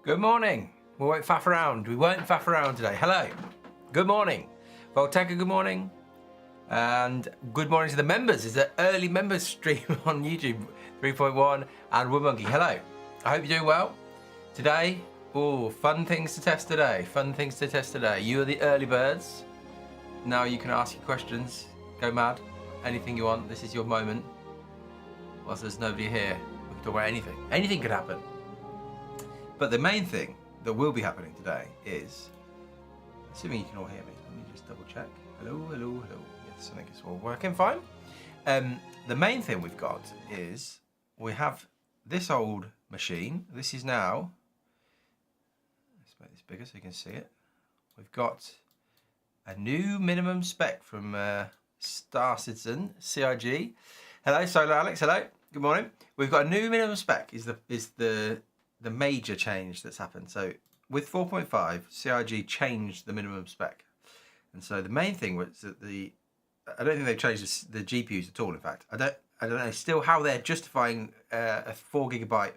Good morning. We won't faff around. We won't faff around today. Hello. Good morning. Volteca, good morning. And good morning to the members. It's an early members stream on YouTube 3.1 and Woodmonkey. Hello. I hope you're doing well. Today, fun things to test today. Fun things to test today. You are the early birds. Now you can ask your questions. Go mad. Anything you want. This is your moment. Whilst there's nobody here, we can talk about anything. Anything could happen. But the main thing that will be happening today is, assuming you can all hear me, let me just double check. Hello, hello, hello. Yes, I think it's all working fine. The main thing we've got is we have this old machine. This is now, let's make this bigger so you can see it. We've got a new minimum spec from Star Citizen, CIG. Hello, Solar Alex, hello, good morning. We've got a new minimum spec is the major change that's happened. So with 4.5, CIG changed the minimum spec. And so the main thing was that I don't think they've changed the GPUs at all, in fact. I don't know still how they're justifying a 4 gigabyte,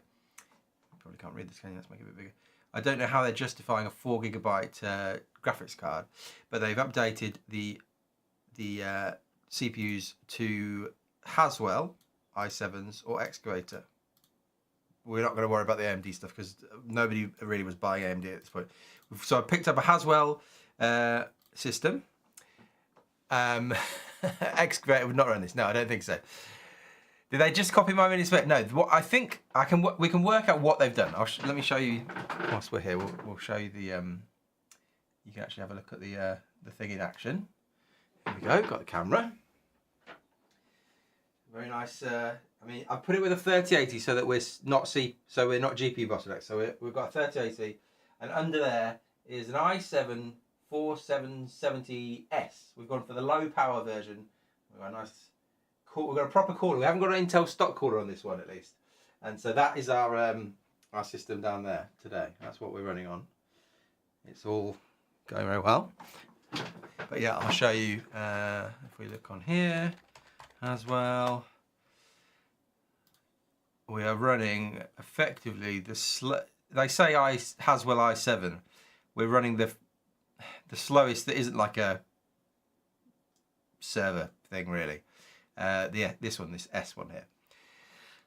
probably can't read this, can you? Let's make it a bit bigger. I don't know how they're justifying a 4 gigabyte graphics card, but they've updated the CPUs to Haswell i7s or Excavator. We're not going to worry about the AMD stuff because nobody really was buying AMD at this point. So I picked up a Haswell system. Excavator would not run this. No, I don't think so. Did they just copy my mini spec? No. What I think we can work out what they've done. Let me show you. Whilst we're here, we'll show you the. You can actually have a look at the thing in action. Here we go. Got the camera. Very nice. I mean, I put it with a 3080 so that we're not GPU bottleneck. So we've got a 3080, and under there is an i7 4770S. We've gone for the low power version. We've got a nice, we've got a proper cooler. We haven't got an Intel stock cooler on this one at least, and so that is our system down there today. That's what we're running on. It's all going very well. But yeah, I'll show you if we look on here as well. We are running effectively they say Haswell i7. We're running the slowest that isn't like a server thing really. This S one here.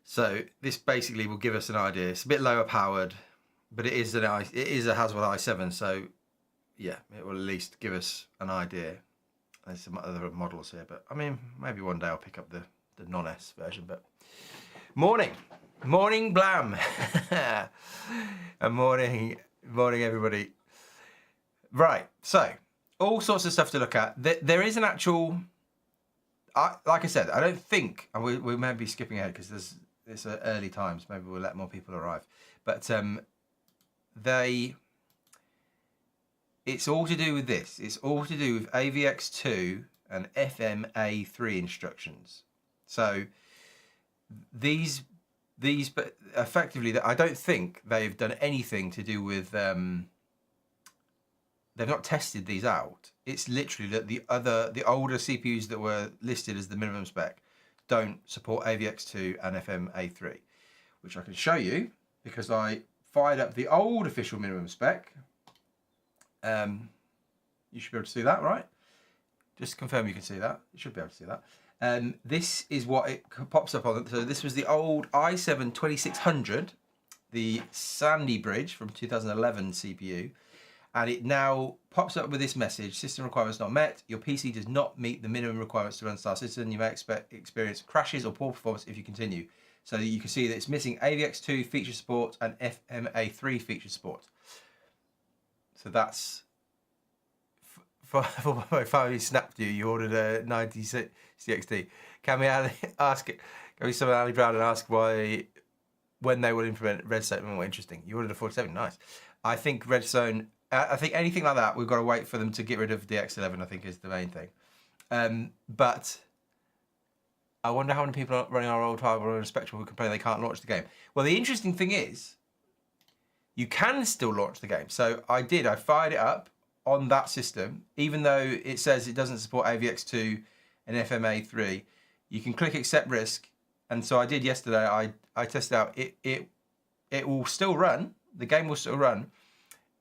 So this basically will give us an idea. It's a bit lower powered, but it is a Haswell i7. So yeah, it will at least give us an idea. There's some other models here, but I mean, maybe one day I'll pick up the non-S version. But morning blam, and morning everybody. Right, so all sorts of stuff to look at. There is an actual, like I said, I don't think, and we may be skipping ahead because it's early times. Maybe we'll let more people arrive, but it's all to do with this. It's all to do with AVX2 and FMA3 instructions. So these, but effectively, I don't think they've done anything to do with. They've not tested these out. It's literally that the older CPUs that were listed as the minimum spec don't support AVX2 and FMA3, which I can show you because I fired up the old official minimum spec. You should be able to see that, right? Just confirm you can see that. You should be able to see that. This is what it pops up on. So this was the old i7 2600, the Sandy Bridge from 2011 CPU, and it now pops up with this message: system requirements not met. Your PC does not meet the minimum requirements to run Star Citizen. You may experience crashes or poor performance if you continue. So you can see that it's missing AVX2 feature support and FMA3 feature support. So that's for my family snapped you. You ordered a 96 CXT. Can we summon Ali Brown and ask when they will implement Redstone? More interesting. You ordered a 47. Nice. I think Redstone. I think anything like that, we've got to wait for them to get rid of the X11. I think is the main thing. But I wonder how many people are running our old hardware on a Spectrum who complain they can't launch the game. Well, the interesting thing is, you can still launch the game. So I fired it up on that system, even though it says it doesn't support AVX2 and FMA3. You can click accept risk, and so I did yesterday. I tested out. It will still run The game will still run.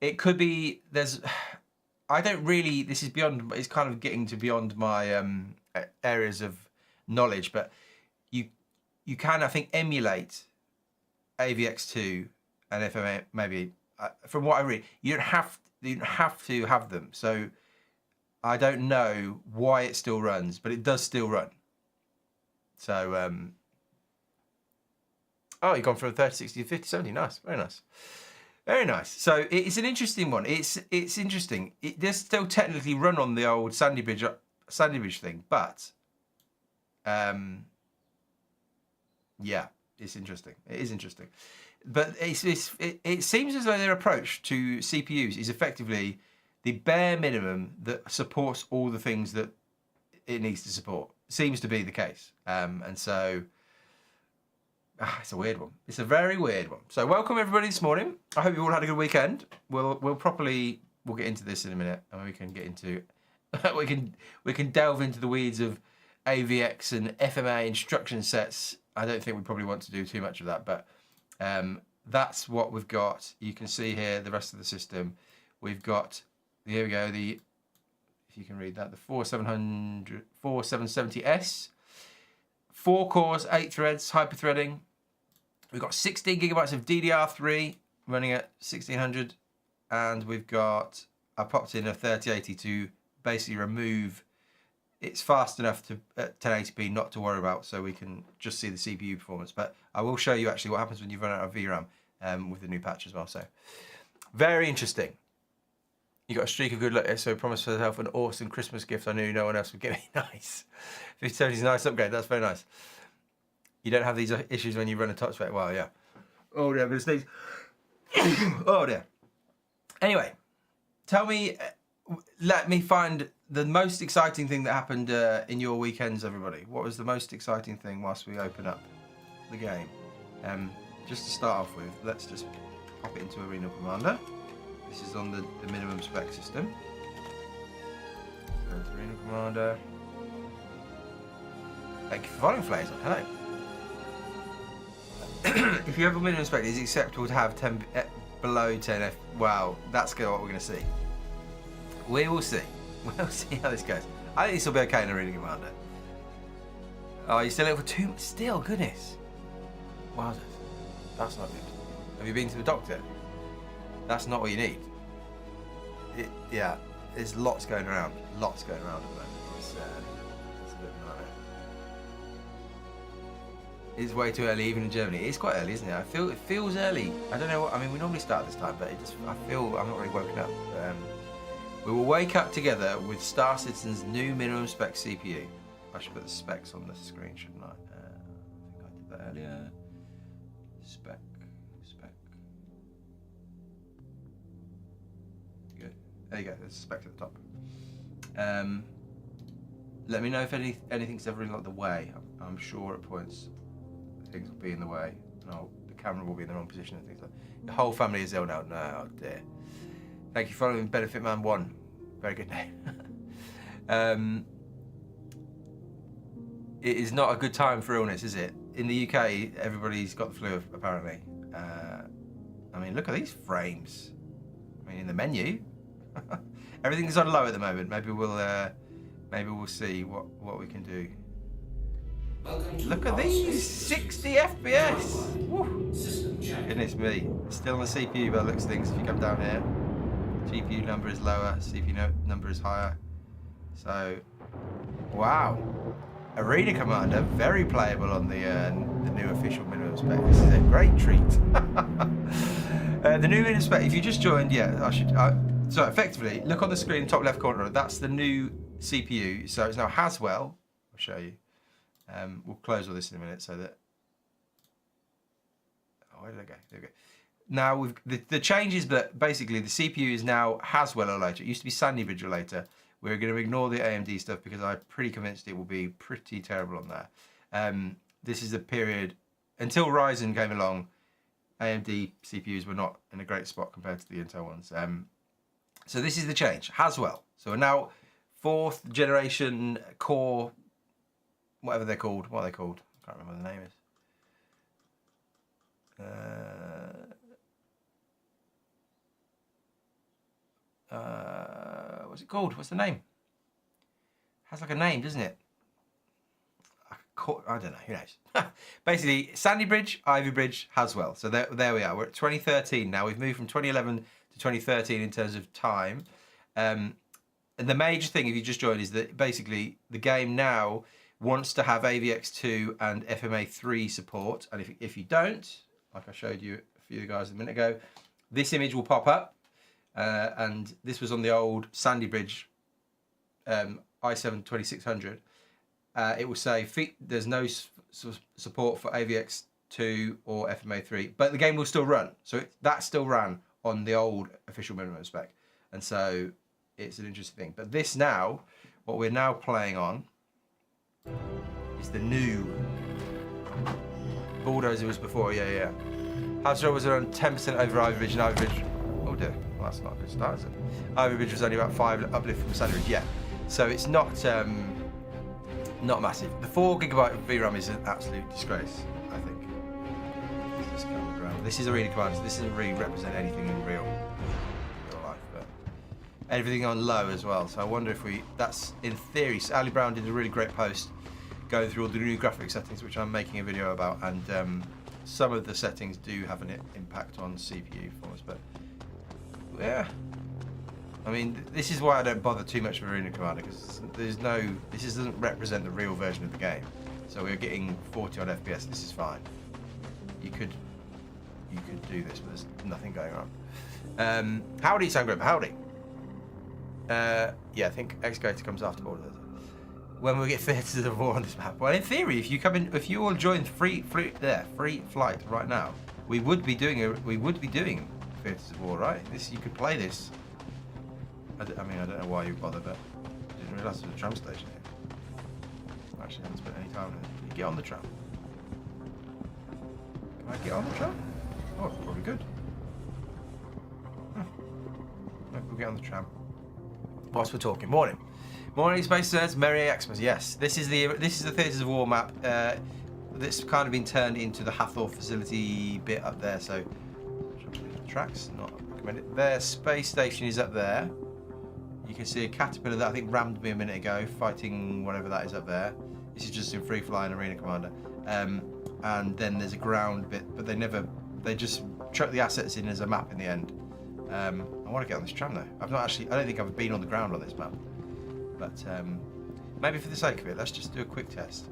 It could be I don't really. This is beyond. It's kind of getting to beyond my areas of knowledge, but you can, I think, emulate AVX2 and FMA maybe. From what I read, you don't have to have them. So I don't know why it still runs, but it does still run. So oh, you've gone from 3060 to 5070. Nice, very nice. Very nice. So it's an interesting one. It's interesting. It does still technically run on the old Sandy Bridge thing, but yeah, it's interesting. It is interesting. But it seems as though their approach to CPUs is effectively the bare minimum that supports all the things that it needs to support. Seems to be the case. And so it's a weird one. It's a very weird one. So welcome everybody this morning. I hope you all had a good weekend. We'll get into this in a minute, and we can get into we can delve into the weeds of AVX and FMA instruction sets. I don't think we probably want to do too much of that, but that's what we've got. You can see here the rest of the system. We've got, here we go, if you can read that, the 4770S, 4 cores, 8 threads, hyper-threading. We've got 16 gigabytes of DDR3 running at 1600, and we've got, I popped in a 3080 to basically remove, it's fast enough to at 1080p not to worry about, so we can just see the CPU performance. But I will show you actually what happens when you run out of VRAM with the new patch as well. So very interesting. You got a streak of good luck, so promise yourself an awesome Christmas gift I knew no one else would give me. Nice. 5070 is a nice upgrade. That's very nice. You don't have these issues when you run a top spec. Well, yeah. Oh dear, I'm gonna sneeze. Oh dear. Anyway, tell me, let me find the most exciting thing that happened in your weekends, everybody. What was the most exciting thing whilst we open up the game? Just to start off with, let's just pop it into Arena Commander. This is on the minimum spec system. Go to Arena Commander. Thank you for following, Flazer. Hello. If you have a minimum spec, it's acceptable to have 10 below 10 F. Wow, that's what we're going to see. We will see. We'll see how this goes. I think this will be okay in Arena Commander. Oh, you're still for 2? Still, goodness. Wowzers. That's not good. Have you been to the doctor? That's not what you need. Yeah, there's lots going around. Lots going around at the moment. It's a bit of a nightmare. It's way too early, even in Germany. It's quite early, isn't it? It feels early. I don't know what. I mean, we normally start this time, but I feel I'm not really woken up. We will wake up together with Star Citizen's new minimum spec CPU. I should put the specs on the screen, shouldn't I? I think I did that earlier. Spec. Good. There you go. There's specs at the top. Let me know if anything's ever in like the way. I'm sure at points things will be in the way. No, the camera will be in the wrong position and things like that. The whole family is ill now. No, oh dear. Thank you for following Benefit Man 1. Very good name. It is not a good time for illness, is it? In the UK, everybody's got the flu, apparently. I mean, look at these frames. I mean, in the menu, everything's on low at the moment. Maybe we'll see what we can do. Look at these, 60 FPS. Woo. Goodness me. Still on the CPU by the looks of things. If you come down here, GPU number is lower, CPU number is higher. So, wow. Arena Commander, very playable on the new official minimum spec. This is a great treat. The new minimum spec, if you just joined, yeah, so effectively, look on the screen, top left corner, that's the new CPU. So it's now Haswell. I'll show you. We'll close all this in a minute so that, oh, where did I go? There we go. Now, the change is that basically the CPU is now Haswell or later. It used to be Sandy Bridge or later. We're going to ignore the AMD stuff because I'm pretty convinced it will be pretty terrible on there. This is a period, until Ryzen came along, AMD CPUs were not in a great spot compared to the Intel ones. So this is the change, Haswell. So we're now 4th generation core, whatever they're called. What are they called? I can't remember what the name is. what's it called? What's the name? Has like a name, doesn't it? I don't know, who knows? Basically, Sandy Bridge, Ivy Bridge, Haswell. So there we are. We're at 2013 now. We've moved from 2011 to 2013 in terms of time. And the major thing, if you just joined, is that basically the game now wants to have AVX2 and FMA3 support. And if you don't, like I showed you a few guys a minute ago, this image will pop up. And this was on the old Sandy Bridge i7 2600. It will say there's no support for AVX2 or FMA3, but the game will still run. So that still ran on the old official minimum spec. And so it's an interesting thing. But this now, what we're now playing on is the new Bulldozer was before, yeah. Haswell was around 10% over Ivy Bridge, and Ivy Bridge, oh dear, well that's not a good start, is it? Ivy Bridge was only about 5 uplift from Sandy Bridge, yeah. So it's not massive. The 4 GB VRAM is an absolute disgrace, I think. Let's just go on the ground. This is Arena Commander, so this doesn't really represent anything in real life, but everything on low as well. So I wonder if that's in theory. So Ali Brown did a really great post going through all the new graphic settings, which I'm making a video about, and some of the settings do have an impact on CPU performance, but yeah. I mean, this is why I don't bother too much with Arena Commander, because this doesn't represent the real version of the game. So we're getting 40 odd FPS. This is fine. You could do this, but there's nothing going on. Howdy, Sangram. Howdy. Yeah, I think Excavator comes after all of this. When we get theatres of war on this map. Well, in theory, if you all join free flight right now, we would be doing theatres of war, right? You could play this. I mean, I don't know why you bother, but I didn't realise there was a tram station here. Actually, I haven't spent any time on it. Can you get on the tram? Can I get on the tram? Oh, probably good. Maybe we'll get on the tram. Whilst we're talking. Morning. Morning, Space says Merry Xmas. Yes, this is the Theatres of War map. That's kind of been turned into the Hathor facility bit up there. So tracks, not recommended. Their space station is up there. You can see a caterpillar that I think rammed me a minute ago, fighting whatever that is up there. This is just in free flying Arena Commander. And then there's a ground bit, but they just chuck the assets in as a map in the end. I want to get on this tram though. I don't think I've been on the ground on this map. But maybe for the sake of it, let's just do a quick test.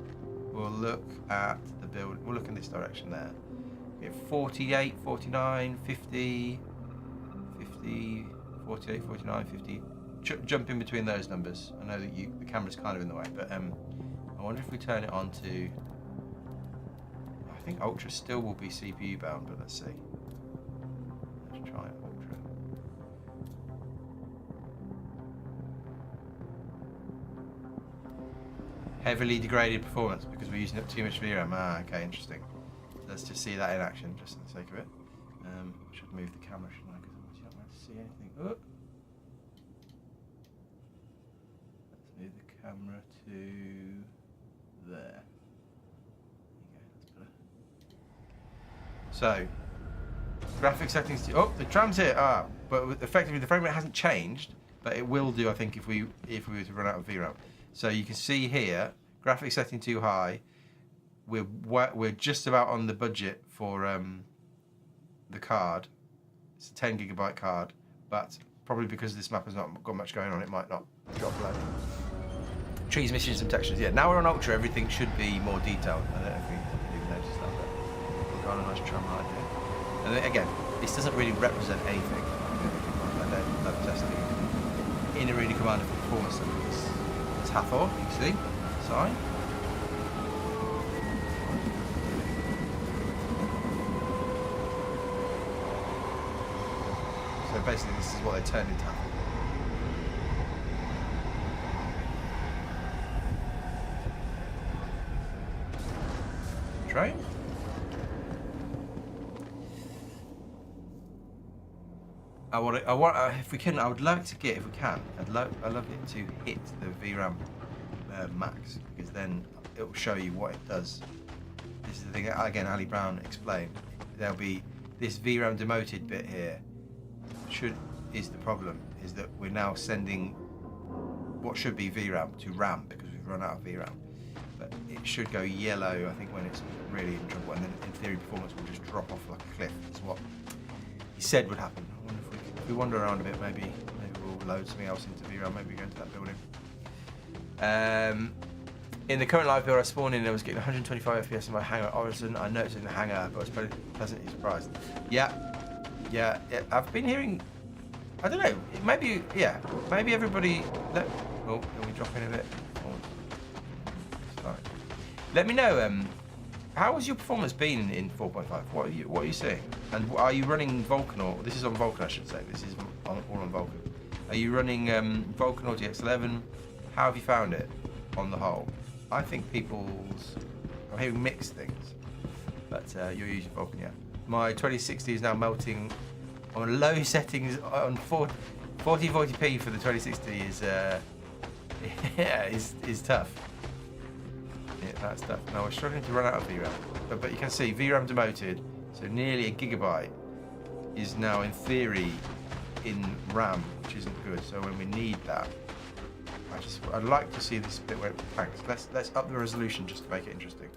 We'll look at the build, we'll look in this direction there. We get 48, 49, 50, 50, 48, 49, 50. Jump in between those numbers. I know that the camera's kind of in the way, but I wonder if we turn it on to, I think Ultra still will be CPU bound, but let's see. Let's try Ultra. Heavily degraded performance because we're using up too much VRAM. Ah, okay, interesting. Let's just see that in action, just for the sake of it. Should move the camera, shouldn't I? Because I don't want to see anything. Oh. Let's move the camera to there. There you go, that's better. So, graphic settings. Oh, the tram's here. Ah, but effectively the frame rate hasn't changed, but it will do, I think, if we were to run out of VRAM. So you can see here, graphics setting too high. We're just about on the budget for the card. It's a 10 GB card, but probably because this map has not got much going on, it might not drop low. Trees missing some textures. Yeah, now we're on Ultra, everything should be more detailed. I don't know if we even noticed that, but we've got a nice tram right here. And then, again, this doesn't really represent anything. I don't love testing in Arena Commander for performance. It's Hathor, you can see, sign. So basically this is what they turned into Hathor. Train. If we can, I would like to get, if we can, I love it to hit the VRAM max, because then it will show you what it does. This is the thing, again, Ali Brown explained. There'll be this VRAM demoted bit here. is the problem, is that we're now sending what should be VRAM to RAM because we've run out of VRAM. But it should go yellow, I think, when it's really in trouble, and then in theory performance will just drop off like a cliff. That's what he said would happen. I wonder if we wander around a bit, maybe we'll load something else into VRAM, maybe go into that building. In the current live build I spawned in, I was getting 125 FPS in my hangar at Orison. I noticed in the hangar, but I was pleasantly surprised. Yeah, I've been hearing, I don't know, maybe everybody, let me drop in a bit? Let me know, how has your performance been in 4.5? What are you seeing? And are you running Vulkan, or this is on Vulkan I should say, this is all on Vulkan. Are you running Vulkan or GX11? How have you found it on the whole? I think I'm hearing mixed things, but you're using Vulkan, yeah. My 2060 is now melting on low settings on 1440p for the 2060 is is tough. Yeah, that's tough. Now we're struggling to run out of VRAM, but you can see VRAM demoted, so nearly a gigabyte is now in theory in RAM, which isn't good. So when we need that, I'd like to see this bit where it tanks. Let's up the resolution just to make it interesting.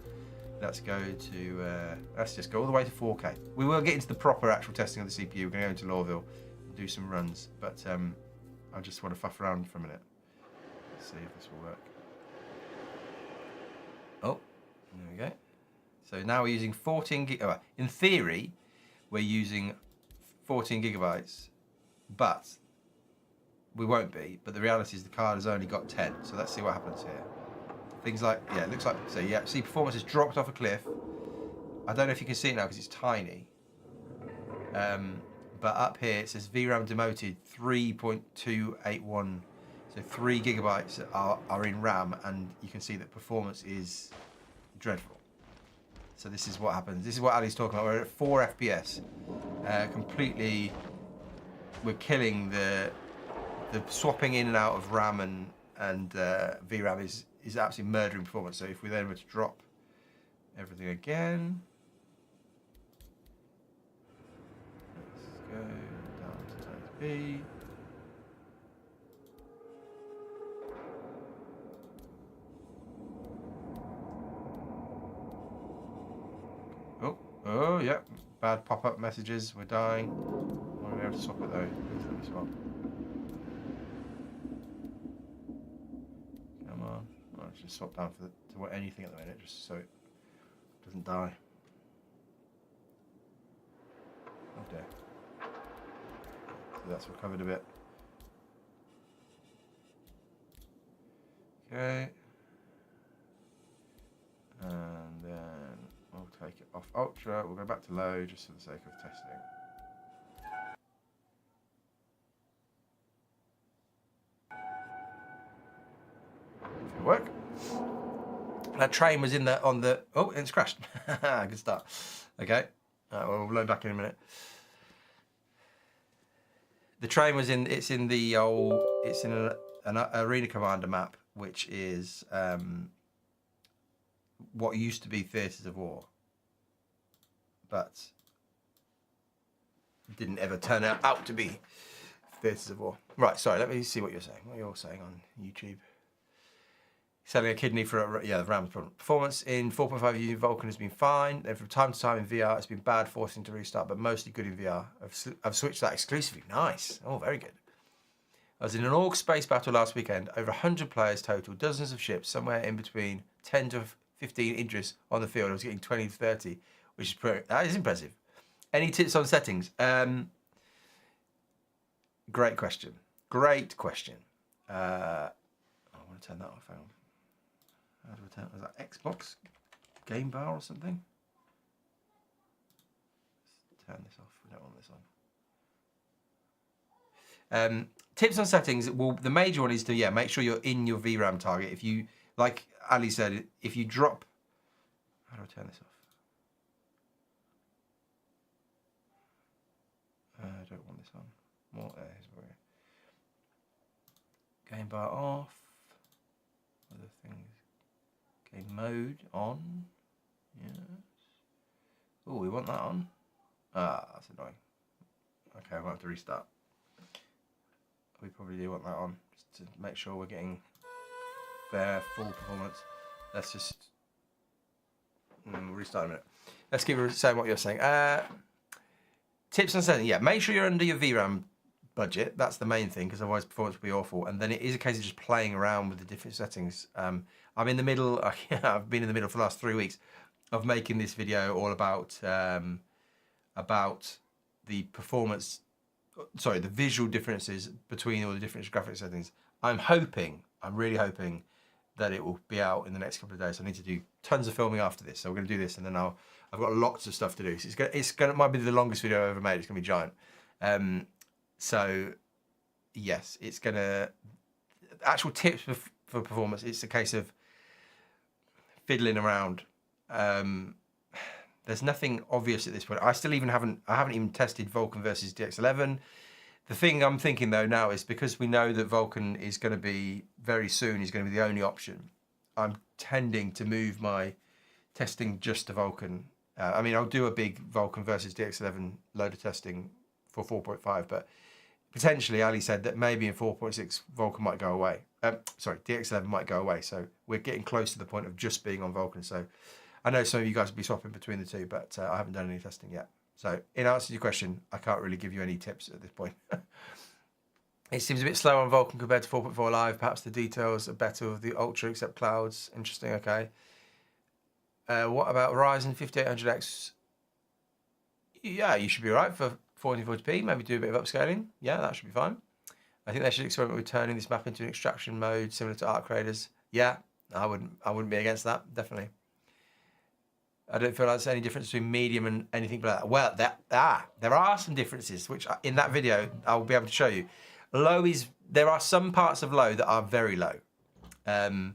Let's go to let's just go all the way to 4K. We will get into the proper actual testing of the CPU. We're going to go into Lawville and do some runs, but I just want to fuff around for a minute. Let's see if this will work. Oh, there we go. So now we're using 14 gig. In theory, we're using 14 gigabytes, but we won't be. But the reality is the card has only got 10. So let's see what happens here. Things like, yeah, it looks like, so yeah, see performance has dropped off a cliff. I don't know if you can see it now because it's tiny. But up here it says VRAM demoted 3.281. So 3 gigabytes are in RAM, and you can see that performance is dreadful. So this is what happens. This is what Ali's talking about. We're at 4 FPS. Completely, we're killing the swapping in and out of RAM and VRAM is absolutely murdering performance. So if we then were to drop everything again, let's go down to times B. Oh, yeah, bad pop-up messages. We're dying. Won't be able to swap it though. Please let me swap. Come on. Let's just swap down to anything at the minute, just so it doesn't die. Oh dear. So that's recovered a bit. Okay. And then we'll take it off Ultra. We'll go back to low just for the sake of testing. It'll work. That train was in on the. Oh, it's crashed. Good start. Okay. We'll load back in a minute. The train was in. It's in the old. It's in an Arena Commander map, which is what used to be Theatres of War, but didn't ever turn out to be Theatres of War. Right, sorry, let me see what you're saying. What you're saying on YouTube. Selling a kidney for, yeah, the RAM's problem. Performance in 4.5 Vulkan has been fine. Then from time to time in VR, it's been bad forcing to restart, but mostly good in VR. I've switched that exclusively. Nice. Oh, very good. I was in an org space battle last weekend. Over 100 players total, dozens of ships, somewhere in between 10 to 15 interests on the field. I was getting 20 to 30, which is that is impressive. Any tips on settings? Great question. Great question. I want to turn that off. Hang on. How do I turn? Is that Xbox game bar or something? Let's turn this off. We don't want this on. Tips on settings. Well, the major one is to make sure you're in your VRAM target. If you, like Ali said, if you drop, how do I turn this off? I don't want this on. More here's where game bar off. Other things. Game mode on. Yes. Oh, we want that on. Ah, that's annoying. Okay, I'm gonna have to restart. We probably do want that on, just to make sure we're getting fair, full performance. Let's just restart a minute. Let's keep saying what you're saying. Tips on setting. Yeah, make sure you're under your VRAM budget. That's the main thing, because otherwise performance will be awful. And then it is a case of just playing around with the different settings. I'm in the middle. I've been in the middle for the last 3 weeks of making this video all about the performance. Sorry, the visual differences between all the different graphics settings. I'm really hoping that it will be out in the next couple of days. I need to do tons of filming after this, so we're going to do this, and then I've got lots of stuff to do. So it might be the longest video I've ever made. It's going to be giant. So yes, it's going to actual tips for performance. It's a case of fiddling around. There's nothing obvious at this point. I haven't even tested Vulkan versus DX11. The thing I'm thinking though now is, because we know that Vulkan is going to be very soon, is going to be the only option. I'm tending to move my testing just to Vulkan. I mean, I'll do a big Vulkan versus DX11 load of testing for 4.5, but potentially Ali said that maybe in 4.6 Vulkan might go away. Sorry, DX11 might go away. So we're getting close to the point of just being on Vulkan. So I know some of you guys will be swapping between the two, but I haven't done any testing yet. So in answer to your question, I can't really give you any tips at this point. It seems a bit slow on Vulkan compared to 4.4 Live. Perhaps the details are better with the Ultra, except clouds. Interesting, okay. What about Ryzen 5800X? Yeah, you should be right for 1440p. Maybe do a bit of upscaling. Yeah, that should be fine. I think they should experiment with turning this map into an extraction mode similar to Arc Raiders. Yeah, I wouldn't be against that, definitely. I don't feel like there's any difference between medium and anything like that. Well, there are some differences, which in that video I'll be able to show you. There are some parts of low that are very low. There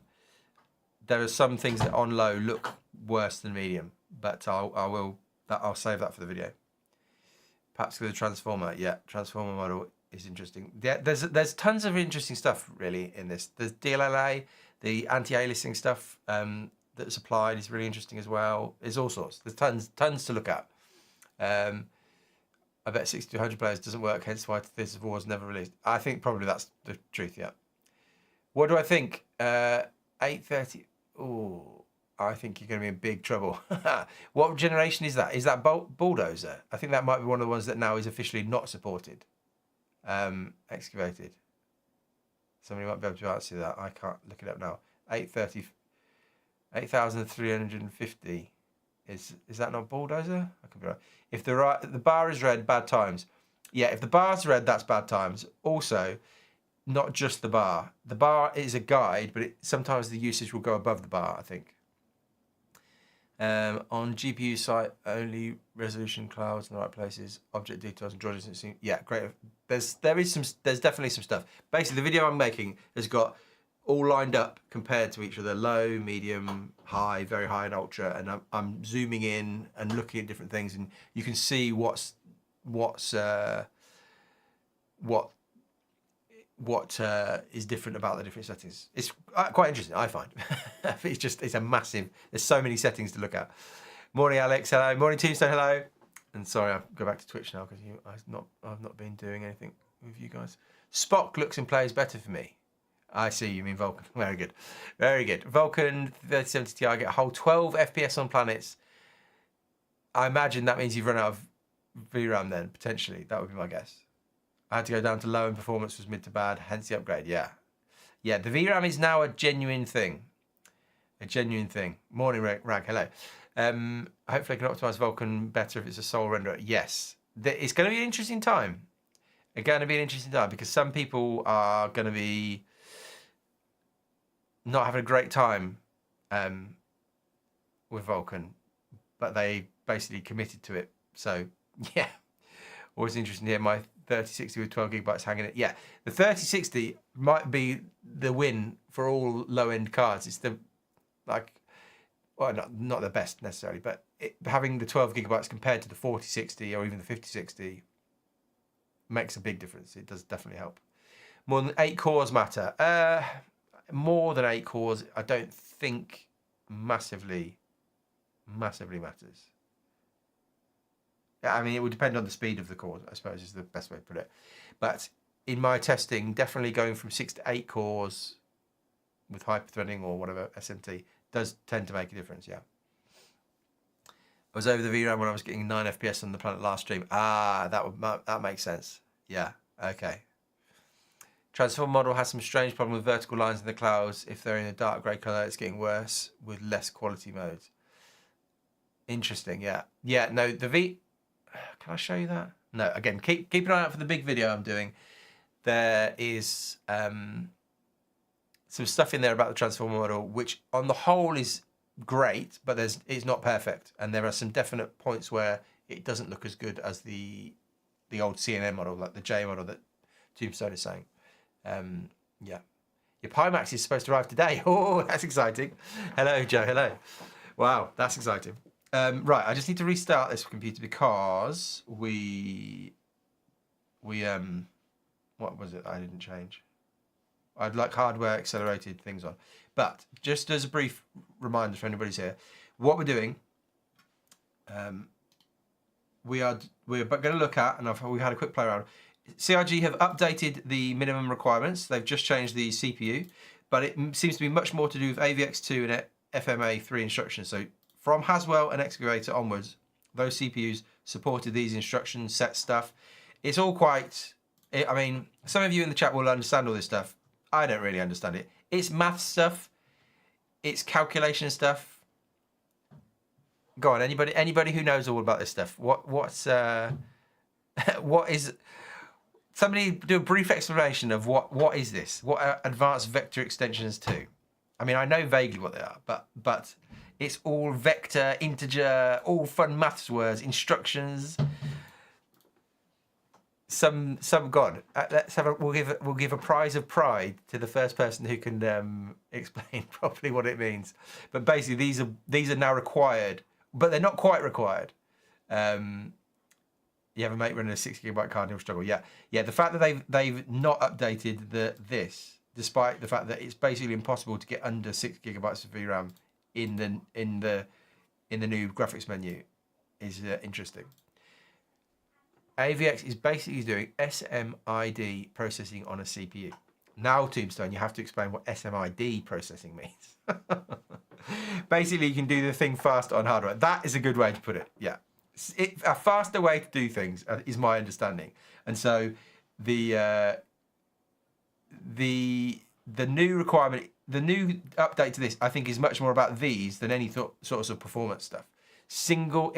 are some things that on low look worse than medium, but I'll save that for the video. Perhaps with the transformer. Yeah, transformer model is interesting. Yeah, there's tons of interesting stuff really in this. There's DLLA, the anti-aliasing stuff that's applied is really interesting as well. There's all sorts. There's tons to look at. I bet 60 to 100 players doesn't work, hence why Theatres of War was never released. I think probably that's the truth, yeah. What do I think? 830. Oh, I think you're going to be in big trouble. What generation is that? Is that Bulldozer? I think that might be one of the ones that now is officially not supported. Excavated. Somebody might be able to answer that. I can't look it up now. 8,350. Is that not Bulldozer? I could be right. If the bar is red, bad times. Yeah, if the bar's red, that's bad times. Also, not just the bar. The bar is a guide, but sometimes the usage will go above the bar, I think. On GPU site, only resolution clouds in the right places, object details and drawing distance. Yeah, great. There's definitely some stuff. Basically, the video I'm making has got all lined up compared to each other: low, medium, high, very high, and ultra. And I'm zooming in and looking at different things, and you can see what is different about the different settings. It's quite interesting, I find. it's a massive. There's so many settings to look at. Morning, Alex. Hello. Morning, Tombstone. Hello. And sorry, I'll go back to Twitch now because I've not been doing anything with you guys. Spock looks and plays better for me. I see, you mean Vulkan. Very good. Very good. Vulkan 3070 Ti, get a whole 12 FPS on planets. I imagine that means you've run out of VRAM then, potentially. That would be my guess. I had to go down to low and performance was mid to bad, hence the upgrade. Yeah. Yeah, the VRAM is now a genuine thing. A genuine thing. Morning, Rag. Hello. Hopefully I can optimize Vulkan better if it's a sole renderer. Yes. It's going to be an interesting time. It's going to be an interesting time because some people are going to be not having a great time with Vulkan, but they basically committed to it. So, yeah. Always interesting to hear my 3060 with 12 gigabytes hanging it. Yeah, the 3060 might be the win for all low-end cards. It's not the best necessarily, but having the 12 gigabytes compared to the 4060 or even the 5060 makes a big difference. It does definitely help. More than 8 cores matter. More than 8 cores, I don't think massively matters. I mean, it would depend on the speed of the cores, I suppose, is the best way to put it. But in my testing, definitely going from 6 to 8 cores with hyper-threading or whatever, SMT, does tend to make a difference, yeah. I was over the VRAM when I was getting 9 FPS on the Planet last stream. Ah, that makes sense. Yeah, okay. Transform model has some strange problem with vertical lines in the clouds. If they're in a dark grey colour, it's getting worse with less quality modes. Interesting, yeah. Yeah, no, the V... Can I show you that? No, again, keep an eye out for the big video I'm doing. There is some stuff in there about the transformer model, which on the whole is great, but it's not perfect. And there are some definite points where it doesn't look as good as the old CNN model, like the J model that Tombstone is saying. Yeah. Your Pimax is supposed to arrive today. Oh, that's exciting. Hello, Joe. Hello. Wow, that's exciting. Right, I just need to restart this computer because we what was it I didn't change? I'd like hardware accelerated things on. But just as a brief reminder for anybody's here, what we're doing, we're going to look at, and we had a quick play around. CRG have updated the minimum requirements. They've just changed the CPU, but it seems to be much more to do with AVX2 and FMA3 instructions. So from Haswell and Excavator onwards, those CPUs supported these instruction set stuff. It's all quite, I mean, some of you in the chat will understand all this stuff. I don't really understand it. It's math stuff. It's calculation stuff. Go on, anybody who knows all about this stuff. What is... Somebody do a brief explanation of what is this? What are advanced vector extensions to? I mean, I know vaguely what they are, but it's all vector, integer, all fun maths words, instructions. Some God. Let's have we'll give a prize of pride to the first person who can explain properly what it means. But basically, these are now required, but they're not quite required. You have a mate running a 6 GB card and he'll struggle. Yeah. The fact that they've not updated this, despite the fact that it's basically impossible to get under 6 GB of VRAM in the new graphics menu, is interesting. AVX is basically doing SMID processing on a CPU. Now, Tombstone, you have to explain what SMID processing means. Basically, you can do the thing faster on hardware. That is a good way to put it. Yeah. A faster way to do things is my understanding, and so the new requirement, the new update to this, I think, is much more about these than any sorts of performance stuff. Single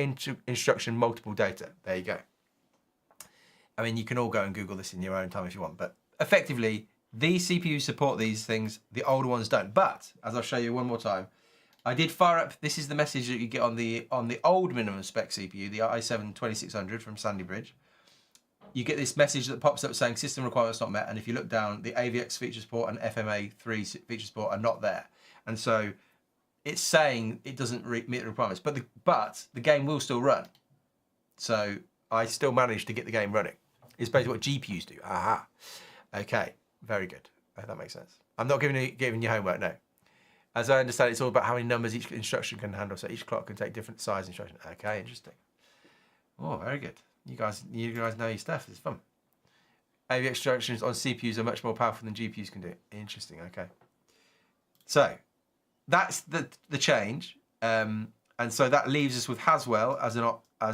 instruction, multiple data. There you go. I mean, you can all go and Google this in your own time if you want, but effectively, these CPUs support these things. The older ones don't. But as I'll show you one more time. I did fire up, this is the message that you get on the old minimum spec CPU, the i7-2600 from Sandy Bridge. You get this message that pops up saying system requirements not met, and if you look down, the AVX feature support and FMA3 feature support are not there. And so it's saying it doesn't meet the requirements, but the game will still run. So I still managed to get the game running. It's basically what GPUs do. Aha. Okay, very good. That makes sense. I'm not giving you homework, no. As I understand, it's all about how many numbers each instruction can handle. So each clock can take different size instructions. Okay, interesting. Oh, very good. You guys know your stuff. It's fun. AV instructions on CPUs are much more powerful than GPUs can do. Interesting. Okay. So that's the change, and so that leaves us with Haswell as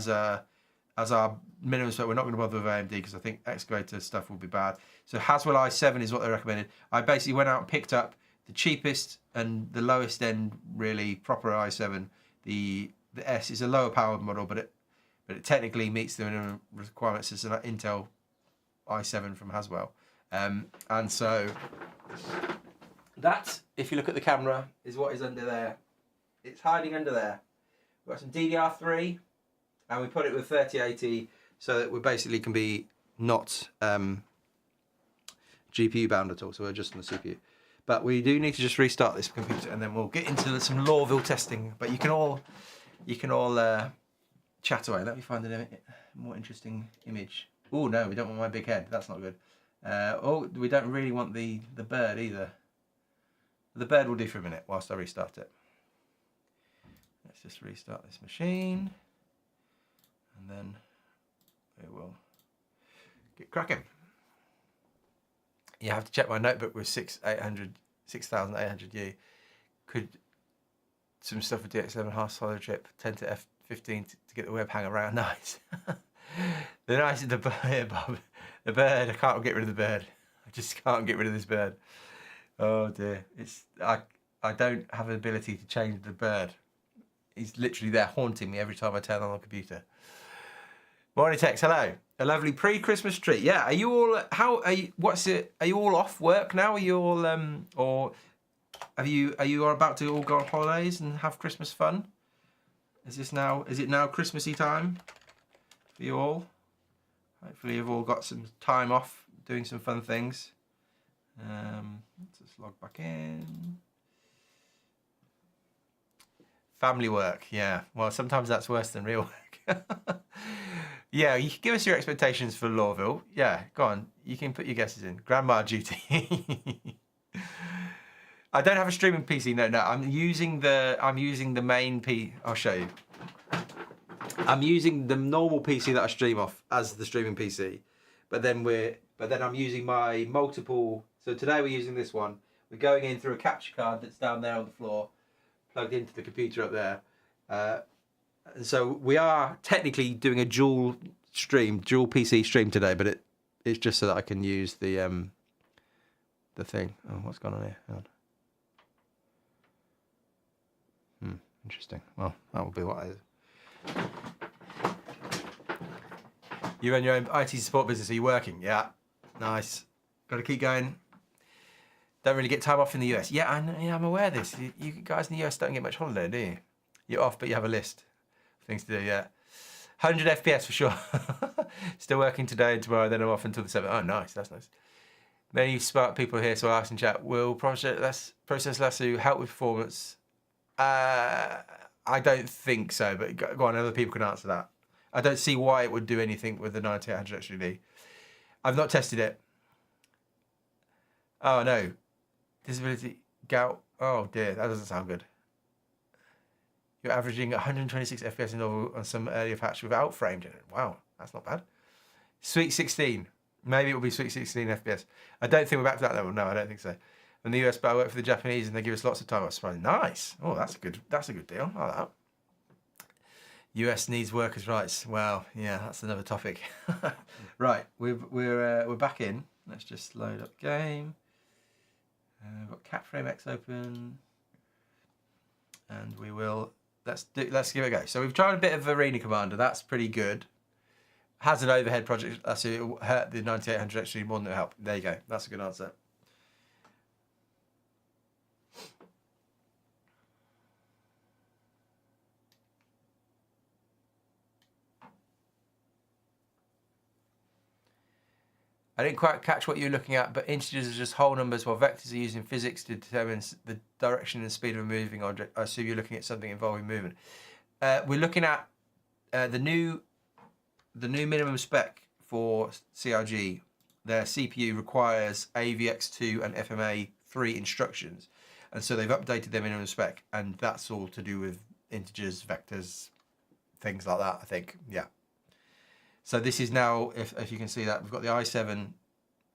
our minimum spec. We're not going to bother with AMD because I think Excavator stuff will be bad. So Haswell i7 is what they recommended. I basically went out and picked up the cheapest and the lowest end, really proper i7. The S is a lower powered model, but it technically meets the minimum requirements as an Intel i7 from Haswell. And so that, if you look at the camera, is what is under there. It's hiding under there. We've got some DDR3, and we put it with 3080 so that we basically can be not GPU bound at all. So we're just on the CPU. But we do need to just restart this computer, and then we'll get into some Lawville testing. But you can all chat away. Let me find a more interesting image. Oh no, we don't want my big head. That's not good. Oh, we don't really want the bird either. The bird will do for a minute whilst I restart it. Let's just restart this machine, and then it will get cracking. You have to check my notebook with 6,800U. Could some stuff with DX7 half solid chip, 10 to F15 to get the web hang around. Nice. The nice is the bird, Bob. The bird, I can't get rid of the bird. I just can't get rid of this bird. Oh dear. I don't have the ability to change the bird. He's literally there haunting me every time I turn on the computer. Morning text, hello. A lovely pre-Christmas treat. Yeah, are you all, are you all off work now? Are you all, or are you all about to all go on holidays and have Christmas fun? Is it now Christmassy time for you all? Hopefully you've all got some time off doing some fun things. Let's just log back in. Family work, yeah. Well, sometimes that's worse than real work. Yeah, you can give us your expectations for Lawville. Yeah, go on. You can put your guesses in. Grandma duty. I don't have a streaming PC. No. I'm using the main I'll show you. I'm using the normal PC that I stream off as the streaming PC, but then I'm using my multiple. So today we're using this one. We're going in through a capture card that's down there on the floor, plugged into the computer up there. So we are technically doing a dual PC stream today, but it's just so that I can use the thing. Oh, what's going on here? Hold on. Interesting. Well, that will be what it is. You run your own IT support business. Are you working? Yeah. Nice. Got to keep going. Don't really get time off in the US. Yeah, I'm aware of this. You guys in the US don't get much holiday, do you? You're off, but you have a list of things to do, yeah. 100 FPS for sure. Still working today and tomorrow, then I'm off until the 7th. Oh, nice. That's nice. Many smart people here, so I asked in chat, will Process Lasso help with performance? I don't think so, but go on, other people can answer that. I don't see why it would do anything with the 9800 XGD. I've not tested it. Oh, no. Disability, gout. Oh, dear, that doesn't sound good. You're averaging 126 FPS in novel on some earlier patch without frame gen. Wow, that's not bad. Sweet 16. Maybe it will be sweet 16 FPS. I don't think we're back to that level. No, I don't think so. In the US, but I work for the Japanese and they give us lots of time. I was surprised. Nice. Oh, that's a good deal. I like that. US needs workers' rights. Well, yeah, that's another topic. Right, we're back in. Let's just load up game. We've got CapFrame X open, and we will. Let's give it a go. So we've tried a bit of Arena Commander. That's pretty good. Has an overhead project. That's it. Hurt the 9800 actually more than it helped. There you go. That's a good answer. I didn't quite catch what you were looking at, but integers are just whole numbers while vectors are using physics to determine the direction and speed of a moving object. I assume you're looking at something involving movement. We're looking at the new minimum spec for CRG. Their CPU requires AVX2 and FMA3 instructions, and so they've updated their minimum spec, and that's all to do with integers, vectors, things like that, I think. Yeah. So this is now, if you can see that, we've got the i7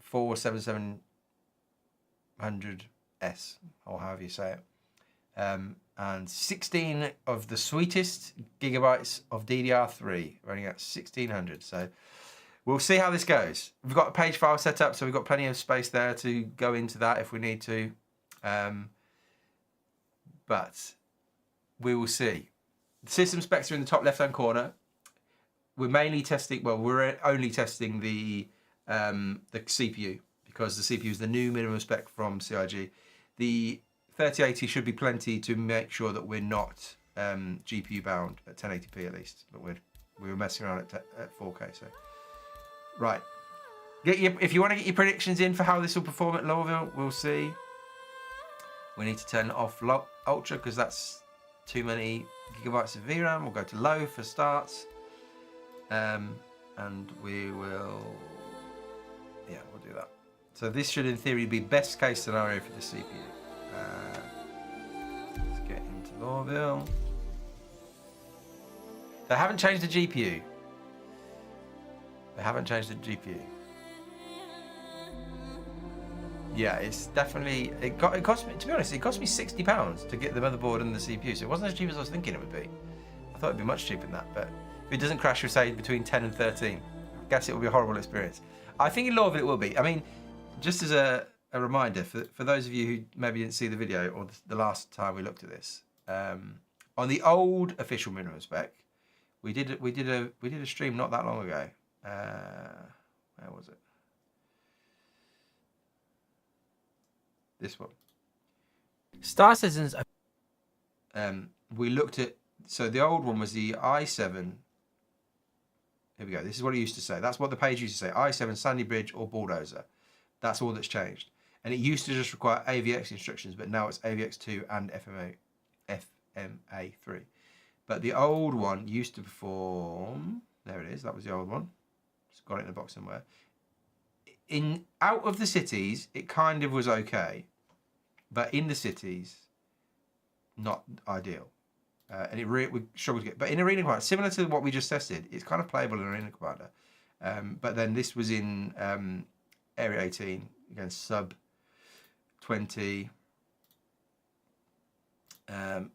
4700S, or however you say it, and 16 of the sweetest gigabytes of DDR3, running at 1600. So we'll see how this goes. We've got a page file set up, so we've got plenty of space there to go into that if we need to. But we will see. The system specs are in the top left-hand corner. We're mainly testing, well, we're only testing the CPU, because the CPU is the new minimum spec from CIG. The 3080 should be plenty to make sure that we're not GPU bound at 1080p at least, but we were messing around at 4K. So, right, if you want to get your predictions in for how this will perform at Lowville, we'll see. We need to turn off Ultra because that's too many gigabytes of VRAM. We'll go to low for starts. And we will, yeah, we'll do that. So this should in theory be best case scenario for the CPU. Let's get into Lawville. They haven't changed the GPU. They haven't changed the GPU. Yeah, it's definitely, it cost me, to be honest, it cost me £60 to get the motherboard and the CPU, so it wasn't as cheap as I was thinking it would be. I thought it'd be much cheaper than that, but if it doesn't crash, say, between 10 and 13, I guess it will be a horrible experience. I think in Lorville it will be. I mean, just as a reminder, for those of you who maybe didn't see the video or the last time we looked at this, on the old official minimum spec, we did a stream not that long ago. Where was it? This one. Star Citizens. We looked at, so the old one was the i7. Here we go. This is what it used to say. That's what the page used to say. i7, Sandy Bridge, or Bulldozer. That's all that's changed. And it used to just require AVX instructions, but now it's AVX2 and FMA3. But the old one used to perform, there it is, that was the old one. Just got it in a box somewhere. Out of the cities, it kind of was okay. But in the cities, not ideal. And we struggled to get. But in Arena Commander, similar to what we just tested, it's kind of playable in Arena Commander. But then this was in Area 18, again, sub 20.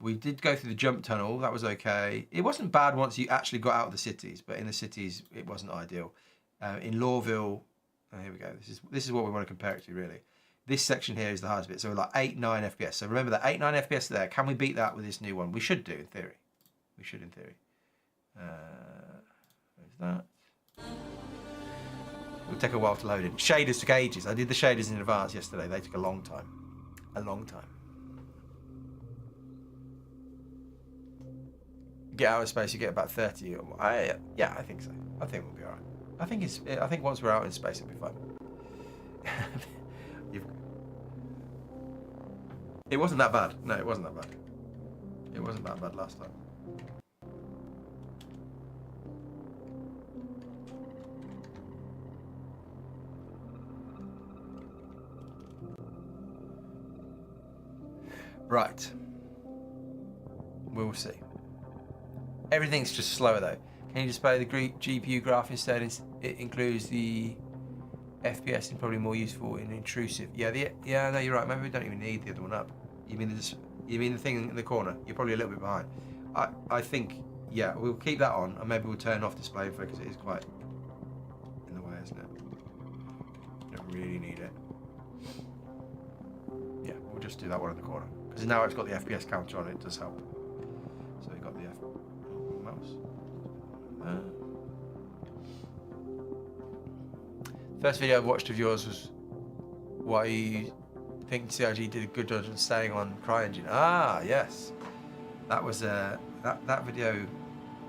We did go through the jump tunnel. That was okay. It wasn't bad once you actually got out of the cities, but in the cities, it wasn't ideal. In Lorville, here we go. This is what we want to compare it to, really. This section here is the hardest bit. So we're like 8, 9 FPS. So remember that 8, 9 FPS there. Can we beat that with this new one? We should do, in theory. We should, in theory. There's that. It'll take a while to load in. Shaders took ages. I did the shaders in advance yesterday. They took a long time. A long time. Get out of space, you get about 30. Yeah, I think so. I think we'll be all right. I think once we're out in space, it'll be fun. It wasn't that bad. No, it wasn't that bad. It wasn't that bad last time. Right. We'll see. Everything's just slower though. Can you display the GPU graph instead? It includes the FPS and probably more useful and intrusive. Yeah, no, you're right. Maybe we don't even need the other one up. You mean the thing in the corner? You're probably a little bit behind. I think, yeah, we'll keep that on, and maybe we'll turn off display info because it is quite in the way, isn't it? You don't really need it. Yeah, we'll just do that one in the corner because now it's got the FPS counter on it. It does help. So we got the mouse. First video I've watched of yours was why you think CRG did a good job of staying on CryEngine. Ah, yes. That was that video.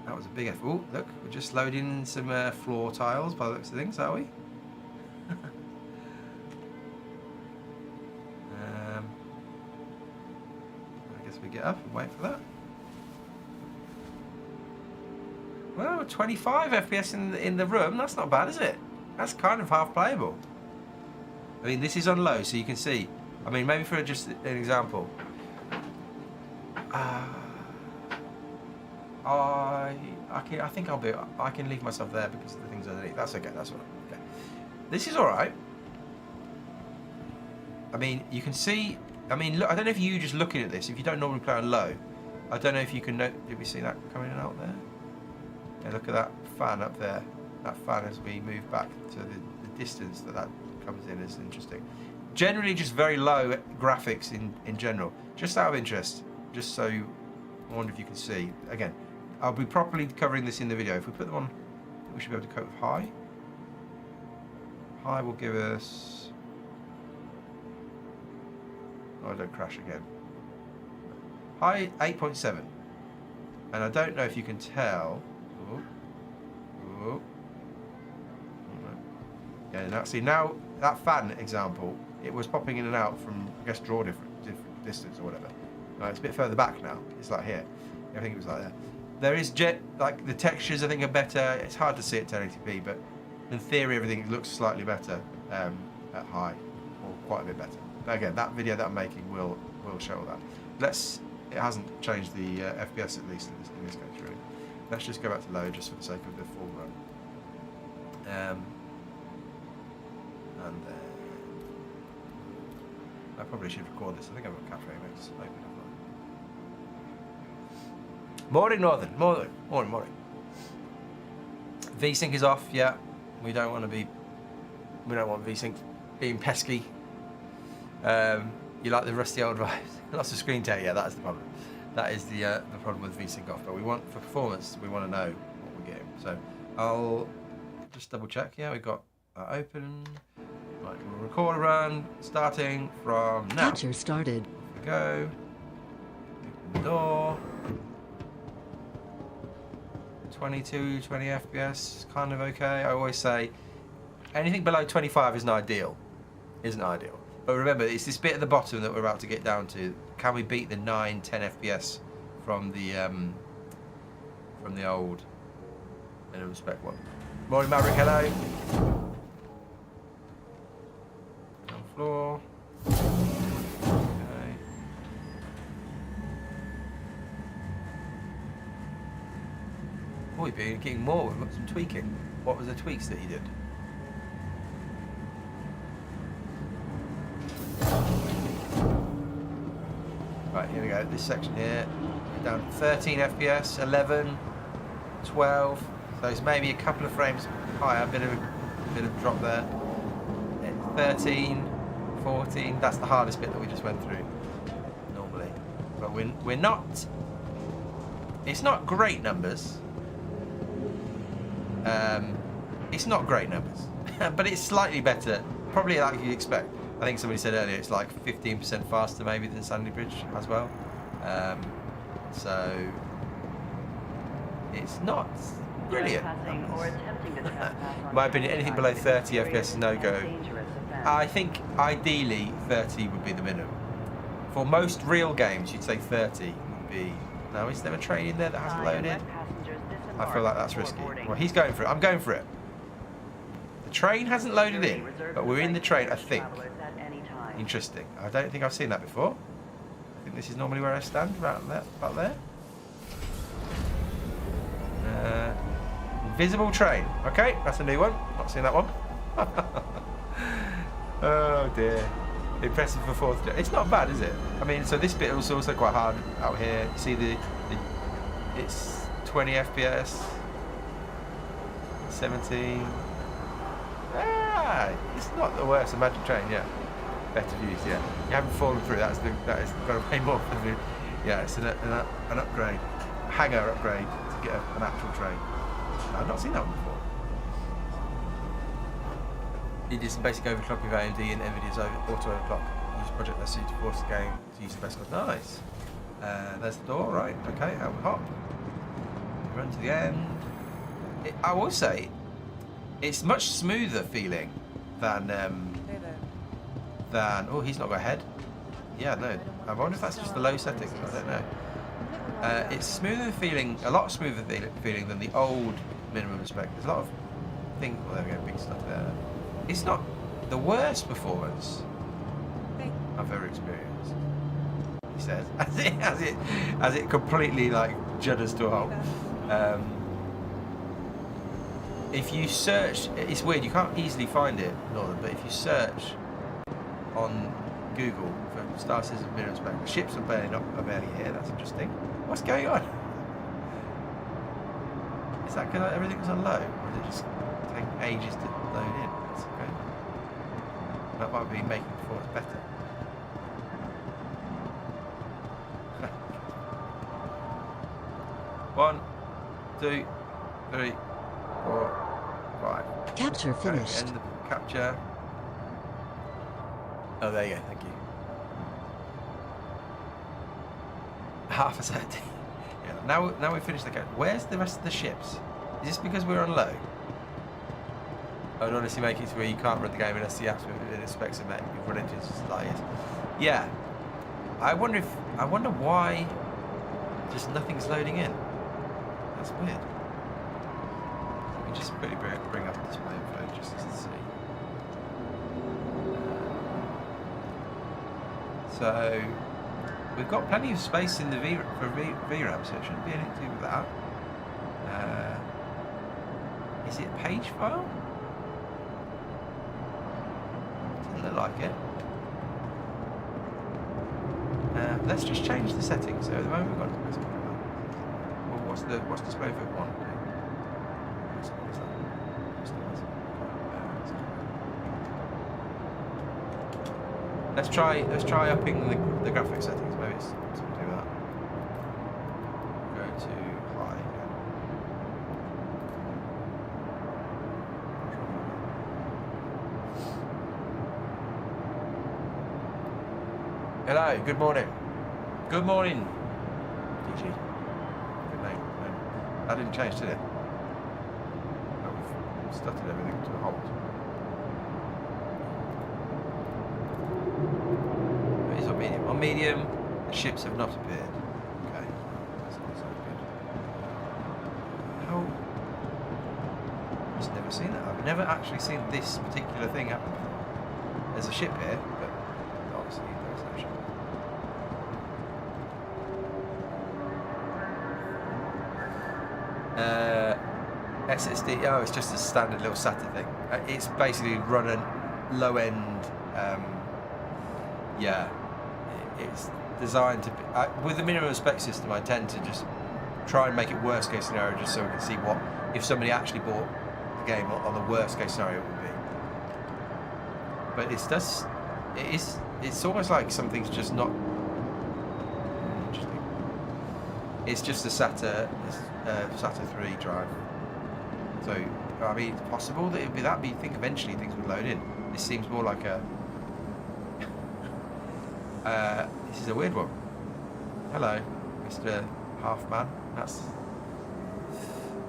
That was a big effort. Oh, look, we're just loading some floor tiles by the looks of things, are we? I guess we get up and wait for that. Well, 25 FPS in the room. That's not bad, is it? That's kind of half playable. I mean, this is on low, so you can see. I mean, maybe for just an example. I think I can leave myself there because of the things underneath. That's okay. That's all right. Okay. This is all right. I mean, you can see. I mean, look. I don't know if you just looking at this. If you don't normally play on low, I don't know if you can. Did we see that coming in out there? Yeah, look at that fan up there. That fan as we move back to the distance that comes in is interesting. Generally just very low graphics in general. Just out of interest, just so I wonder if you can see. Again, I'll be properly covering this in the video. If we put them on, we should be able to cope with high. High will give us... Oh, don't crash again. High 8.7. And I don't know if you can tell... Ooh. Yeah, now, see now that fan example, it was popping in and out from, I guess, draw different distance or whatever. Right, it's a bit further back now. It's like here. I think it was like there. There is like the textures I think are better. It's hard to see at 1080p, but in theory everything looks slightly better at high, or quite a bit better. But again, that video that I'm making will show that. It hasn't changed the FPS at least in this case really. Let's just go back to low just for the sake of the full run. And then I probably should record this. I think I've got cafe notes open. Morning, Northern. Morning. VSync is off. Yeah, we don't want VSync being pesky. You like the rusty old vibes? Lots of screen tear. Yeah, that's the problem. That is the problem with VSync off. But we want, for performance, we want to know what we're getting. So I'll just double check. Yeah, we've got open. Right, we'll record a run starting from now. Capture started. Off we go. Open the door. 22, 20 FPS, kind of okay. I always say anything below 25 isn't ideal. But remember, it's this bit at the bottom that we're about to get down to. Can we beat the 9, 10 FPS from the old Spec one? Morning, Maverick. Hello. On floor. Okay. Oh, we've been getting more. We've got some tweaking. What was the tweaks that he did? Right, here we go. This section here, down to 13 FPS, 11, 12. So it's maybe a couple of frames higher. A bit of drop there. 13, 14. That's the hardest bit that we just went through normally. But we're not. It's not great numbers. It's not great numbers, but it's slightly better. Probably like you'd expect. I think somebody said earlier it's like 15% faster maybe than Sandy Bridge as well. So it's not brilliant. In my opinion, anything below 30 FPS is no go. I think ideally 30 would be the minimum. For most real games, you'd say 30 would be. Now, is there a train in there that hasn't loaded? I feel like that's risky. Well, he's going for it. I'm going for it. The train hasn't loaded in, but we're in the train, I think. Interesting. I don't think I've seen that before. I think this is normally where I stand, about there. Invisible train. Okay, that's a new one. Not seen that one. Oh dear. Impressive for 4th gen. It's not bad, is it? I mean, so this bit was also quite hard out here. You see it's 20 FPS, 17. It's not the worst. A Magic Train, yeah. Better views, yeah. You haven't fallen through. That is got to pay more for the view. Yeah, it's an upgrade, hangar upgrade to get an actual train. I've not seen that one before. He did some basic overclock with AMD and NVIDIA's auto overclock. Use Project SC to force the game to use the best code. Nice. There's the door, right? Okay, out we hop. Run to the end. I will say, it's much smoother feeling than oh, he's not got a head. Yeah, no. I wonder if that's just the low settings. I don't know. It's smoother feeling, a lot smoother feeling than the old minimum spec. There's a lot of things. Well, there we go, big stuff there. It's not the worst performance I've ever experienced. He says, as it completely like judders to a halt. If you search, it's weird, you can't easily find it, Northern, but if you search on Google for Star Citizen Mirror Spec, ships are barely here, that's interesting. What's going on? Is that because everything's on low, or is it just taking ages to load in? That's okay. That might be making performance better. One, 2, 3, 4, 5. Capture finished. End the capture. Oh, there you go. Thank you. Half a second. Yeah. Now we finished the capture. Where's the rest of the ships? Is this because we're on low? I would honestly make it to where you can't run the game unless the apps with the specs are met. You've run into liars. Yeah. I wonder why just nothing's loading in. That's weird. Let me just quickly bring up display info just to see. So we've got plenty of space in the VRAM, so it shouldn't be anything to do with that. Is it a page file? Doesn't look like it. Let's just change the settings. So at the moment we've got. Well, what's display for one? Let's try upping the graphics settings. Maybe it's something to do with that. Go to high. Hello, good morning. Good morning, DG. Good name. That didn't change, did it? Oh, we've stuttered everything to a halt. It is on medium. On medium, the ships have not appeared. Okay, that's not so good. How? I've just never seen that. I've never actually seen this particular thing happen before. There's a ship here, but obviously there's no ship. SSD, oh, it's just a standard little SATA thing. It's basically run a low-end, yeah, it's designed to be, with the minimum spec system, I tend to just try and make it worst case scenario just so we can see what, if somebody actually bought the game on the worst case scenario it would be. But it's almost like something's just not, interesting. It's just a SATA 3 drive. So, I mean, it's possible that it would be that, but you think eventually things would load in. This seems more like a... this is a weird one. Hello, Mr. Halfman. That's...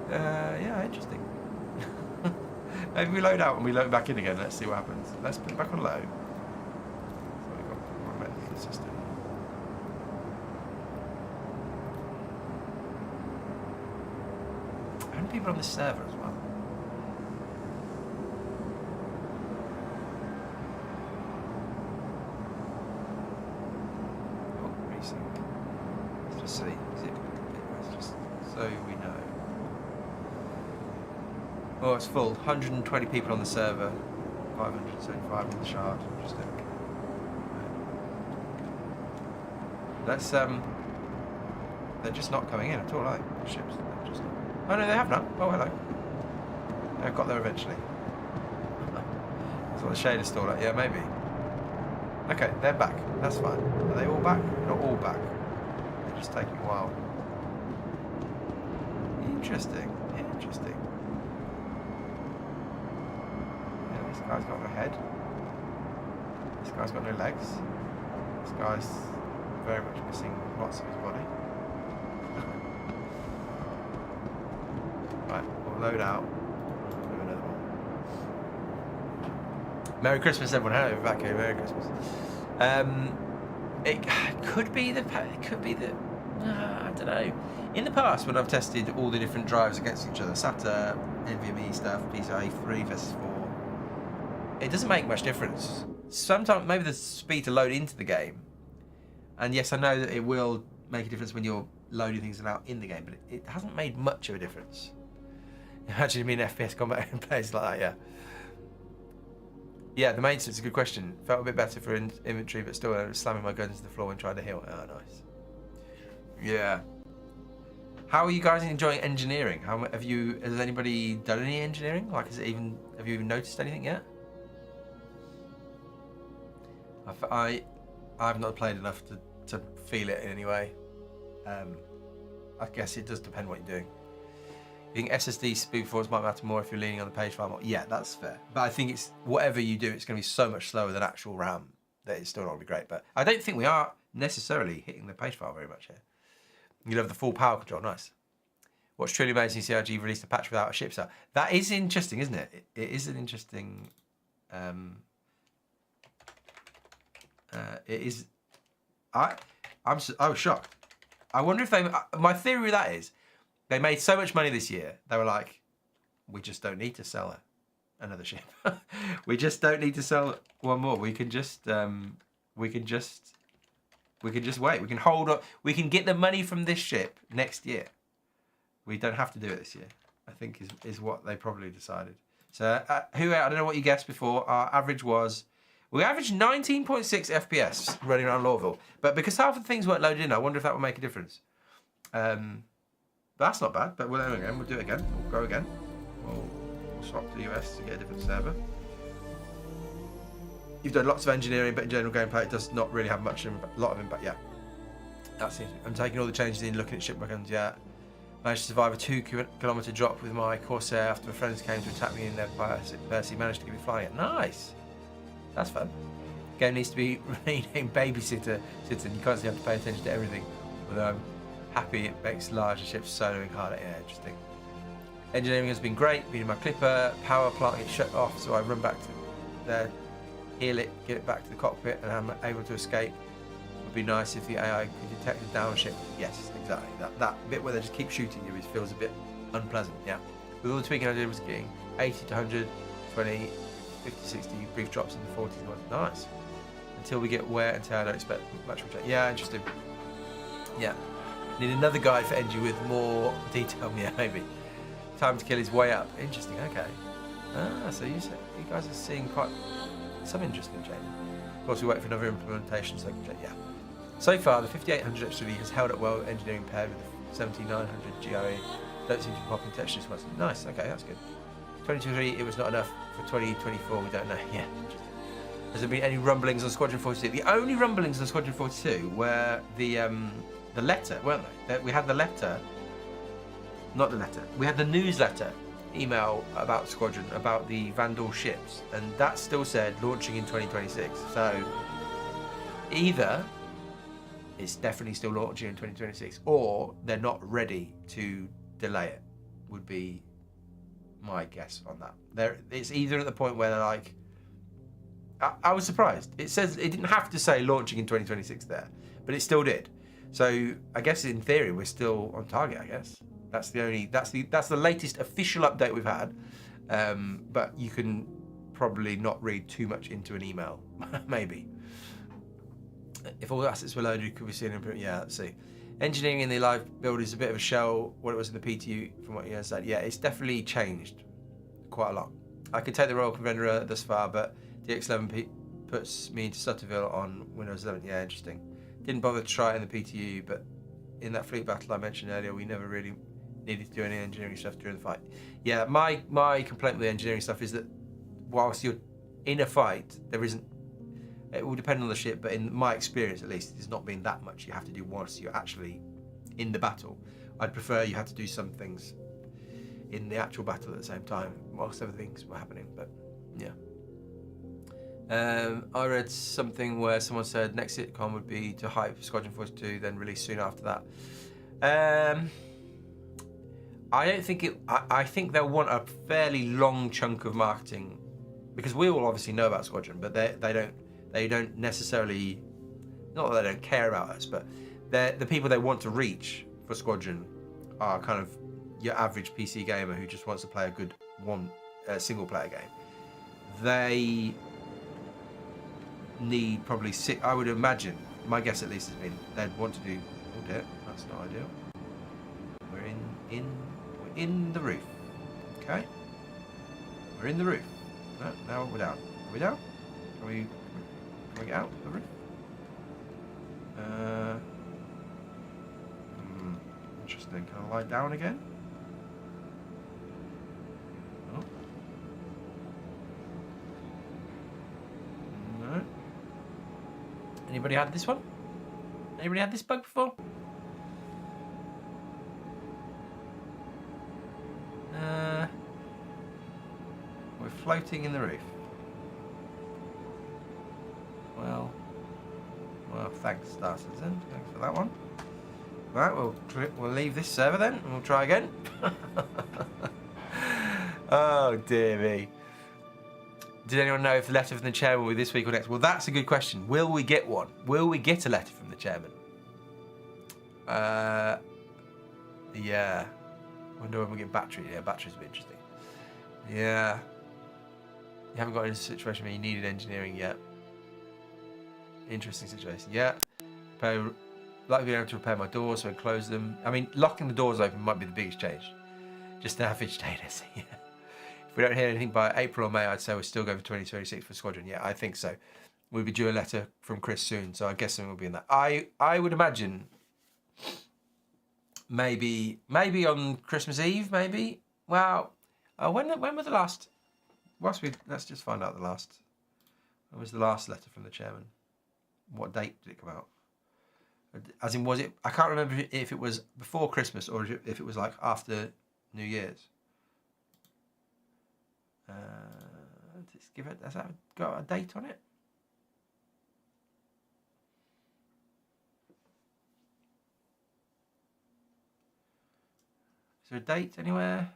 yeah, interesting. Maybe we load out and we load back in again. Let's see what happens. Let's put it back on low. So we've got one system. How many people on this server as well? Oh, racing. Let's just see. Let's just so we know. Oh, it's full. 120 people on the server. 575 on the shard. Interesting. Let's they're just not coming in at all, are they? Ships. They're just not. Oh no, they have now. Oh, hello. They've got there eventually. That's what the shader's still like. Yeah, maybe. Okay, they're back. That's fine. Are they all back? Not all back. They're just taking a while. Interesting. Interesting. Yeah, this guy's got no head. This guy's got no legs. This guy's very much missing lots of his body. Right, we'll load out. We'll do another one. Merry Christmas, everyone. Hello, we're back here. Merry Christmas. It could be the. I don't know. In the past, when I've tested all the different drives against each other, SATA, NVMe stuff, PCIe 3 versus 4, it doesn't make much difference. Sometimes maybe the speed to load into the game, and yes, I know that it will make a difference when you're loading things out in the game, but it hasn't made much of a difference. Imagine me in FPS combat in places like that, yeah. Yeah, the maintenance is a good question. Felt a bit better for inventory, but still slamming my guns to the floor when trying to heal. Oh, nice. Yeah. How are you guys enjoying engineering? Has anybody done any engineering? Like, have you even noticed anything yet? I've not played enough to feel it in any way. I guess it does depend what you're doing. I think SSD speed performance might matter more if you're leaning on the page file more. Yeah, that's fair. But I think it's whatever you do, it's going to be so much slower than actual RAM that it's still not going to be great. But I don't think we are necessarily hitting the page file very much here. You'll have the full power control. Nice. What's truly amazing, CRG released a patch without a ship cell. That is interesting, isn't it? It is an interesting... it is... I was shocked. I wonder if they... My theory with that is, they made so much money this year, they were like, we just don't need to sell another ship. We just don't need to sell one more. We can just wait. We can hold up. We can get the money from this ship next year. We don't have to do it this year, I think is what they probably decided. So I don't know what you guessed before. Our average was We averaged 19.6 FPS running around Lawville, but because half of the things weren't loaded in, I wonder if that will make a difference. But that's not bad, but we'll do it again. We'll do it again. We'll go again. We'll swap to the US to get a different server. You've done lots of engineering, but in general gameplay, it does not really have a lot of impact. Yeah, that's it. I'm taking all the changes in, looking at shipwreckings. Yeah, managed to survive a 2-kilometre drop with my Corsair after my friends came to attack me in their Percy. Managed to keep it flying. Nice. That's fun. Game needs to be renamed Babysitter. You constantly have to pay attention to everything. Although I'm happy it makes larger ships soloing harder. Yeah, interesting. Engineering has been great. Being in my Clipper, power plant gets shut off, so I run back to there, heal it, get it back to the cockpit, and I'm able to escape. It would be nice if the AI could detect a down ship. Yes, exactly. That bit where they just keep shooting you, it feels a bit unpleasant. Yeah. With all the tweaking I did was getting 80 to 100, 20, 50, 60 brief drops in the 40s. Nice. Until we get wear and tear, I don't expect much from. Yeah, interesting. Yeah. Need another guide for NG with more detail. Yeah, maybe. Time to kill is way up. Interesting. Okay. So you guys are seeing quite some interesting change. Of course, we wait for another implementation so they can check. Yeah. So far, the 5800 XTV has held up well. Engineering paired with the 7900 GRE don't seem to be popping textures much. Nice. Okay, that's good. 2023, it was not enough. For 2024, we don't know. Yeah. Has there been any rumblings on Squadron 42? The only rumblings on Squadron 42 were the letter, weren't they? We had the letter, not the letter. We had the newsletter email about Squadron, about the Vandal ships, and that still said launching in 2026. So either it's definitely still launching in 2026, or they're not ready to delay it. Would be my guess on that. It's either at the point where they're like, I was surprised. It says it didn't have to say launching in 2026 there, but it still did. So I guess in theory we're still on target. I guess that's the latest official update we've had. But you can probably not read too much into an email. Maybe if all the assets were loaded, could we see an improvement? Yeah, let's see. Engineering in the live build is a bit of a shell what it was in the PTU from what you said. Yeah, it's definitely changed quite a lot. I could take the Royal Convenor thus far, but DX11 puts me into Sutterville on Windows 11. Yeah, interesting. Didn't bother to try it in the PTU, but in that fleet battle I mentioned earlier, we never really needed to do any engineering stuff during the fight. Yeah, my complaint with the engineering stuff is that whilst you're in a fight, there isn't. It will depend on the ship, but in my experience, at least, there's not been that much you have to do once you're actually in the battle. I'd prefer you had to do some things in the actual battle at the same time whilst other things were happening. But yeah. I read something where someone said next sitcom would be to hype Squadron 42, then release soon after that. I don't think it. I think they'll want a fairly long chunk of marketing, because we all obviously know about Squadron, but they don't necessarily. Not that they don't care about us, but the people they want to reach for Squadron are kind of your average PC gamer who just wants to play a good single player game. They need probably six. I would imagine, my guess at least has been they'd want to do. Oh dear, that's not ideal. We're in the roof. Okay, we're in the roof. No, now we're down. Are we down? Can we get out of the roof? Interesting. Can I lie down again? Oh. No. Anybody had this one? Anybody had this bug before? We're floating in the roof. Well, thanks, Star Citizen. Thanks for that one. Right, we'll leave this server then, and we'll try again. Oh dear me. Did anyone know if the letter from the chairman will be this week or next? Well, that's a good question. Will we get one? Will we get a letter from the chairman? Yeah. Wonder when we get battery. Yeah, batteries would be interesting. Yeah. You haven't got into a situation where you needed engineering yet. Interesting situation. Yeah. Like being able to repair my doors so I close them. I mean, locking the doors open might be the biggest change. Just an average data. Yeah. If we don't hear anything by April or May, I'd say we're still going for 2026 for Squadron. Yeah, I think so. We'll be due a letter from Chris soon, so I guess something will be in that. I would imagine maybe on Christmas Eve, maybe. Well, when were the last? Let's just find out the last. When was the last letter from the chairman? What date did it come out? As in, was it? I can't remember if it was before Christmas or if it was like after New Year's. Has that got a date on it? Is there a date anywhere?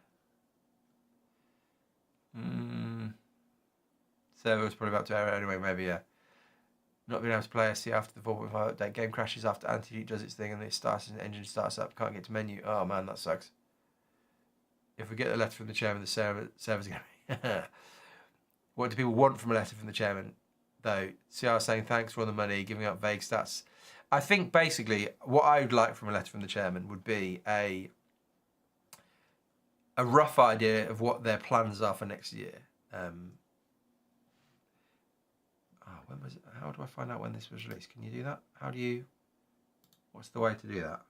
Server was probably about to error anyway, maybe, yeah. Not being able to play SC after the 4.5 update. Game crashes after anti-cheat does its thing and it starts and the engine starts up. Can't get to menu. Oh man, that sucks. If we get a letter from the chairman, the server's going to be... What do people want from a letter from the chairman, though? CR saying thanks for all the money, giving up vague stats. I think basically what I would like from a letter from the chairman would be a rough idea of what their plans are for next year. When was it? How do I find out when this was released? Can you do that? What's the way to do that?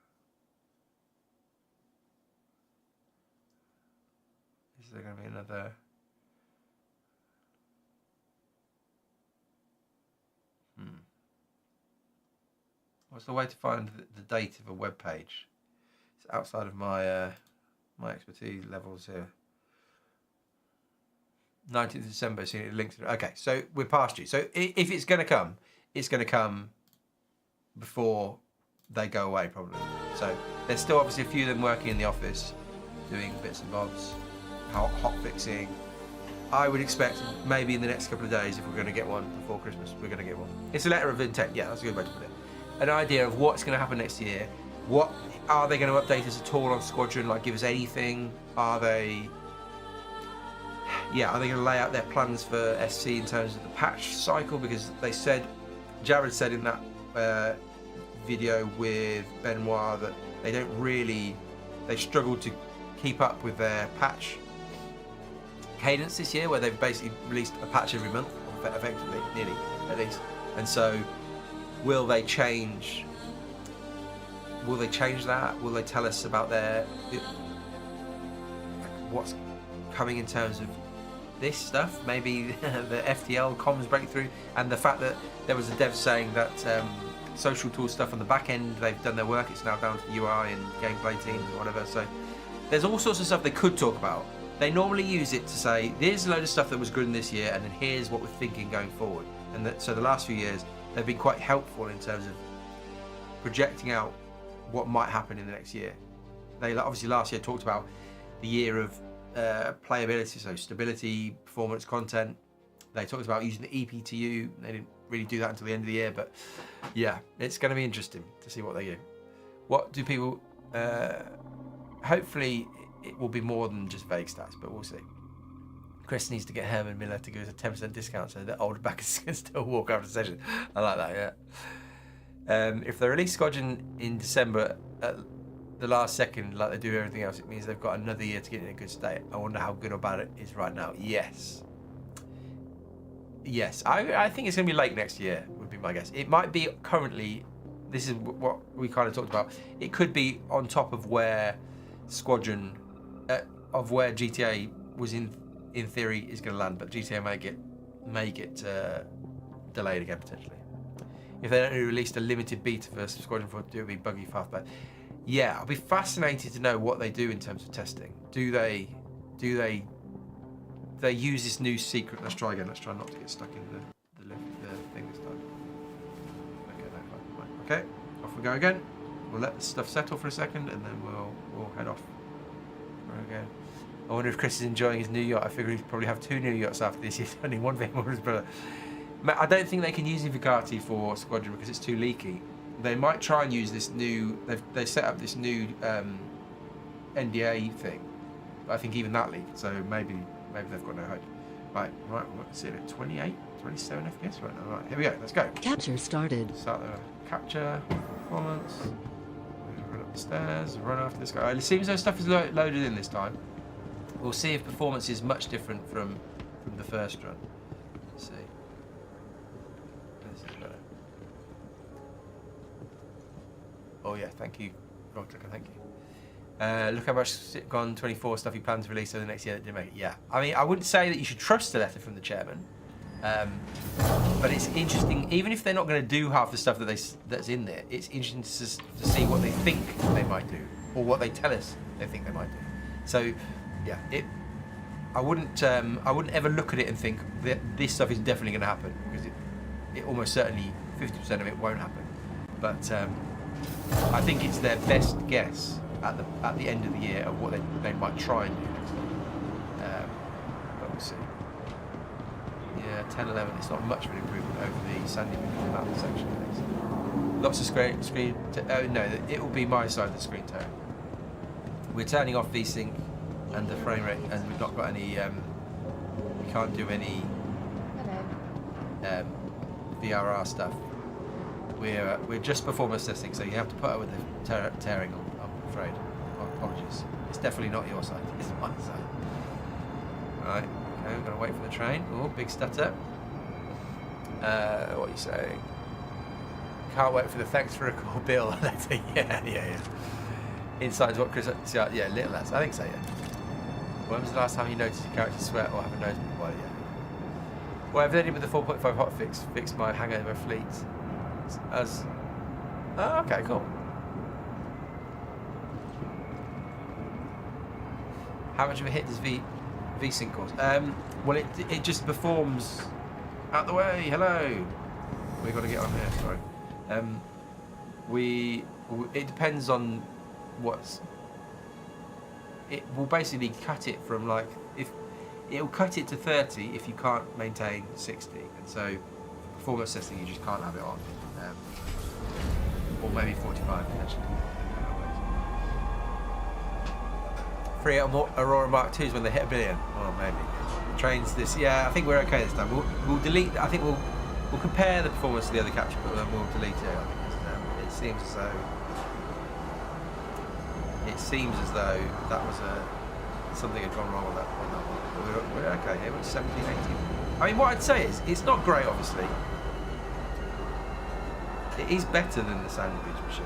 Is there going to be another... What's the way to find the date of a web page? It's outside of my my expertise levels here. 19th of December, seeing it linked to... Okay, so we're past you. So if it's going to come before they go away, probably. So there's still obviously a few of them working in the office, doing bits and bobs, hot fixing. I would expect maybe in the next couple of days, if we're going to get one before Christmas, we're going to get one. It's a letter of intent. Yeah, that's a good way to put it. An idea of what's going to happen next year. What are they going to update us at all on Squadron? Like, give us anything? Are they going to lay out their plans for SC in terms of the patch cycle? Because they said, Jared said in that video with Benoit that they struggled to keep up with their patch cadence this year, where they've basically released a patch every month, effectively, nearly, at least. And so, will they change that? Will they tell us about what's coming in terms of this stuff? Maybe the FTL comms breakthrough, and the fact that there was a dev saying that social tool stuff on the back end, they've done their work, it's now down to the UI and gameplay teams or whatever. So there's all sorts of stuff they could talk about. They normally use it to say, there's a load of stuff that was good in this year, and then here's what we're thinking going forward. And so the last few years, they've been quite helpful in terms of projecting out what might happen in the next year. They obviously last year talked about the year of playability, so stability, performance, content. They talked about using the EPTU. They didn't really do that until the end of the year, but yeah, it's going to be interesting to see what they do. What do people... hopefully it will be more than just vague stats, but we'll see. Chris needs to get Herman Miller to give us a 10% discount so that older backers can still walk after the session. I like that, yeah. If they release Squadron in December at the last second, like they do everything else, it means they've got another year to get in a good state. I wonder how good or bad it is right now. Yes. Yes, I think it's going to be late next year, would be my guess. It might be currently, this is what we kind of talked about, it could be on top of where Squadron, of where GTA was in theory is going to land, but GTA may get delayed again potentially. If they don't release a limited beta for Squadron 4, it will be buggy fast. But yeah, I'll be fascinated to know what they do in terms of testing. Do they use this new secret? Let's try again. Let's try not to get stuck in the thing this time. Okay, no, fine. Okay, off we go again. We'll let the stuff settle for a second, and then we'll head off. Again. I wonder if Chris is enjoying his new yacht. I figure he'd probably have 2 new yachts after this. He's only one thing with his brother. I don't think they can use Invocati for Squadron because it's too leaky. They might try and use this new... They set up this new NDA thing. But I think even that leaked, so maybe they've got no hope. Right, we're sitting at 28, 27 FPS right now. Right, here we go, let's go. Capture started. Start the capture, performance. Run up the stairs, run after this guy. It seems like stuff is loaded in this time. We'll see if performance is much different from the first run. Let's see. This is better. Oh yeah, thank you, Rocktucker, thank you. Look how much Sitcon 24 stuff you plan to release over the next year that didn't make it. Yeah, I mean, I wouldn't say that you should trust the letter from the chairman, but it's interesting. Even if they're not going to do half the stuff that's in there, it's interesting to see what they think they might do, or what they tell us they think they might do. So, yeah, I wouldn't ever look at it and think that this stuff is definitely going to happen, because it almost certainly 50% of it won't happen. But I think it's their best guess at the end of the year of what they might try and do. But we'll see. Yeah, 10, 11. It's not much of an improvement over the Sandy map section. Lots of screen. Oh no, it will be my side of the screen tone. We're turning off VSync and the frame rate, and we've not got any. We can't do any VRR stuff. We're just performance testing, so you have to put up with the tearing. I'm afraid. Oh, apologies. It's definitely not your side. It's my side. Right. Okay. We're gonna wait for the train. Oh, big stutter. What are you saying? Can't wait for the thanks for a call bill letter. Yeah. Inside's what Chris. Yeah, little lads. I think so. Yeah. When was the last time you noticed your character sweat or have a nose? Well, yeah. Well, I've done it with the 4.5 hotfix. Fixed my hangover fleet. As. Oh, okay, cool. How much of a hit does VSync cause? Well, it just performs. Out the way. Hello. We got to get on here. Sorry. It depends on what's. It will basically cut it from like if it'll cut it to 30 if you can't maintain 60, and so performance testing you just can't have it on, or maybe 45 potentially. Free Aurora Mark IIs when they hit 1 billion. Oh, maybe. Trains this. Yeah, I think we're okay this time. We'll delete. I think we'll compare the performance to the other capture, but then we'll delete it. I think it seems as though. It seems as though that was something had gone wrong on that one. We're okay here. We're 17, 18. I mean, what I'd say is, it's not great, obviously. It is better than the Sandy Beach machine.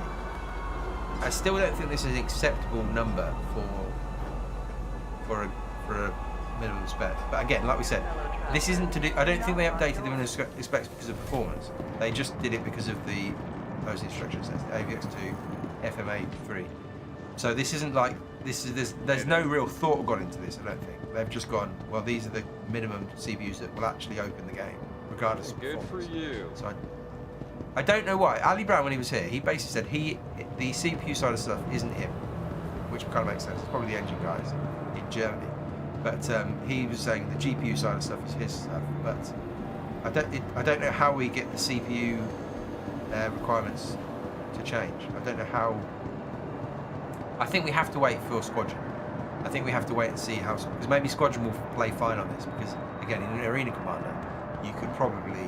I still don't think this is an acceptable number for a minimum spec. But again, like we said, this isn't to do. I don't think they updated the minimum specs because of performance. They just did it because of the those instructions. That's the AVX2, FMA3. So this isn't like there's no real thought gone into this. I don't think they've just gone. Well, these are the minimum CPUs that will actually open the game, regardless of performance. Good for you. So I don't know why. Ali Brown, when he was here, he basically said the CPU side of stuff isn't him, which kind of makes sense. It's probably the engine guys in Germany, but he was saying the GPU side of stuff is his stuff. But I don't know how we get the CPU requirements to change. I don't know how. I think we have to wait for Squadron. I think we have to wait and see how, because maybe Squadron will play fine on this, because again, in an Arena Commander, you could probably,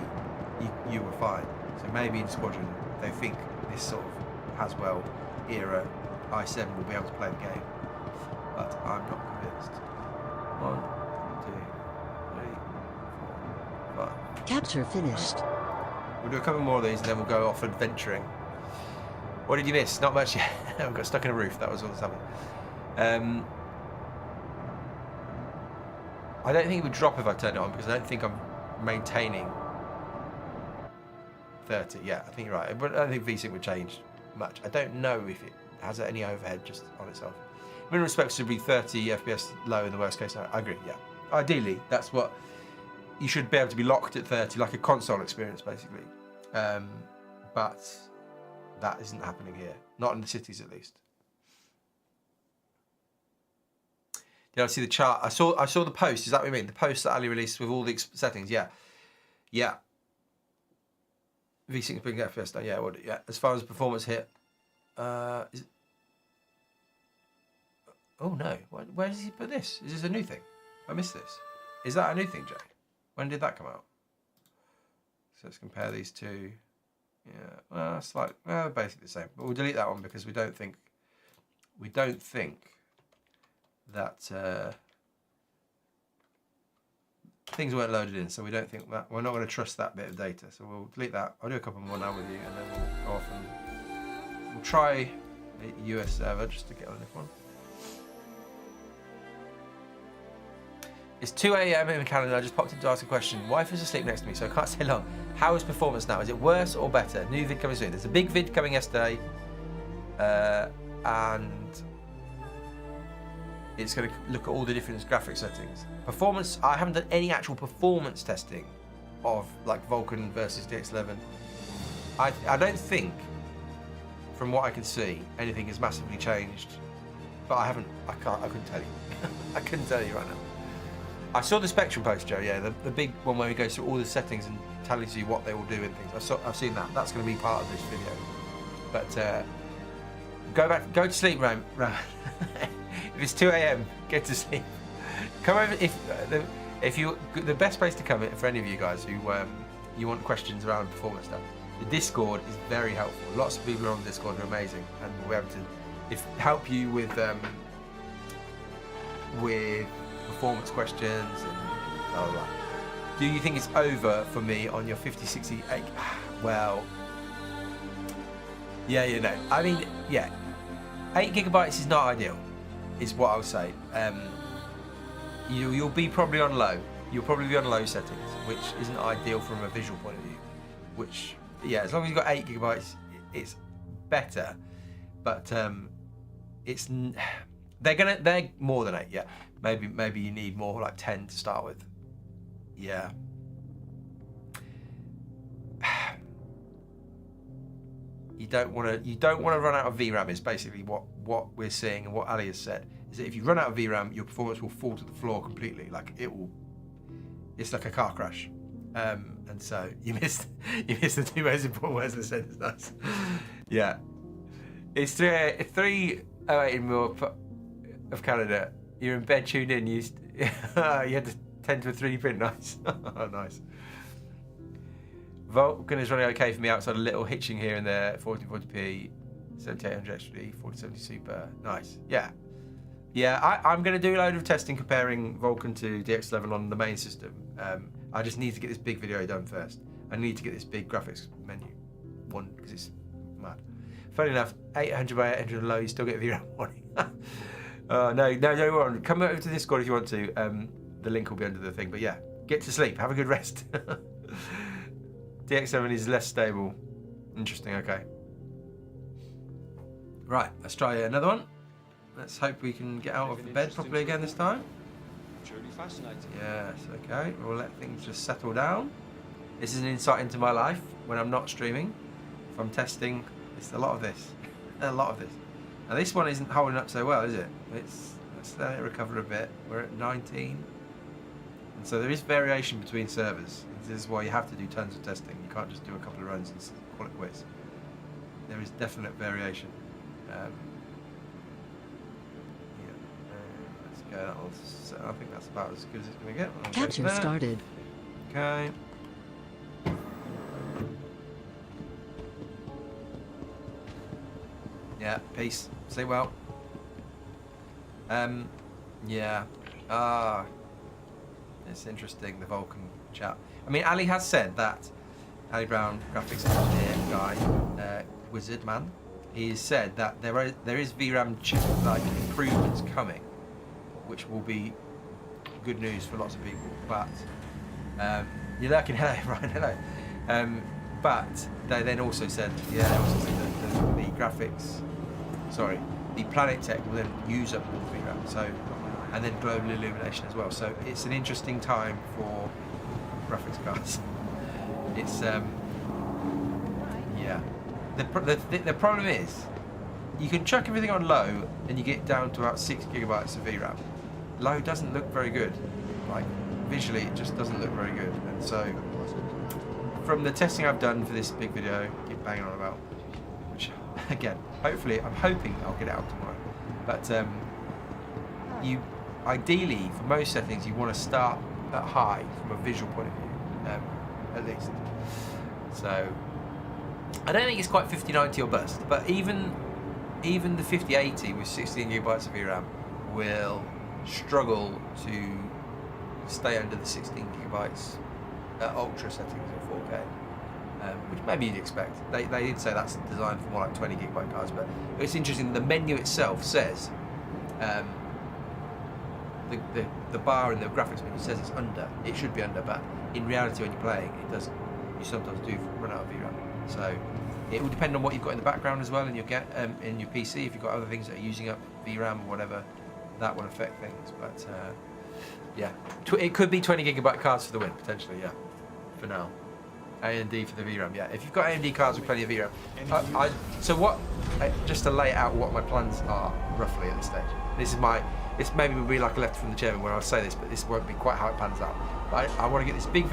you were fine. So maybe in Squadron, they think this sort of Haswell era i7 will be able to play the game. But I'm not convinced. 1, 2, 3, 4, 5. Capture finished. We'll do a couple more of these and then we'll go off adventuring. What did you miss? Not much yet. I got stuck in a roof. That was all that's happened. I don't think it would drop if I turned it on, because I don't think I'm maintaining 30. Yeah, I think you're right. But I don't think VSync would change much. I don't know if it has any overhead just on itself. Minimum specs should be 30 FPS low in the worst case. I agree, yeah. Ideally, that's what you should be able to be locked at 30, like a console experience, basically. But that isn't happening here. Not in the cities, at least. Did I see the chart? I saw the post. Is that what you mean? The post that Ali released with all the settings? Yeah. Yeah. V6 bring FPS down. Yeah, yeah. As far as performance hit, is it... Oh no! Where does he put this? Is this a new thing? I missed this. Is that a new thing, Jay? When did that come out? So let's compare these two. Yeah, well, it's like basically the same. But we'll delete that one because we don't think that things weren't loaded in, so we don't think that we're not going to trust that bit of data. So we'll delete that. I'll do a couple more now with you, and then we'll go off and we'll try a US server just to get on this one. It's 2 a.m. in Canada. I just popped in to ask a question. Wife is asleep next to me, so I can't stay long. How is performance now? Is it worse or better? New vid coming soon. There's a big vid coming yesterday, and it's going to look at all the different graphics settings. Performance, I haven't done any actual performance testing of like Vulkan versus DX11. I don't think, from what I can see, anything has massively changed. But I couldn't tell you. I couldn't tell you right now. I saw the Spectrum post, Joe, yeah, the big one where he goes through all the settings and tells you what they will do and things. I've seen that. That's going to be part of this video. But go to sleep, Ram. If it's 2 a.m, get to sleep. Come over if you. The best place to come for any of you guys who you want questions around performance stuff. The Discord is very helpful. Lots of people on the Discord are amazing, and we'll be able to help you with performance questions and blah, blah, blah. Do you think it's over for me on your 5068? Well, yeah, you know. I mean, yeah, 8 gigabytes is not ideal, is what I would say. You'll be probably on low. You'll probably be on low settings, which isn't ideal from a visual point of view. Which, yeah, as long as you've got 8 gigabytes, it's better. But they're more than 8, yeah. Maybe you need more, like 10 to start with. Yeah. You don't want to run out of VRAM is basically what we're seeing, and what Ali has said is that if you run out of VRAM, your performance will fall to the floor completely. Like it's like a car crash. And so you missed the two most important words in the sentence. Nice. Yeah. It's 3:08 in of Canada. You're in bed, tuned in. You had to tend to a 3D print. Nice. Nice. Vulkan is running okay for me outside a little hitching here and there. 1440p, 7800 XD, 4070 Super. Nice. Yeah. Yeah, I'm going to do a load of testing comparing Vulkan to DX11 on the main system. I just need to get this big video done first. I need to get this big graphics menu one because it's mad. Funny enough, 800 by 800 low, you still get VRAM warning. No, come over to Discord if you want to. The link will be under the thing. But yeah, get to sleep. Have a good rest. DX7 is less stable. Interesting, okay. Right, let's try another one. Let's hope we can get out of the bed properly again this time. Truly fascinating. Yes, okay. We'll let things just settle down. This is an insight into my life when I'm not streaming. If I'm testing, it's a lot of this. A lot of this. Now this one isn't holding up so well, is it? Let's let it recover a bit. We're at 19. And so there is variation between servers. This is why you have to do tons of testing. You can't just do a couple of runs and call it quits. There is definite variation. Let's go. I think that's about as good as it's going to get. Capture started. Okay. Yeah, peace. Sleep well. Yeah. It's interesting, the Vulkan chat. I mean, Ali has said that, Ali Brown, graphics engineer guy, wizard man, he has said that there is VRAM chip like improvements coming, which will be good news for lots of people. But you're lurking, hello, Ryan, hello. But they then also said, yeah, they also said that the graphics, sorry, the Planet Tech will then use up more VRAM. So, and then global illumination as well. So it's an interesting time for graphics cards. It's yeah. The problem is, you can chuck everything on low and you get down to about 6 gigabytes of VRAM. Low doesn't look very good. Like visually, it just doesn't look very good. And so, from the testing I've done for this big video, keep banging on about, which again, hopefully, I'm hoping I'll get it out tomorrow. But you ideally, for most settings, you want to start at high from a visual point of view, at least. So, I don't think it's quite 5090 or bust, but even the 5080 with 16 gigabytes of VRAM will struggle to stay under the 16 gigabytes ultra settings in 4K, which maybe you'd expect. They did say that's designed for more like 20 gigabyte cards, but it's interesting. The menu itself says the bar in the graphics menu says it's under. It should be under, but in reality, when you're playing, it doesn't. You sometimes do run out of VRAM. So it will depend on what you've got in the background as well in your in your PC. If you've got other things that are using up VRAM or whatever, that will affect things. But yeah, it could be 20 gigabyte cards for the win potentially. Yeah, for now. AMD for the VRAM. Yeah, if you've got AMD cards with plenty of VRAM. Just to lay out what my plans are roughly at this stage. This maybe will be like a letter from the chairman where I'll say this, but this won't be quite how it pans out. But I want to get this big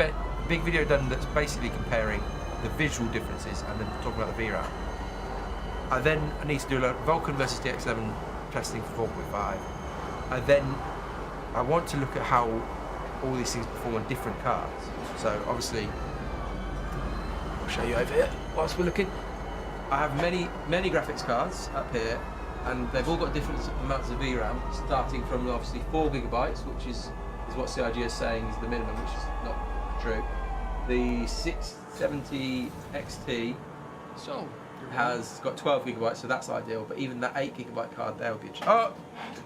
video done that's basically comparing the visual differences and then talking about the VRAM. I need to do a lot of Vulkan versus DX11 testing for 4.5. And then I want to look at how all these things perform on different cards. So obviously, I'll show you over here whilst we're looking. I have many graphics cards up here, and they've all got different amounts of VRAM, starting from obviously 4 gigabytes, which is what CIG is saying is the minimum, which is not true. The 670 XT has got 12 gigabytes, so that's ideal. But even that 8 gigabyte card there will be. Oh,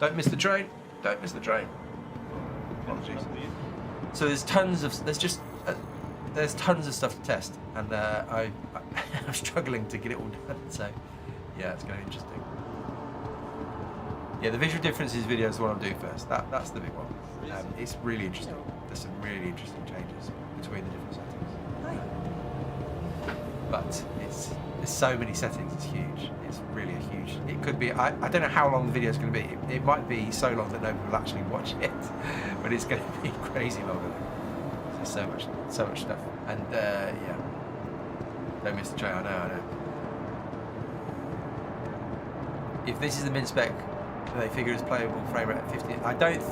don't miss the train! Don't miss the train. Apologies. So there's tons of stuff to test, and I'm struggling to get it all done. So yeah, it's going to be interesting. Yeah, the visual differences video is what I'm doing first. That's the big one. It's really interesting. There's some really interesting changes between the different settings. But there's so many settings. It's huge. It's really a huge. It could be. I don't know how long the video is going to be. It might be so long that nobody will actually watch it, but it's going to be crazy long. There's so much stuff. And yeah, don't miss the train. I know. If this is the min spec, they figure it's playable frame rate at 50. I don't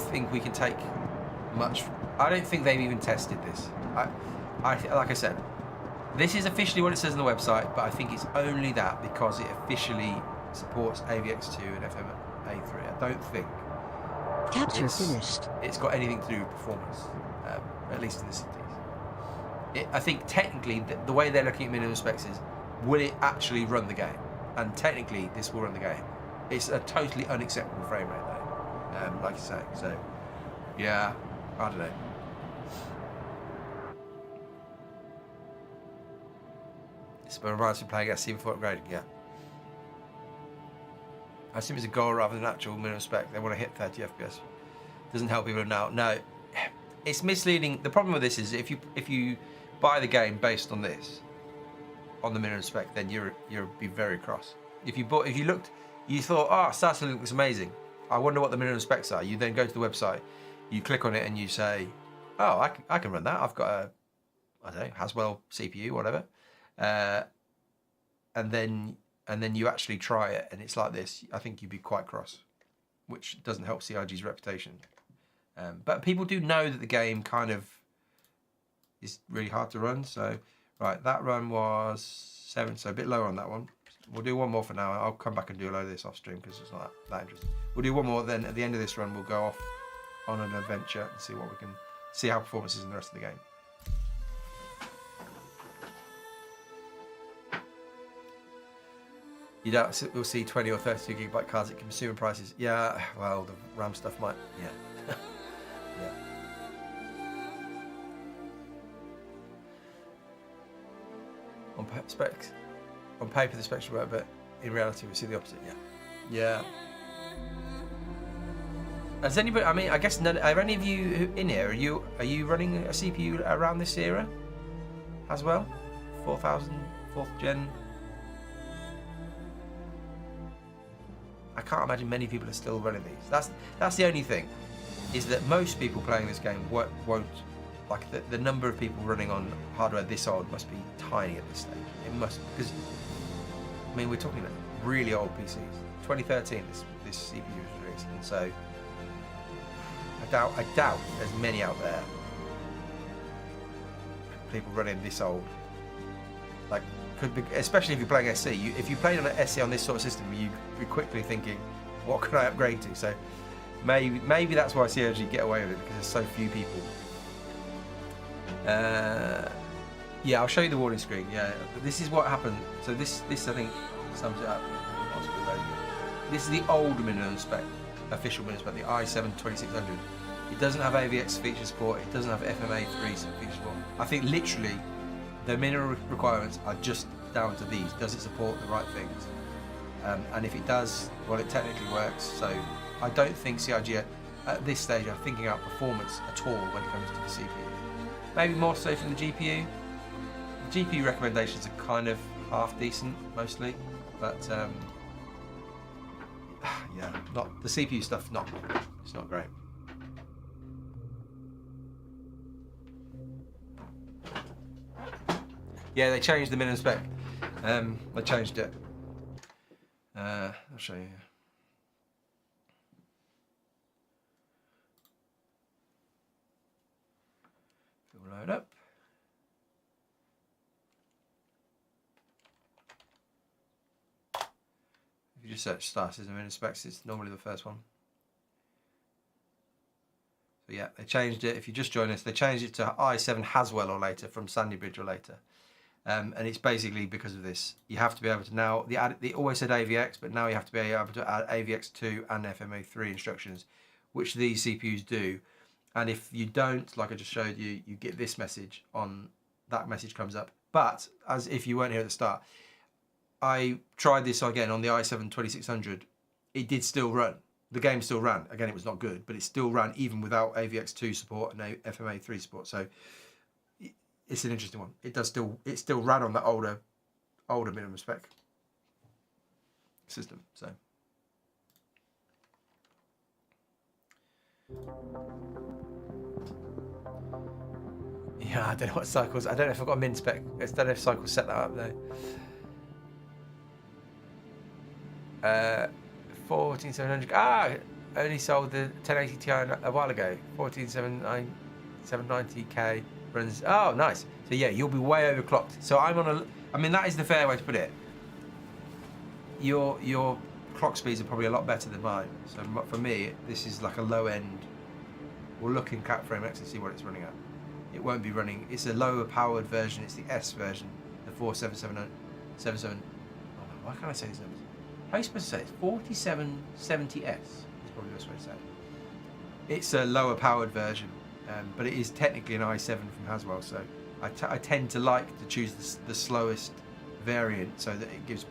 think we can take much. I don't think they've even tested this. Like I said, this is officially what it says on the website, but I think it's only that because it officially supports AVX2 and FMA3. I don't think Capture finished. It's got anything to do with performance, at least in the cities. I think technically the way they're looking at minimum specs is, will it actually run the game? And technically, this will run the game. It's a totally unacceptable frame rate, though, like you say. So, yeah, I don't know. This reminds me of playing SC before upgrading, yeah. I assume it's a goal rather than actual minimum spec. They want to hit 30 FPS. Doesn't help people now. No, it's misleading. The problem with this is if you buy the game based on this, on the minimum spec, then you'll be very cross. If you thought, oh, Starting looks amazing. I wonder what the minimum specs are. You then go to the website, you click on it, and you say, oh, I can run that. I've got a, I don't know, Haswell CPU, whatever. And then you actually try it, and it's like this. I think you'd be quite cross, which doesn't help CIG's reputation. But people do know that the game kind of is really hard to run. So, right, that run was 7, so a bit lower on that one. We'll do one more for now. I'll come back and do a load of this off stream because it's not that interesting. We'll do one more, then at the end of this run, we'll go off on an adventure and see what we can see how performance is in the rest of the game. You don't. We'll see 20 or 32 gigabyte cards at consumer prices. Yeah, well, the RAM stuff might. Yeah, yeah. On paper, the specs work, but in reality, we see the opposite. Yeah. Has anybody? I mean, I guess none. Are any of you in here? Are you running a CPU around this era as well? 4000, 4th gen. I can't imagine many people are still running these. That's the only thing, is that most people playing this game won't like the number of people running on hardware this old must be tiny at this stage. It must, because I mean we're talking about really old PCs. 2013 this CPU was released, and so I doubt there's many out there people running this old. Like, could be, especially if you're playing SC. If you played on an SC on this sort of system, you'd be quickly thinking, what can I upgrade to? So Maybe that's why CRG get away with it, because there's so few people. Yeah, I'll show you the warning screen. Yeah, this is what happened. So this I think sums it up. This is the old minimum spec, official minimum spec, the i7 2600. It doesn't have AVX feature support. It doesn't have FMA3 feature support. I think literally the minimum requirements are just down to these. Does it support the right things? And if it does, well, it technically works. So I don't think CRG at this stage are thinking out performance at all when it comes to the CPU. Maybe more so from the GPU. The GPU recommendations are kind of half decent mostly, but yeah, not the CPU stuff. It's not great. Yeah, they changed the minimum spec. They changed it. I'll show you. It'll load up. If you just search Star System minimum specs, it's normally the first one. So yeah, they changed it. If you just join us, they changed it to i7 Haswell or later from Sandy Bridge or later. And it's basically because of this. You have to be able to now, they always said AVX, but now you have to be able to add AVX2 and FMA3 instructions, which these CPUs do. And if you don't, like I just showed you, you get this message on, that message comes up. But as if you weren't here at the start, I tried this again on the i7 2600. It did still run. The game still ran. Again, it was not good, but it still ran even without AVX2 support and FMA3 support. So it's an interesting one. It still ran on the older minimum spec system. So yeah, I don't know what cycles. I don't know if I've got a min spec. I don't know if cycles set that up though. 14700. Only sold the 1080 Ti a while ago. 14790K runs. Oh, nice. So yeah, you'll be way overclocked. So I'm on a. I mean, that is the fair way to put it. Your clock speeds are probably a lot better than mine. So for me, this is like a low end. We'll look in Cat Frame X and see what it's running at. It won't be running. It's a lower powered version. It's the S version, the 4777. Oh, why can't I say these numbers? How are you supposed to say it? 4770S is probably the best way to say it. It's a lower powered version, but it is technically an i7 from Haswell, so I tend to like to choose the slowest variant so that it gives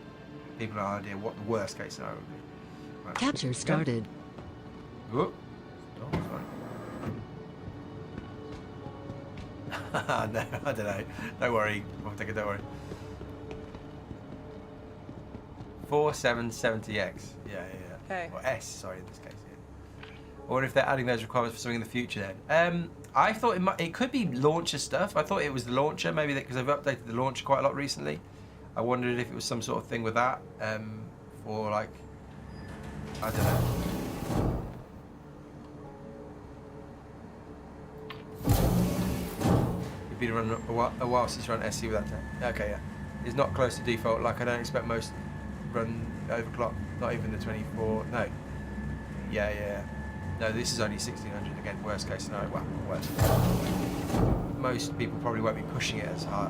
people an idea what the worst case scenario would be. Right. Capture started. Whoop. Oh, sorry. No, I don't know. Don't worry. Don't worry. 4770X. Yeah. Okay. Or S, sorry, in this case. Yeah. I wonder if they're adding those requirements for something in the future then. I thought it could be launcher stuff. I thought it was the launcher, maybe because they've updated the launcher quite a lot recently. I wondered if it was some sort of thing with that. For like, I don't know. You've been running a while since you run SC with that time. Okay, yeah. It's not close to default. Like I don't expect most run overclock. Not even the 24. No. Yeah. No, this is only 1600 again. Worst case scenario. Well, worst. Most people probably won't be pushing it as far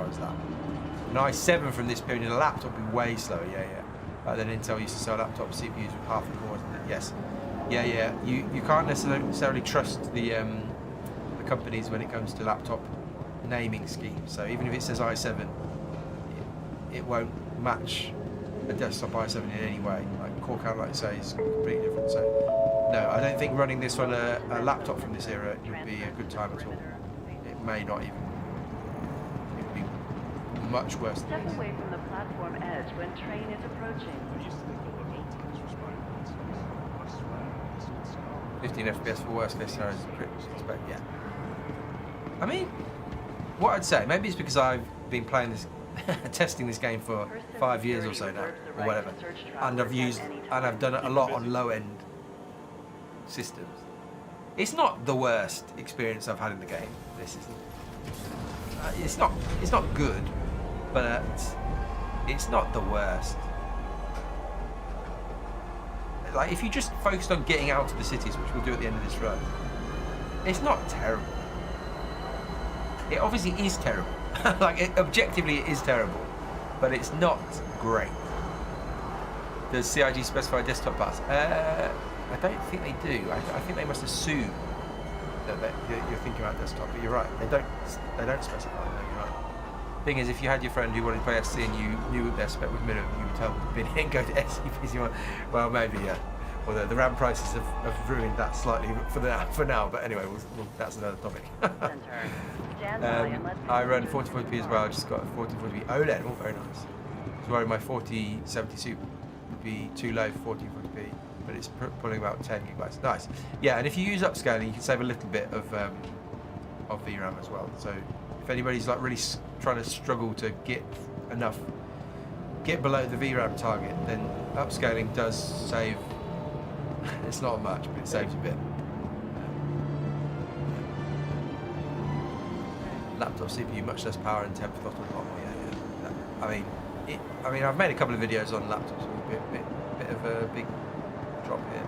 as that. An i7 from this period in a laptop would be way slower. Yeah. Then Intel used to sell laptop CPUs with half the cores. Yes. Yeah. You can't necessarily trust the companies when it comes to laptop naming schemes. So even if it says i7, it won't match a desktop i7 in any way. Like core count, like I say, is completely different. So no, I don't think running this on a laptop from this era would be a good time at all. It may not even. It would be much worse than Step this. away from the platform edge when train is approaching. 15 FPS for worst case scenarios is pretty expect, yeah. I mean, what I'd say, maybe it's because I've been playing this, testing this game for 5 years or so now, or whatever, and I've done it a lot on low-end systems. It's not the worst experience I've had in the game. This isn't. It's not good, but it's not the worst. like if you just focused on getting out of the cities, which we'll do at the end of this run, it's not terrible. It obviously is terrible. Objectively it is terrible, but it's not great. Does CIG specify desktop pass? I don't think they do. I think they must assume that you're thinking about desktop, but you're right. They don't specify. No, you're right. Thing is, if you had your friend who wanted to play SC and you knew their spec was minimum, you would tell them to bin it and go to SCPC1. Well, maybe, yeah. Although the RAM prices have ruined that slightly for now. But anyway, that's another topic. Center. Stand by and let's I run 4040p as well. I just got a 4040p OLED. Oh, very nice. I was worried my 4070 Super would be too low for 1440p, but it's pulling about 10 gigabytes. Nice. Yeah, and if you use upscaling, you can save a little bit of VRAM as well. So if anybody's like really trying to struggle to get below the VRAM target, then upscaling does save. It's not much, but it saves a bit. Laptop CPU much less power and temp throttle. Yeah. I mean, I've made a couple of videos on laptops. A bit of a big drop here,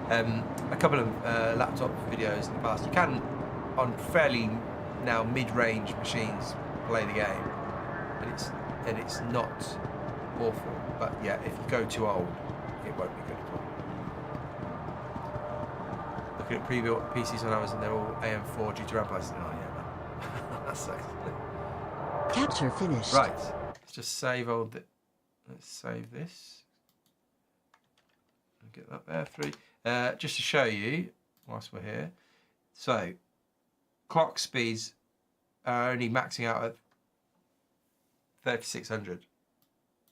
but a couple of laptop videos in the past. You can, on fairly now mid-range machines, play the game, and it's not awful. But yeah, if you go too old, it won't be good at all. Looking at pre-built PCs on Amazon, they're all AM4 due to RAM prices. Oh yeah, man. That sucks. Capture finished. Right, let's just save let's save this. I'll get that there, 3. Just to show you, whilst we're here. So, clock speeds are only maxing out at 3600.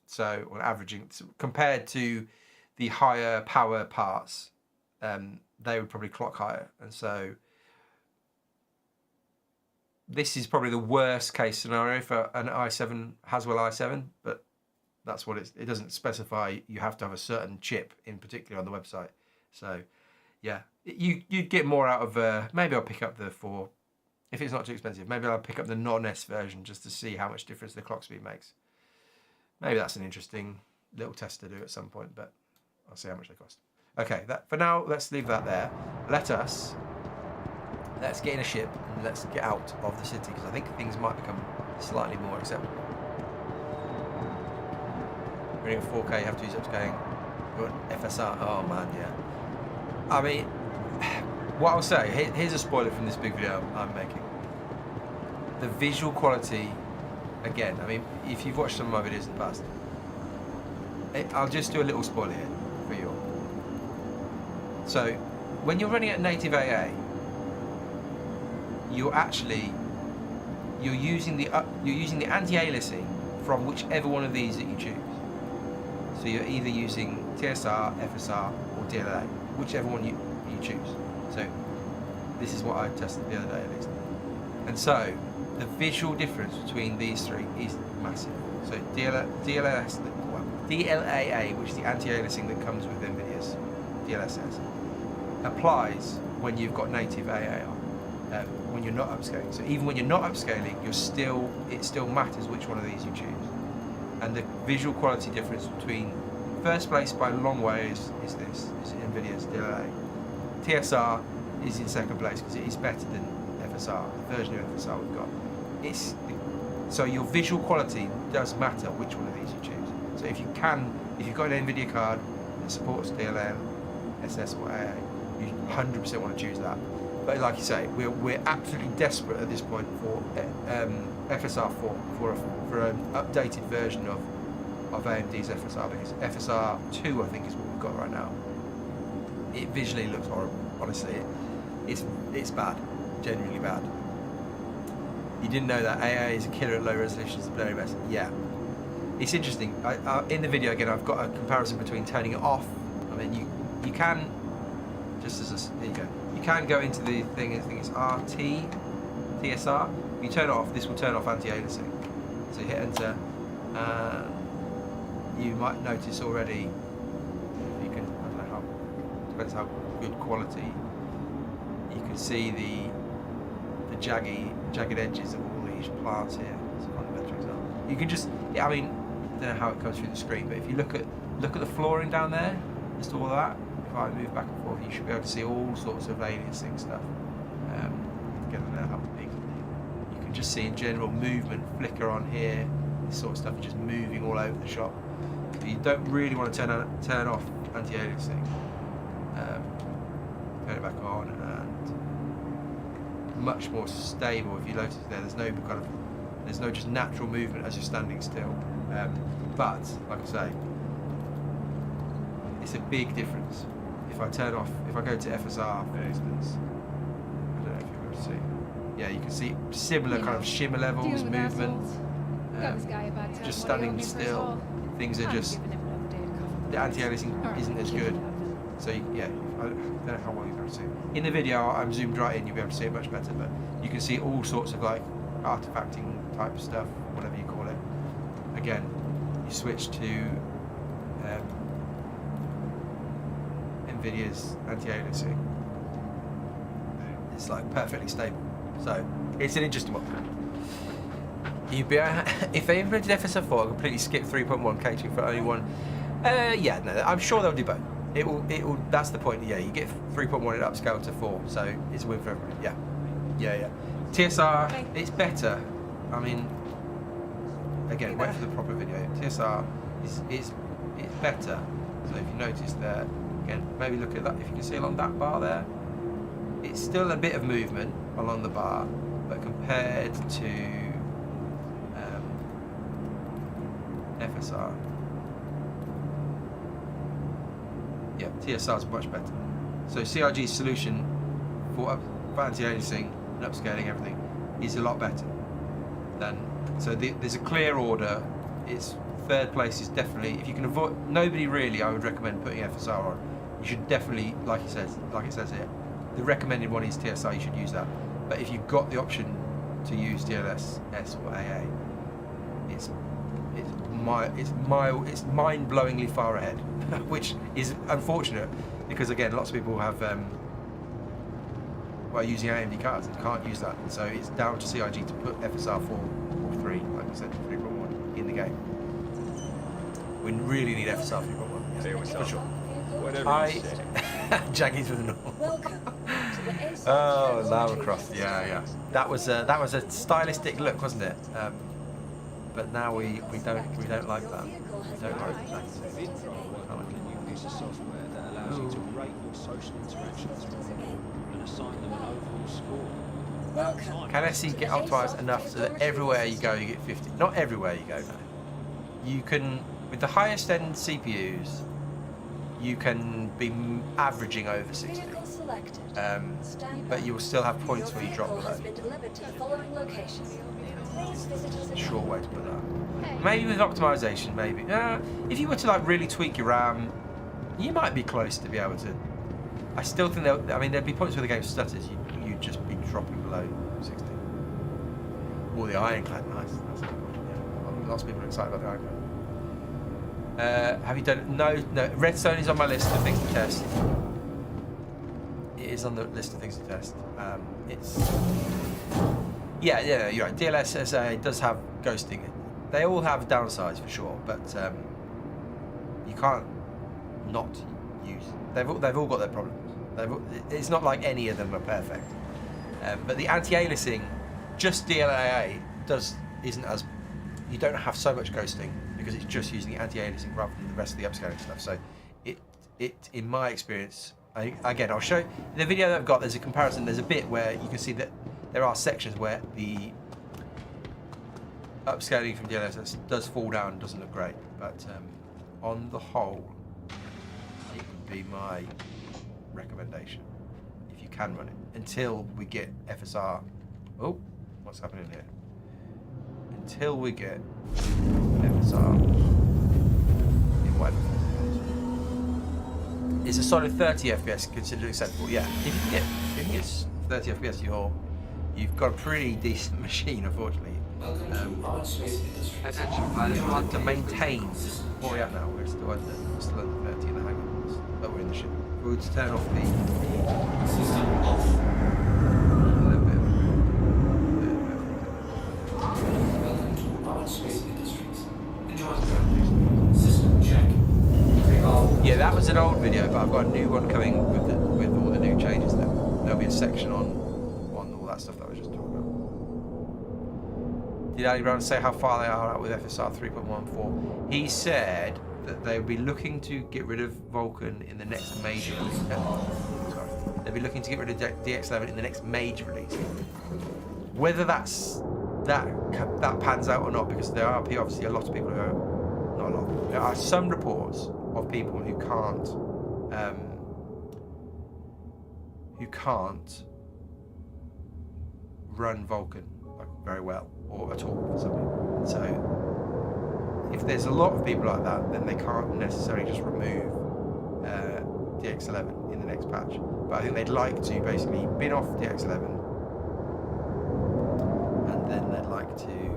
So, on averaging, compared to the higher power parts, they would probably clock higher. And so, this is probably the worst case scenario for an i7 Haswell i7, but that's what it doesn't specify you have to have a certain chip in particular on the website. So yeah, you'd get more out of, maybe I'll pick up the 4, if it's not too expensive, maybe I'll pick up the non-S version just to see how much difference the clock speed makes. Maybe that's an interesting little test to do at some point, but I'll see how much they cost. Okay, for now, let's leave that there. Let's get in a ship and let's get out of the city, because I think things might become slightly more acceptable. Running at 4K, you have to use upscaling. Got FSR. Oh man, yeah. I mean, what I'll say, here's a spoiler from this big video I'm making. The visual quality, again, I mean, if you've watched some of my videos in the past, I'll just do a little spoiler here for you all. So, when you're running at native AA, you're using the anti-aliasing from whichever one of these that you choose. So you're either using TSR, FSR, or DLA, whichever one you choose. So this is what I tested the other day at least. And so the visual difference between these three is massive. So DLAA, which is the anti-aliasing that comes with NVIDIA's DLSS, applies when you've got native AA on. When you're not upscaling. So even when you're not upscaling, it still matters which one of these you choose. And the visual quality difference between first place by a long way is NVIDIA's DLA. TSR is in second place because it is better than FSR, the version of FSR we've got. So your visual quality does matter which one of these you choose. So if you've got an NVIDIA card that supports DLL, SS or AA, you 100% want to choose that. But like you say, we're absolutely desperate at this point for FSR 4 for an updated version of AMD's FSR, because FSR 2 I think is what we've got right now. It visually looks horrible. Honestly, it's bad, genuinely bad. You didn't know that AA is a killer at low resolutions, the very best. Yeah, it's interesting. In the video again, I've got a comparison between turning it off. I mean, you can just as there you go. You can go into the thing. I think it's TSR. If you turn it off, this will turn off anti-aliasing. So you hit enter. You might notice already. You can. I don't know how. Depends how good quality. You can see the jagged edges of all these plants here. It's a better example. You can just. Yeah, I mean, I don't know how it comes through the screen, but if you look at the flooring down there, just all that. If I move back and forth, you should be able to see all sorts of aliasing stuff. Get it how big. You can just see in general movement, flicker on here, this sort of stuff just moving all over the shop. But you don't really want to turn off anti-aliasing. Turn it back on, and much more stable. If you notice there's no just natural movement as you're standing still. But like I say, it's a big difference. If I go to FSR for instance, I don't know if you're able to see. Yeah, you can see similar kind of shimmer levels, movement. Just standing still, things are just, the anti-aliasing isn't as good. So yeah, I don't know how well you're able to see it. In the video, I'm zoomed right in, you'll be able to see it much better, but you can see all sorts of like artifacting type of stuff, whatever you call it. Again, you switch to NVIDIA's anti-aliasing. It's like perfectly stable. So it's an interesting one. If they implemented FSR4 and completely skip 3.1 catering for only one, yeah, no, I'm sure they'll do both. It will. That's the point. Yeah, you get 3.1 it upscale to 4, so it's a win for everybody. Yeah. TSR, it's better. I mean, again, wait for the proper video. TSR is better. So if you notice there, again, maybe look at that. If you can see along that bar there, it's still a bit of movement along the bar, but compared to FSR, yeah, TSR is much better. So CRG's solution for anti-aliasing and upscaling everything is a lot better than. So there's a clear order. It's third place is definitely, if you can avoid, nobody really, I would recommend putting FSR on. You should definitely, like it says here, the recommended one is TSR. You should use that. But if you've got the option to use DLS, S or AA, it's mind-blowingly far ahead, which is unfortunate because again, lots of people have using AMD cards and can't use that. So it's down to CIG to put FSR 4 or 3, like I said, 3.1 in the game. We really need FSR 3.1, for sure. Jaggies with the normal. Oh, Lava Croft, yeah. That was a stylistic look, wasn't it? But now we don't like that. We don't like the Jaggies. Use a software that allows you to rate your social interactions and assign them an overall score. Can SC get optimized enough so that everywhere you go you get 50? Not everywhere you go, no. You can, with the highest end CPUs, you can be averaging over 60. But you'll still have points where you drop below. Short way to put that. Maybe with optimization, maybe. If you were to like really tweak your RAM, you might be close to be able to. I still think there'd be points where the game stutters. You'd just be dropping below 60. Or the Ironclad, nice. That's cool. Yeah. Lots of people are excited about the Ironclad. Have you done? No. Redstone is on my list of things to test. It is on the list of things to test. It's. Yeah, you're right. DLSS does have ghosting. They all have downsides for sure, but you can't not use. They've all got their problems. It's not like any of them are perfect. But the anti-aliasing, just DLAA isn't as. You don't have so much ghosting because it's just using the anti-aliasing rather than the rest of the upscaling stuff. So it in my experience, again, I'll show you in the video that I've got. There's a comparison. There's a bit where you can see that there are sections where the upscaling from DLSS does fall down and doesn't look great, but on the whole, it would be my recommendation if you can run it until we get FSR. Oh, what's happening here? Until we get FSR in whatever form it is. Is a solid 30 FPS considered acceptable? Yeah, if you can get 30 FPS, you've got a pretty decent machine, unfortunately. And actually, hard to maintain. What are we at now? We're still under 30 in the hangar. But we're in the ship. If we were to turn off the system off. A little bit. Yeah, That was an old video, but I've got a new one coming with all the new changes. There'll be a section on all that stuff that I was just talking about. Did Ali Brown say how far they are out with FSR 3.14? He said that they'll be looking to get rid of Vulcan in the next major release. Sorry. They'll be looking to get rid of DX11 in the next major release. Whether that pans out or not, because there are obviously a lot of people who are, not a lot, there are some reports of people who can't run Vulcan like very well or at all for some reason. So if there's a lot of people like that, then they can't necessarily just remove DX11 in the next patch. But I think they'd like to basically bin off DX11, and then they'd like to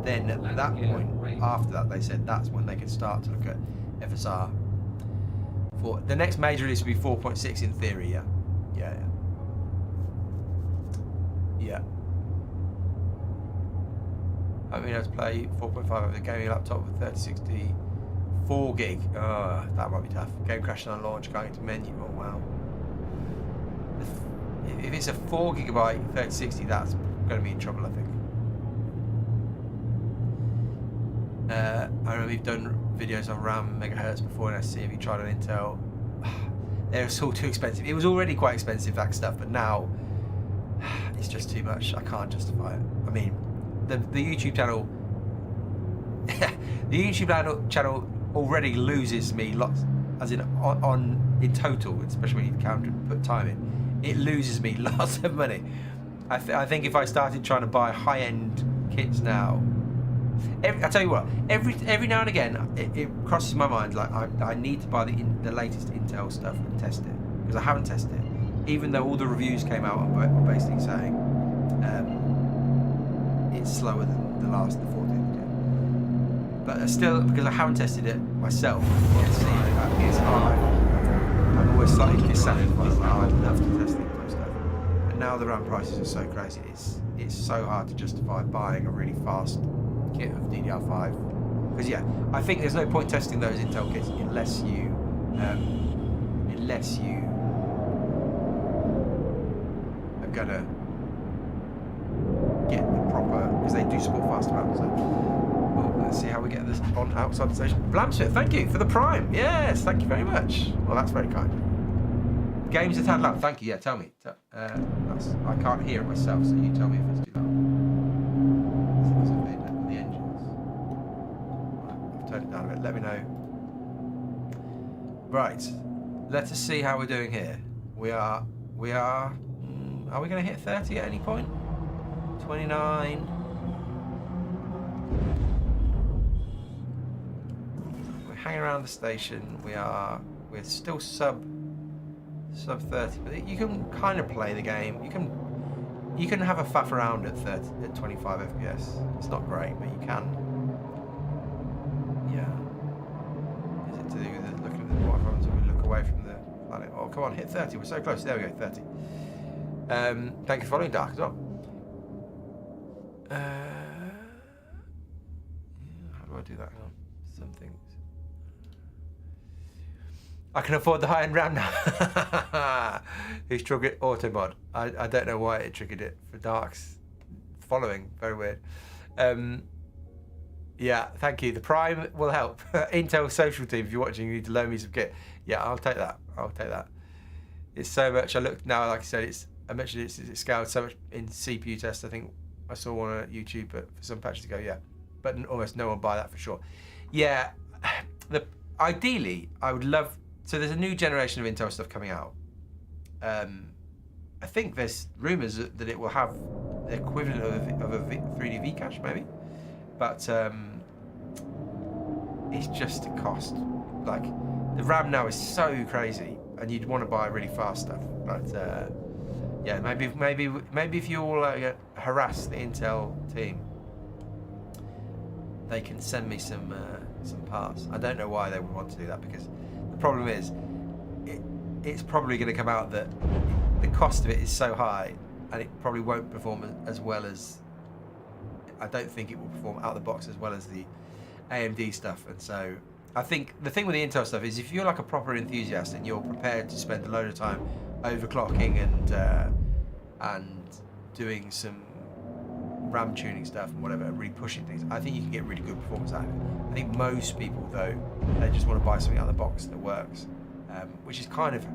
then at that point, after that, they said that's when they can start to look at FSR. For the next major release will be 4.6 in theory. Yeah. I mean, I have to play 4.5 over the gaming laptop with 3060 4 gig. Oh, that might be tough. Game crashing on launch, going into menu. Oh wow. If it's a 4 gigabyte 3060, that's going to be in trouble, I think. I remember we've done videos on RAM megahertz before in SC. Have you tried on Intel? They're all too expensive. It was already quite expensive, that stuff, but now it's just too much. I can't justify it. I mean, the YouTube channel, the YouTube channel already loses me lots, as in in total, especially when you count and put time in. It loses me lots of money. I think if I started trying to buy high-end kits now, I tell you what, every now and again it crosses my mind like I need to buy the latest Intel stuff and test it, because I haven't tested it, even though all the reviews came out and basically saying it's slower than the 14th gen. But still, because I haven't tested it myself, it's hard. I'm always slightly dissatisfied. I'd love to test the Intel stuff, but now the RAM prices are so crazy. It's so hard to justify buying a really fast kit of DDR5, because I think there's no point testing those Intel kits unless you are gonna get the proper, because they do support faster RAM. So let's see how we get this on outside the station. Blamsfit, thank you for the Prime. Yes, thank you very much. Well, that's very kind. Games are tad loud. Thank you. Yeah, tell me. I can't hear it myself, so you tell me if it's too loud. Turn it down a bit, let me know. Right, let us see how we're doing here. We are we going to hit 30 at any point? 29. We're hanging around the station. We're still sub 30, but you can kind of play the game. You can have a faff around at 25 FPS. It's not great, but you can. Is it to do with looking at the waterfronts, or we look away from the planet? Oh, come on, hit 30. We're so close. There we go, 30. Thank you for following Dark as well. How do I do that? Hang on. Some things. I can afford the high-end RAM now. Who's triggered auto mod? I don't know why it triggered it for Dark's following. Very weird. Yeah, thank you. The Prime will help. Intel social team, if you're watching, you need to loan me some kit. Yeah, I'll take that. It's so much. I looked now, like I said, I mentioned it's scaled so much in CPU tests. I think I saw one on YouTube, but for some patches ago, yeah. But almost no one buy that for sure. Yeah, ideally, I would love. So there's a new generation of Intel stuff coming out. I think there's rumours that it will have the equivalent of a 3D V cache, maybe. But it's just a cost. Like, the RAM now is so crazy, and you'd want to buy really fast stuff. But yeah, maybe if you all harass the Intel team, they can send me some parts. I don't know why they would want to do that, because the problem is it's probably going to come out that the cost of it is so high, and it probably won't perform as well as. I don't think it will perform out of the box as well as the AMD stuff, and so I think the thing with the Intel stuff is if you're like a proper enthusiast and you're prepared to spend a load of time overclocking and doing some RAM tuning stuff and whatever, really pushing things, I think you can get really good performance out of it. I think most people though, they just want to buy something out of the box that works, which is kind of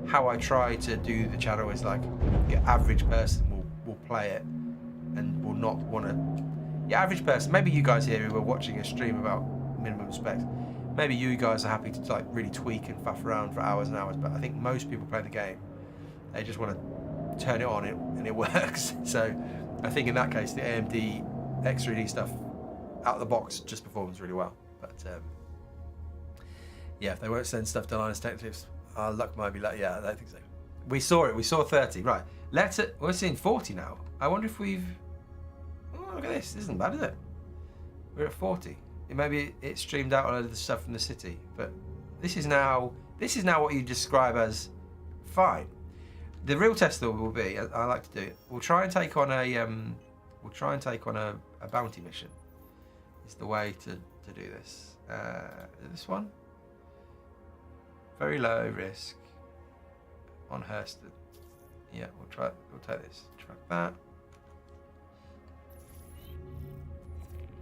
how I try to do the channel. Is like your average person will play it and will not want to. Your average person, maybe you guys here who are watching a stream about minimum specs, maybe you guys are happy to like really tweak and faff around for hours and hours, but I think most people playing the game, they just want to turn it on and it works. So I think in that case the AMD X3D stuff out of the box just performs really well. But yeah, if they won't send stuff to Linus Tech Tips, our luck might be like, yeah, I don't think so. We saw it, we saw 30, right. We're seeing 40 now. I wonder if we've, oh, look at this isn't bad, is it? We're at 40. Maybe it streamed out a lot of the stuff from the city, but this is now what you describe as fine. The real test though will be, I like to do it. We'll try and take on a bounty mission. It's the way to do this. This one, very low risk on Hurston. Yeah, we'll take this. Track that.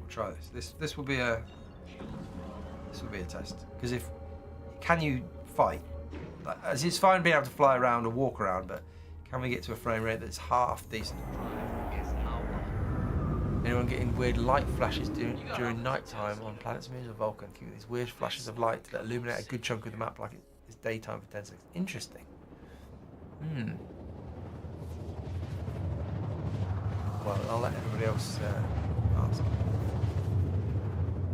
Try this. This will be a test, because can you fight? Like, as it's fine being able to fly around or walk around, but can we get to a frame rate that's half decent? Anyone getting weird light flashes during night time on planets, moons, or Vulcan? Keep these weird flashes of light that illuminate a good chunk of the map like it's daytime for 10 seconds. Interesting. Well, I'll let everybody else answer.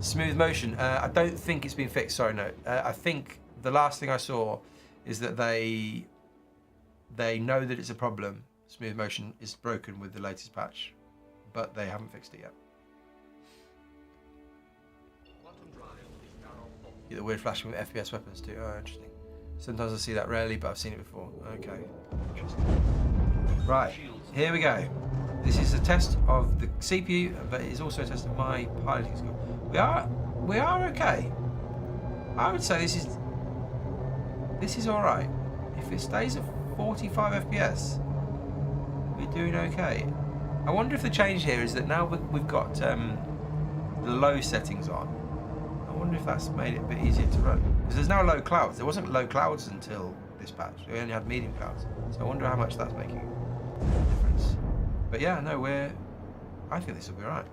Smooth motion. I don't think it's been fixed. Sorry, no. I think the last thing I saw is that they know that it's a problem. Smooth motion is broken with the latest patch, but they haven't fixed it yet. Get the weird flashing with FPS weapons too. Oh, interesting. Sometimes I see that, rarely, but I've seen it before. Okay, interesting. Right, here we go. This is a test of the CPU, but it is also a test of my piloting skill. We are okay. I would say this is all right. If it stays at 45 FPS, we're doing okay. I wonder if the change here is that now we've got the low settings on. I wonder if that's made it a bit easier to run, because there's now low clouds. There wasn't low clouds until this patch. We only had medium clouds. So I wonder how much that's making a difference. But yeah, no, I think this will be all right.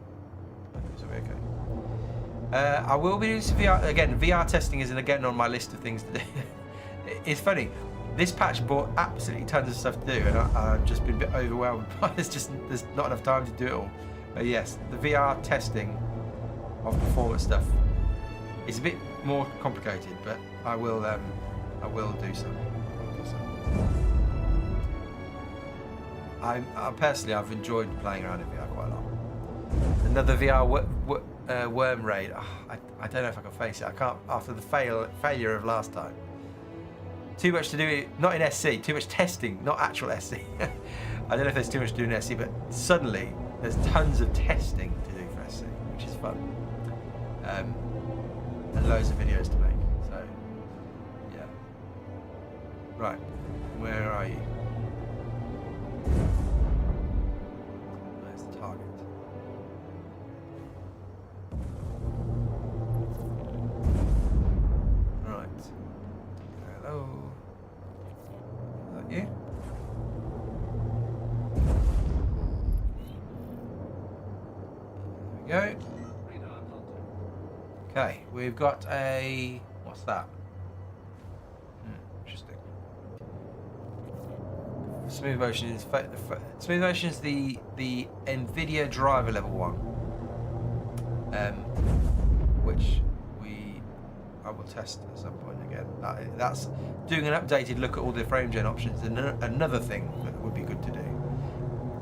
I think this will be okay. I will be doing some VR again. VR testing isn't again on my list of things to do. It's funny. This patch brought absolutely tons of stuff to do, and I've just been a bit overwhelmed. There's not enough time to do it all. But yes, the VR testing of performance stuff is a bit more complicated, but I will do some. Personally, I've enjoyed playing around in VR quite a lot. Another VR worm raid. Oh, I don't know if I can face it. I can't after the failure of last time. Too much to do, not in SC, too much testing, not actual SC. I don't know if there's too much to do in SC, but suddenly there's tons of testing to do for SC, which is fun. And loads of videos to make, so yeah. Right, where are you? There's the target. Right. Hello. Is that you? There we go. Okay, we've got a... what's that? Interesting. Smooth motion is smooth motion is the NVIDIA driver level 1, which I will test at some point again. That's doing an updated look at all the frame gen options. And another thing that would be good to do,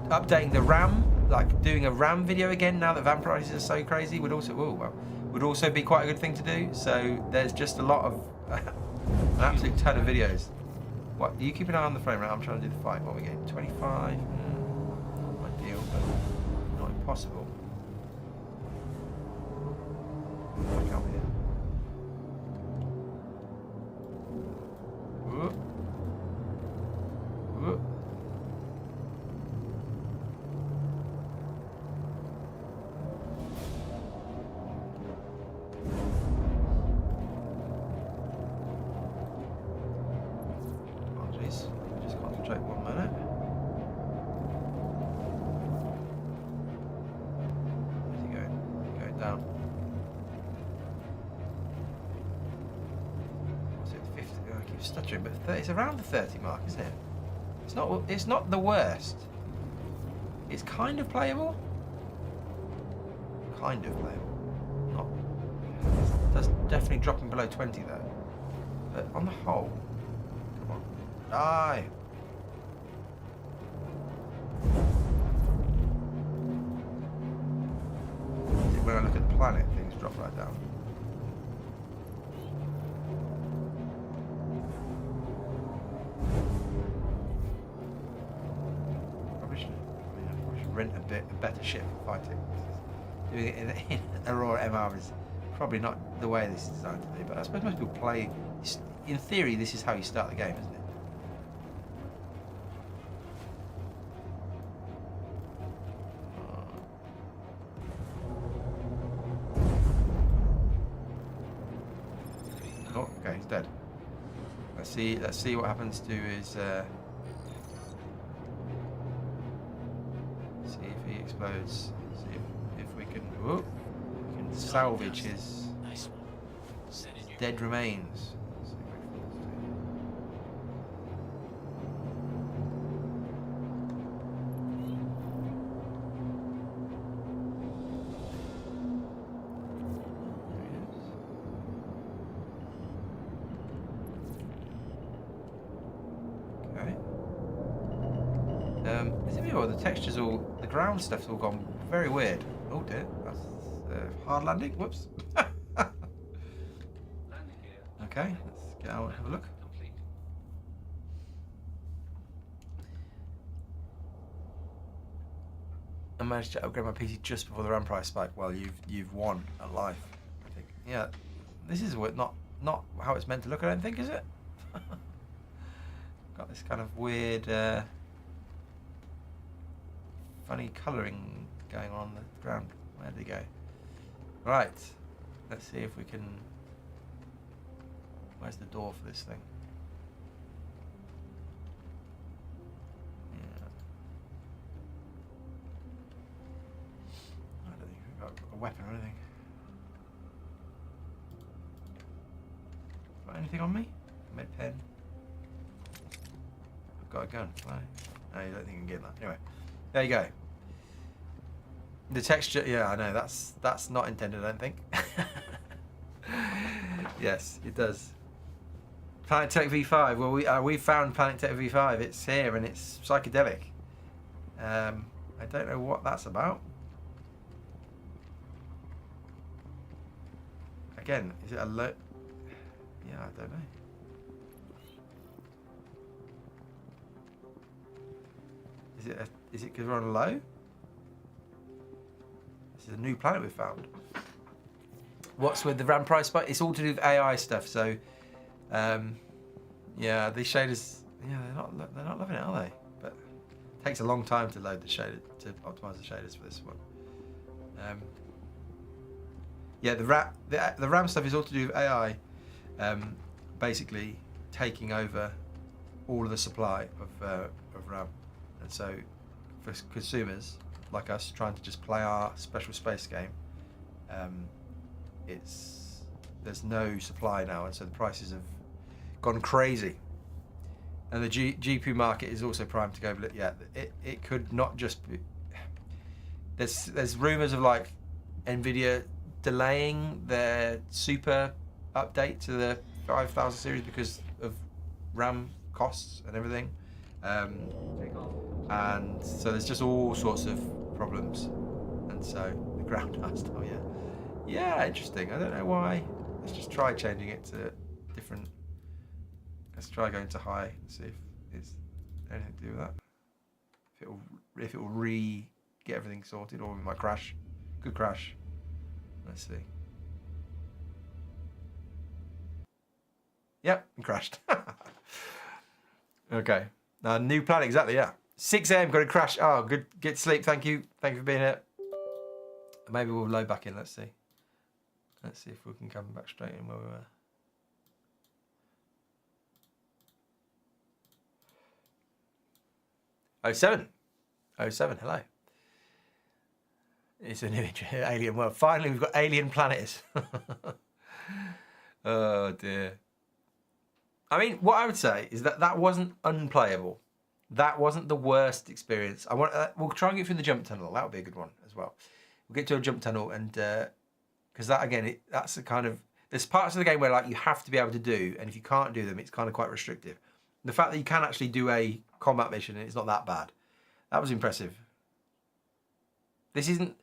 updating the RAM, like doing a RAM video again now that RAM prices are so crazy would also be quite a good thing to do. So there's just a lot of an absolute ton of videos. What, you keep an eye on the frame rate? I'm trying to do the fight. What are we getting? 25? Not ideal, but not impossible. I can't be keep stuttering, but it's around the 30 mark, isn't it? It's not the worst. It's kind of playable. Kind of playable. Not. That's definitely dropping below 20 though. But on the whole, come on, die. When I look at the planet, things drop right down. Probably should rent a better ship for fighting. Doing it in Aurora MR is probably not the way this is designed to be, but I suppose most people play. In theory, this is how you start the game, isn't it? Oh, okay, he's dead. Let's see what happens to his. See if he explodes. See if we can. Whoop, we can salvage his dead remains. Is it me or the textures the ground stuff's all gone very weird? Oh dear, that's hard landing. Whoops. Okay, let's get out and have a look. I managed to upgrade my PC just before the RAM price spike. Well, you've won at life, I think. Yeah, this is not how it's meant to look. I don't think, is it? Got this kind of weird. Funny colouring going on the ground. Where did he go? Right. Let's see if we can. Where's the door for this thing? Yeah. I don't think we've got a weapon or anything. Got anything on me? Med pen. I've got a gun. Why? No, you don't think you can get that. Anyway, there you go. The texture, yeah, I know, that's not intended, I don't think. Yes, it does. Planet Tech V5, well, we found Planet Tech V5, it's here and it's psychedelic. I don't know what that's about. Again, is it a low? Yeah, I don't know. Is it because we're on a low? This is a new planet we found. What's with the RAM price spike? It's all to do with AI stuff. So, yeah, these shaders, yeah, they're not loving it, are they? But it takes a long time to load the shader, to optimize the shaders for this one. Yeah, the RAM stuff is all to do with AI, basically taking over all of the supply of RAM, and so for consumers like us trying to just play our special space game, there's no supply now, and so the prices have gone crazy. And the GPU market is also primed to go. Yeah, it could not just be. There's rumors of like Nvidia delaying their super update to the 5000 series because of RAM costs and everything. And so there's just all sorts of problems, and so the ground has to. Oh yeah, interesting. I don't know why. Let's just try changing it to different. Let's try going to high and see if it's anything to do with that. If it will get everything sorted, or it might crash. Could crash. Let's see. Yep, it crashed. Okay. New planet, exactly, yeah. 6 AM, got to crash. Oh, good. Get sleep. Thank you. Thank you for being here. Maybe we'll load back in. Let's see. Let's see if we can come back straight in where we were. Oh, 07, hello. It's a new alien world. Finally, we've got alien planets. Oh, dear. I mean, what I would say is that wasn't unplayable. That wasn't the worst experience. We'll try and get through the jump tunnel. That would be a good one as well. We'll get to a jump tunnel, and because that again, that's the kind of, there's parts of the game where like you have to be able to do, and if you can't do them, it's kind of quite restrictive. The fact that you can actually do a combat mission and it's not that bad, that was impressive. This isn't,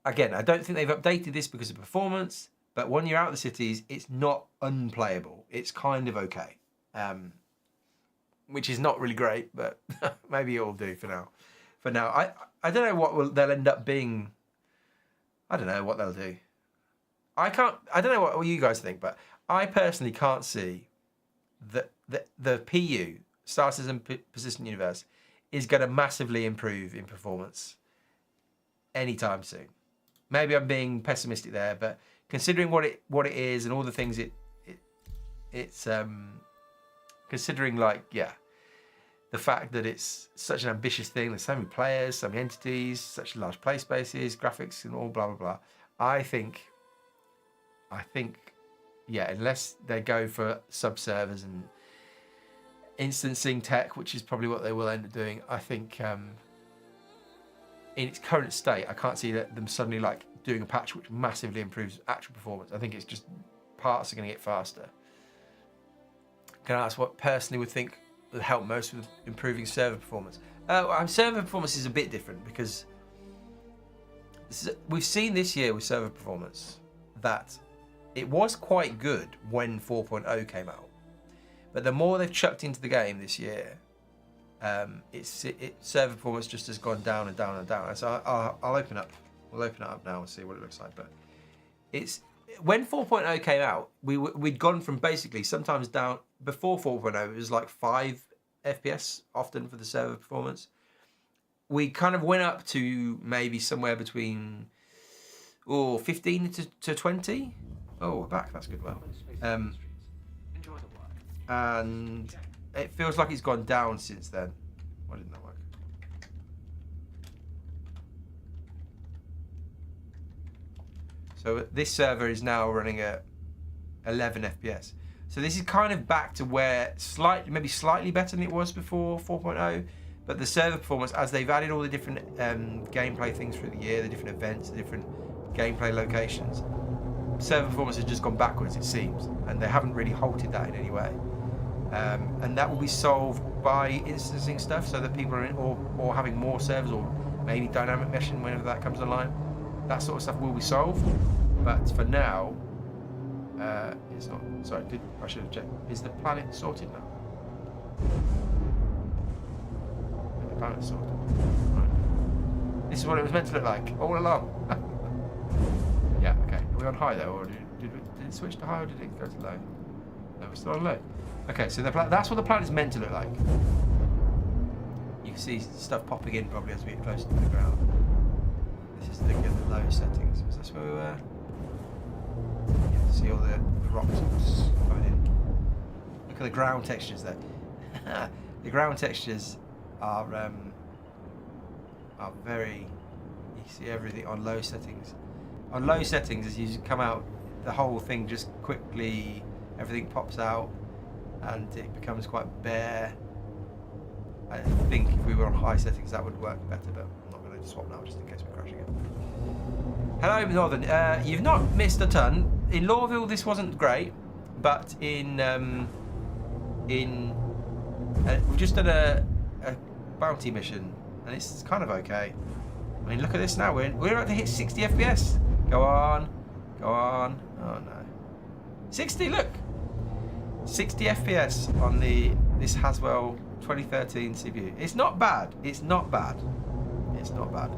again, I don't think they've updated this because of performance, but when you're out of the cities, it's not unplayable. It's kind of okay. Which is not really great, but maybe it'll do for now. For now, I don't know what they'll end up being. I don't know what they'll do. I don't know what you guys think, but I personally can't see that the PU, Star Citizen Persistent Universe, is going to massively improve in performance anytime soon. Maybe I'm being pessimistic there, but considering what it is and all the things it's considering, like, yeah, the fact that it's such an ambitious thing, there's so many players, so many entities, such large play spaces, graphics and all blah blah blah. I think yeah, unless they go for sub-servers and instancing tech, which is probably what they will end up doing, I think in its current state, I can't see them suddenly like doing a patch which massively improves actual performance. I think it's just parts are going to get faster. Can I ask what personally would think would help most with improving server performance? Server performance is a bit different because we've seen this year with server performance that it was quite good when 4.0 came out, but the more they've chucked into the game this year, server performance just has gone down and down and down. So I'll open up. We'll open it up now and see what it looks like. But it's when 4.0 came out, we'd gone from basically sometimes down before 4.0. It was like 5 FPS often for the server performance. We kind of went up to maybe somewhere between 15 to 20. Oh, we're back. That's good. Well, and it feels like it's gone down since then. Why didn't that work? So this server is now running at 11 FPS. So this is kind of back to where maybe slightly better than it was before 4.0. But the server performance, as they've added all the different gameplay things through the year, the different events, the different gameplay locations, server performance has just gone backwards, it seems, and they haven't really halted that in any way. And that will be solved by instancing stuff, so that people are in, or having more servers, or maybe dynamic meshing whenever that comes online. That sort of stuff will be solved, but for now, it's not. Sorry, I should have checked. Is the planet sorted now? The planet's sorted. Right. This is what it was meant to look like all along. Yeah. Okay. Are we on high though, or did it switch to high, or did it go to low? No, we're still on low. Okay, so that's what the planet's meant to look like. You can see stuff popping in probably as we get closer to the ground. This is the low settings. Is this where we were? Yeah, see all the rocks coming in. Look at the ground textures there. The ground textures are very. You see everything on low settings. On low settings, as you come out, the whole thing just quickly, everything pops out, and it becomes quite bare. I think if we were on high settings, that would work better, but I'm not going to swap now just in case we crash again. Hello, Northern. You've not missed a ton. In Lawville, this wasn't great, but we've just done a bounty mission, and it's kind of okay. I mean, look at this now. We're about to hit 60 FPS. Go on, go on. Oh no, 60. Look, 60 FPS on this Haswell 2013 CPU. It's not bad. It's not bad. It's not bad.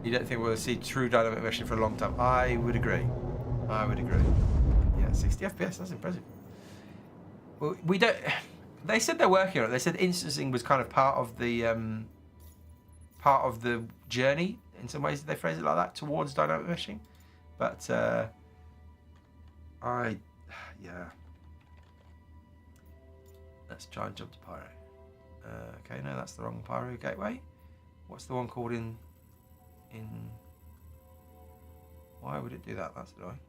You don't think we'll see true dynamic meshing for a long time? I would agree. I would agree. Yeah, 60 FPS. That's impressive. Well, we don't. They said they're working on it. They said instancing was kind of part of the journey. In some ways, they phrase it like that towards dynamic meshing. But yeah. Let's try and jump to Pyro. Okay, no, that's the wrong Pyro gateway. What's the one called in? Why would it do that? That's annoying.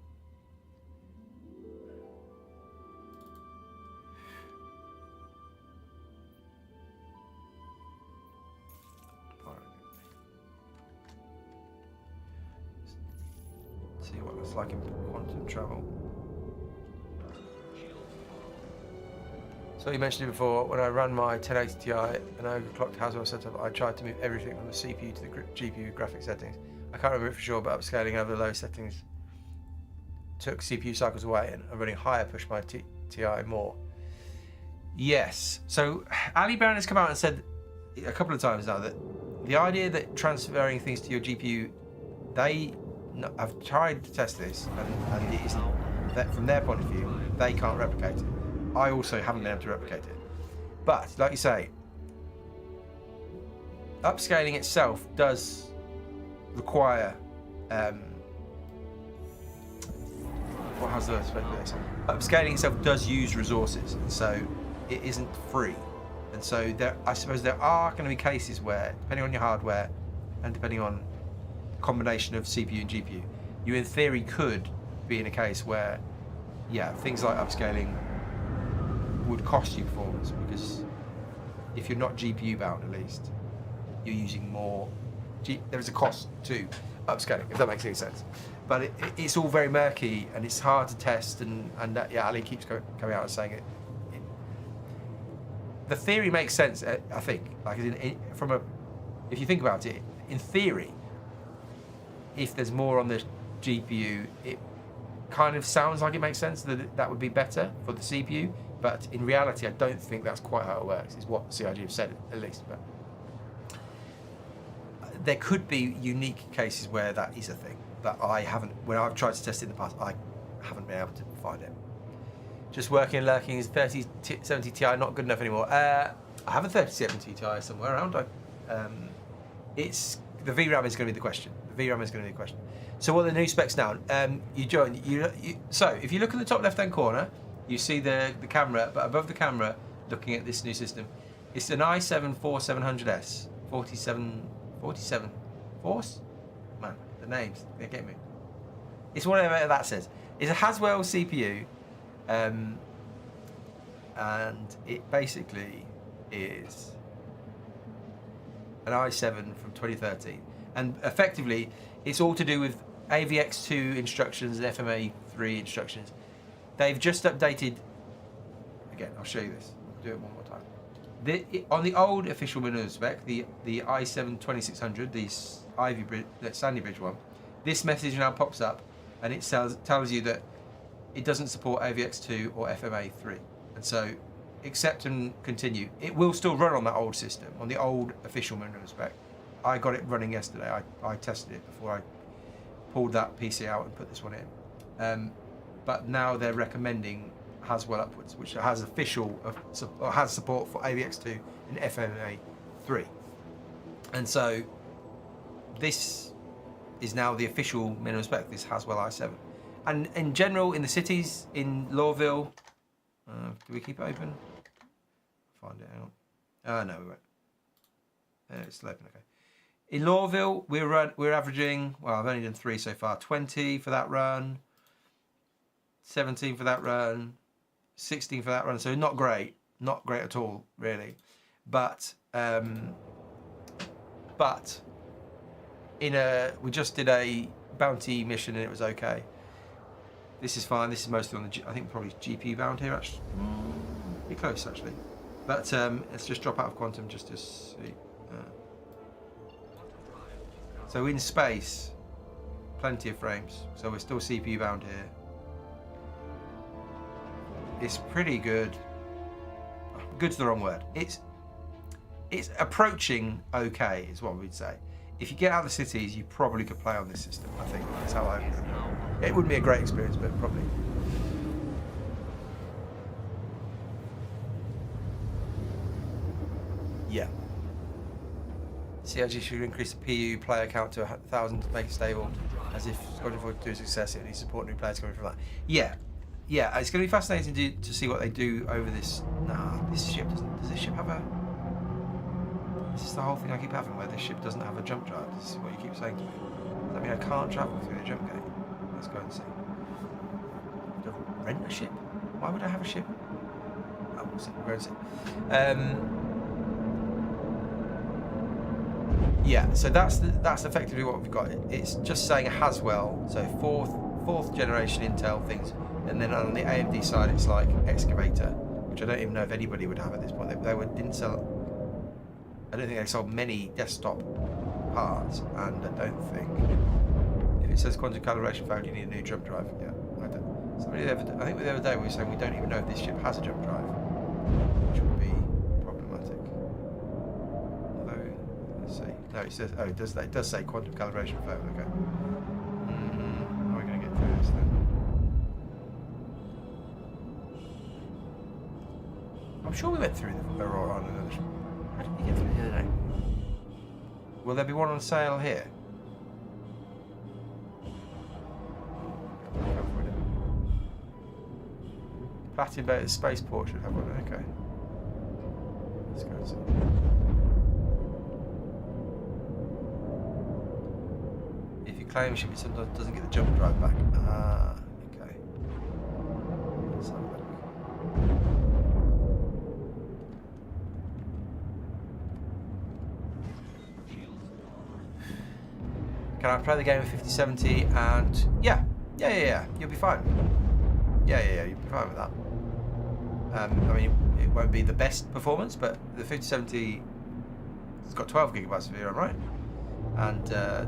See what it's like in quantum travel. So you mentioned it before, when I ran my 1080 Ti and overclocked Haswell setup, I tried to move everything from the CPU to the GPU graphic settings. I can't remember it for sure, but upscaling over the low settings took CPU cycles away, and running higher pushed my Ti more. Yes. So Ali Brown has come out and said a couple of times now that the idea that transferring things to your GPU, I've tried to test this, and it isn't, that from their point of view, they can't replicate it. I also haven't been able to replicate it. But, like you say, upscaling itself does require, upscaling itself does use resources, and so it isn't free. And so I suppose there are going to be cases where, depending on your hardware and depending on the combination of CPU and GPU, you in theory could be in a case where, yeah, things like upscaling would cost you performance, because if you're not GPU bound, at least you're using more. There is a cost to upscaling, if that makes any sense. But it's all very murky and it's hard to test. And yeah, Ali keeps coming out and saying it. The theory makes sense, I think. Like if you think about it, in theory, if there's more on the GPU, it kind of sounds like it makes sense that would be better for the CPU. But in reality, I don't think that's quite how it works, is what CIG have said, at least. But there could be unique cases where that is a thing that when I've tried to test it in the past, I haven't been able to find it. Just working and lurking, is 3070 Ti not good enough anymore? I have a 3070 Ti somewhere around. It's the VRAM is going to be the question. The VRAM is going to be the question. So what are the new specs now? So if you look at the top left-hand corner, you see the camera, but above the camera, looking at this new system, it's an i7 4700S, 47 force? Man, the names, they get me. It's whatever that says. It's a Haswell CPU, and it basically is an i7 from 2013. And effectively, it's all to do with AVX2 instructions and FMA3 instructions. They've just updated, again, I'll show you this, I'll do it one more time. On the old official Windows spec, the i7 2600, the Sandy Bridge one, this message now pops up and it tells you that it doesn't support AVX2 or FMA3. And so, accept and continue. It will still run on that old system, on the old official Windows spec. I got it running yesterday. I tested it before I pulled that PC out and put this one in. But now they're recommending Haswell upwards, which has has support for AVX2 and FMA3. And so this is now the official minimum spec, this Haswell i7. And in general, in the cities, in Lawville, do we keep it open? Find it out. No, we won't. It's still open, okay. In Lawville, we're averaging, well, I've only done 3 so far, 20 for that run, 17 for that run, 16 for that run. So not great at all, really. But we just did a bounty mission and it was okay. This is fine. This is mostly on the, I think probably GPU bound here, actually. Pretty close, actually. But let's just drop out of quantum just to see. So in space, plenty of frames. So we're still CPU bound here. It's pretty good. Good's the wrong word. It's approaching okay, is what we'd say. If you get out of the cities, you probably could play on this system. I think that's how I. It wouldn't be a great experience, but probably. Yeah. CIG should increase the PU player count to 1,000 to make it stable, as if Squadron 42 is success, it needs support new players coming from that. Yeah, it's going to be fascinating to see what they do over this. Nah, this ship doesn't. Does this ship have a? This is the whole thing I keep having, where this ship doesn't have a jump drive. This is what you keep saying to me. Does that mean I can't travel through the jump gate? Let's go and see. Do I rent a ship? Why would I have a ship? Oh, we'll see. We'll go and see. Yeah, so that's effectively what we've got. It's just saying Haswell, so fourth generation Intel things, and then on the AMD side it's like excavator, which I don't even know if anybody would have at this point. Didn't sell. I don't think they sold many desktop parts, and I don't think if it says quantum calibration failed, you need a new jump drive. Yeah, I think the other day we were saying we don't even know if this chip has a jump drive, which would be problematic. Although, let's see. No, it says. Oh, it does. It does say quantum calibration failed. Okay. How are we going to get through this then? I'm sure we went through the Aurora on another. How did we get through the other day? Will there be one on sale here? Platinum Spaceport should have one. Okay. Let's go and see. If you claim ship, it sometimes doesn't get the jump drive back. Ah, okay. Let's have a look. Can I play the game with 5070? And yeah, you'll be fine. Yeah, you'll be fine with that. I mean, it won't be the best performance, but the 5070 has got 12 gigabytes of VRAM, right? And the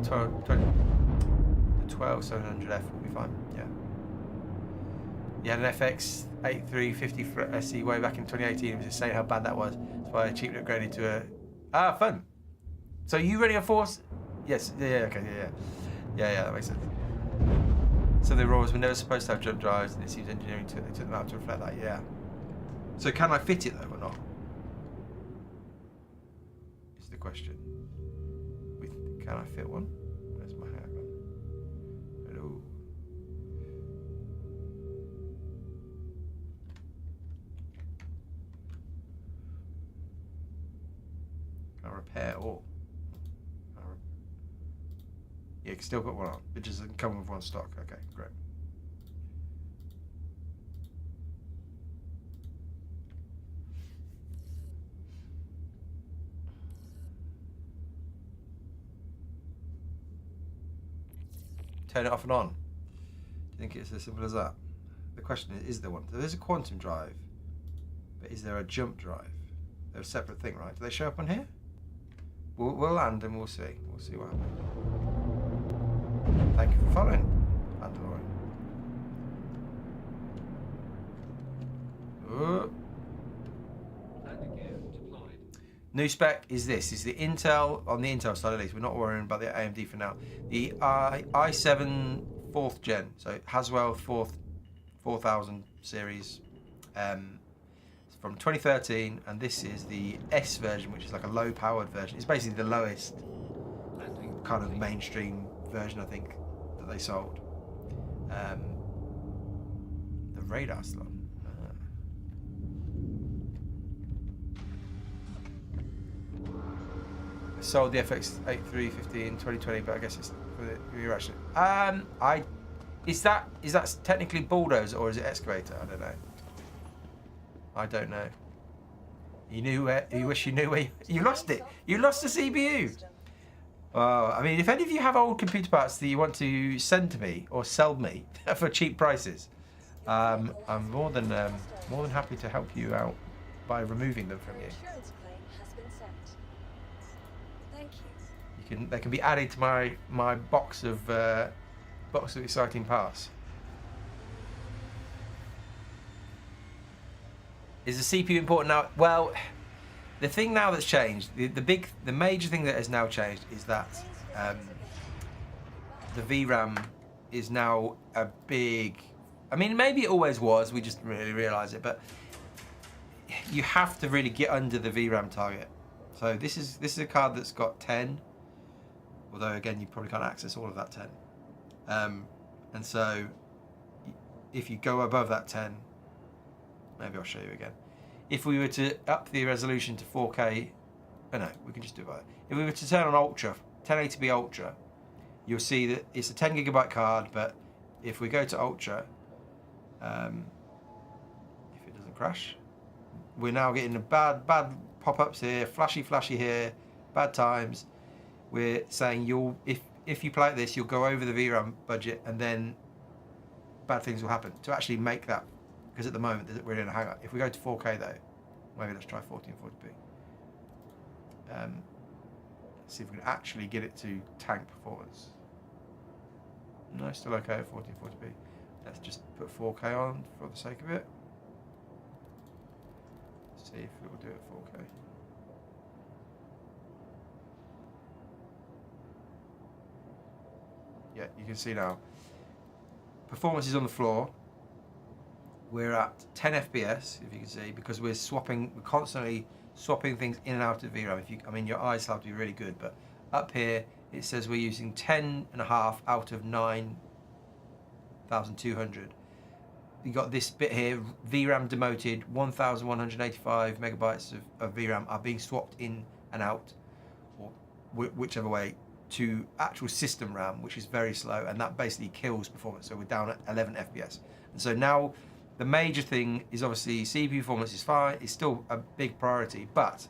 12700F will be fine. Yeah. You had an FX 8350 for SE way back in 2018. It was just saying how bad that was. That's why I cheaply upgraded to a fun. So you running a Force? Yes. Yeah. Okay. Yeah. That makes sense. So the Auroras were never supposed to have jump drives, and it seems engineering took them out to reflect that. Yeah. So can I fit it though or not? Is the question. Can I fit one? Where's my hair gone? Hello. Can I repair all? Yeah, you can still put one on. It just doesn't come with one stock. Okay, great. Turn it off and on. Do you think it's as simple as that? The question is there one? There's a quantum drive, but is there a jump drive? They're a separate thing, right? Do they show up on here? We'll land and we'll see. We'll see what happens. Thank you for following, Mandalorian. New spec is this. Is the Intel, on the Intel side at least, we're not worrying about the AMD for now. The i7 4th gen, so Haswell 4000 series, from 2013, and this is the S version, which is like a low-powered version. It's basically the lowest kind of mainstream version, I think, that they sold. The radar slot. I sold the FX8350 in 2020, but I guess it's for the reaction. Is that technically bulldozer or is it excavator? I don't know. You knew where. You wish you knew where. You lost it. You lost the CPU. Well, I mean, if any of you have old computer parts that you want to send to me or sell me for cheap prices, I'm more than happy to help you out by removing them from you. They can be added to my box of exciting parts. Is the CPU important now? Well, the thing now that's changed, the major thing that has now changed is that the VRAM is now a big. I mean, maybe it always was. We just didn't really realise it, but you have to really get under the VRAM target. So this is a card that's got 10. Although again, you probably can't access all of that 10. And so if you go above that 10, maybe I'll show you again. If we were to up the resolution to 4K, oh no, we can just do it by that. If we were to turn on Ultra, 1080p Ultra, you'll see that it's a 10 gigabyte card, but if we go to Ultra, if it doesn't crash, we're now getting a bad pop-ups here, flashy here, bad times. we're saying if you play at this, you'll go over the VRAM budget, and then bad things will happen. To actually make that, because at the moment we're in a hangout. If we go to 4K though, maybe let's try 1440p. See if we can actually get it to tank performance. No, still okay at 1440p. Let's just put 4K on for the sake of it. See if it will do it at 4K. Yeah, you can see now. Performance is on the floor. We're at 10 FPS, if you can see, because we're constantly swapping things in and out of VRAM. I mean, your eyes have to be really good, but up here it says we're using 10.5 out of 9,200. You got this bit here, VRAM demoted, 1,185 megabytes of VRAM are being swapped in and out, or whichever way, to actual system RAM, which is very slow, and that basically kills performance. So we're down at 11 FPS. And so now the major thing is obviously CPU performance is fine, it's still a big priority, but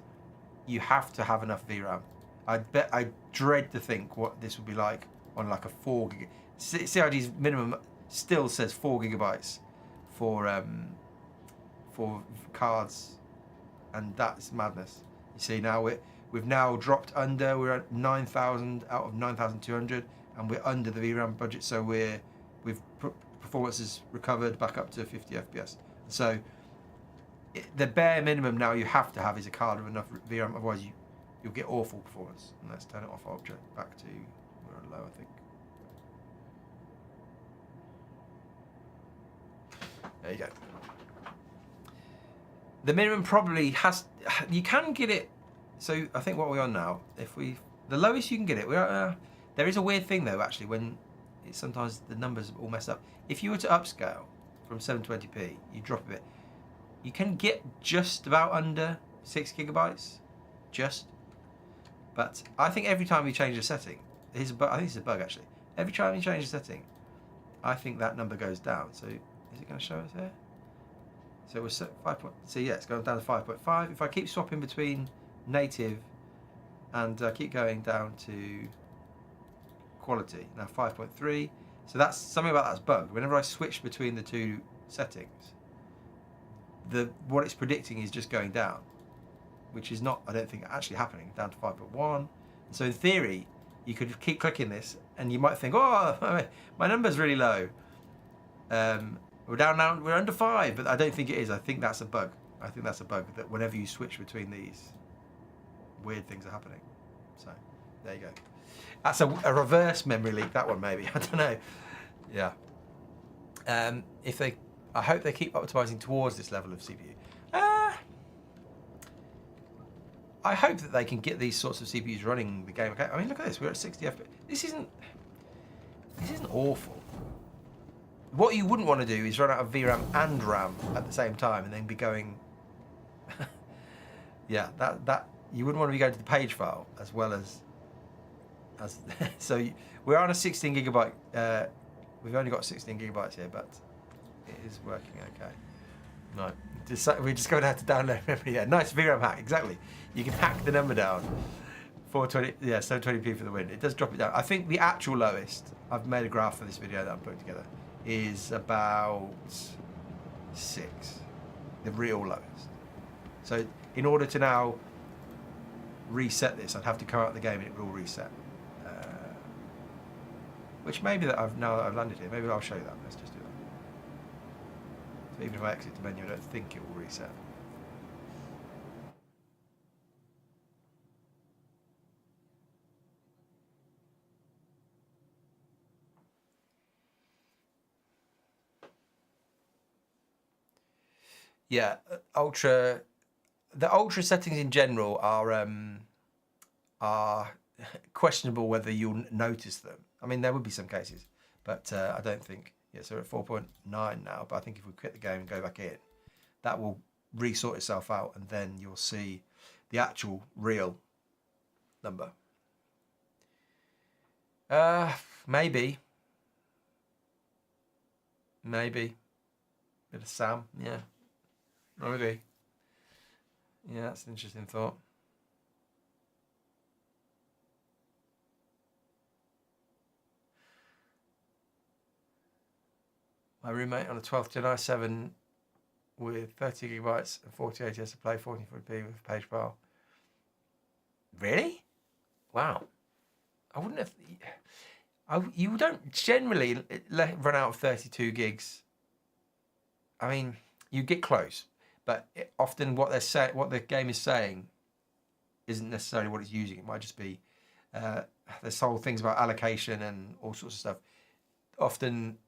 you have to have enough VRAM. I dread to think what this would be like on like a 4 gig. CIG's minimum still says 4 gigabytes for cards, and that's madness. You see now we've now dropped under. We're at 9,000 out of 9,200, and we're under the VRAM budget. So performance has recovered back up to 50 FPS. So the bare minimum now you have to have is a card with enough VRAM. Otherwise you'll get awful performance. And let's turn it off Ultra back to we're on low, I think. There you go. The minimum probably you can get it. So I think what we're on now, the lowest you can get it, there is a weird thing though actually when sometimes the numbers all mess up. If you were to upscale from 720p, you drop a bit, you can get just about under 6 gigabytes, but I think every time you change a setting, I think it's a bug actually, every time you change a setting, I think that number goes down. So is it going to show us here? So we're set 5. So yeah, it's going down to 5.5. If I keep swapping between native and keep going down to quality, now 5.3. So that's something about that's bugged. Whenever I switch between the two settings, what it's predicting is just going down, which is not, I don't think, actually happening, down to 5.1. And so in theory, you could keep clicking this and you might think, oh, my number's really low. We're down now, we're under 5, but I don't think it is. I think that's a bug. I think that's a bug that whenever you switch between these, weird things are happening. So there you go. That's a reverse memory leak, that one maybe. I don't know. Yeah. I hope they keep optimizing towards this level of CPU. I hope that they can get these sorts of CPUs running the game. Okay. I mean, look at this. We're at 60 FPS. This isn't awful. What you wouldn't want to do is run out of VRAM and RAM at the same time and then be going. Yeah, that you wouldn't want to be going to the page file as well as. So we're on a 16 gigabyte. We've only got 16 gigabytes here, but it is working okay. No, we're just going to have to download memory. Yeah, nice VRAM hack. Exactly. You can hack the number down. 420. Yeah, 720p for the win. It does drop it down. I think the actual lowest. I've made a graph for this video that I'm putting together. Is about 6. The real lowest. So in order to now reset this, I'd have to come out of the game and it will reset. Which maybe now that I've landed here, maybe I'll show you that. Let's just do that. So even if I exit the menu, I don't think it will reset. Yeah, the ultra settings in general are questionable whether you'll notice them. I mean, there would be some cases, but I don't think. Yeah, so we're at 4.9 now, but I think if we quit the game and go back in, that will resort itself out, and then you'll see the actual real number. Maybe. Bit of Sam, yeah. Maybe. Yeah, that's an interesting thought. My roommate on a 12th Gen i7 with 30 gigabytes and 40 ATS to play 1440p with page file. Really? Wow. I wouldn't have. You don't generally run out of 32 gigs. I mean, you get close, but often what the game is saying isn't necessarily what it's using. It might just be there's whole things about allocation and all sorts of stuff. Often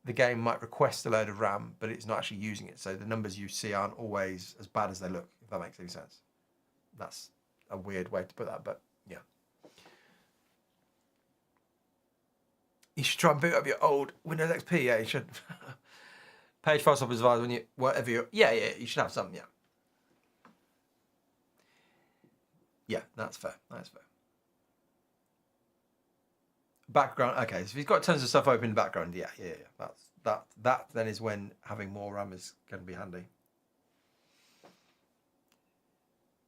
the game might request a load of RAM, but it's not actually using it. So the numbers you see aren't always as bad as they look, if that makes any sense. That's a weird way to put that, but yeah. You should try and boot up your old Windows XP. Yeah, you should. Page file swap is advised when you, whatever you, yeah, you should have some, yeah. Yeah, that's fair. That's fair. Background, okay. So if he's got tons of stuff open in the background, yeah. That then is when having more RAM is going to be handy.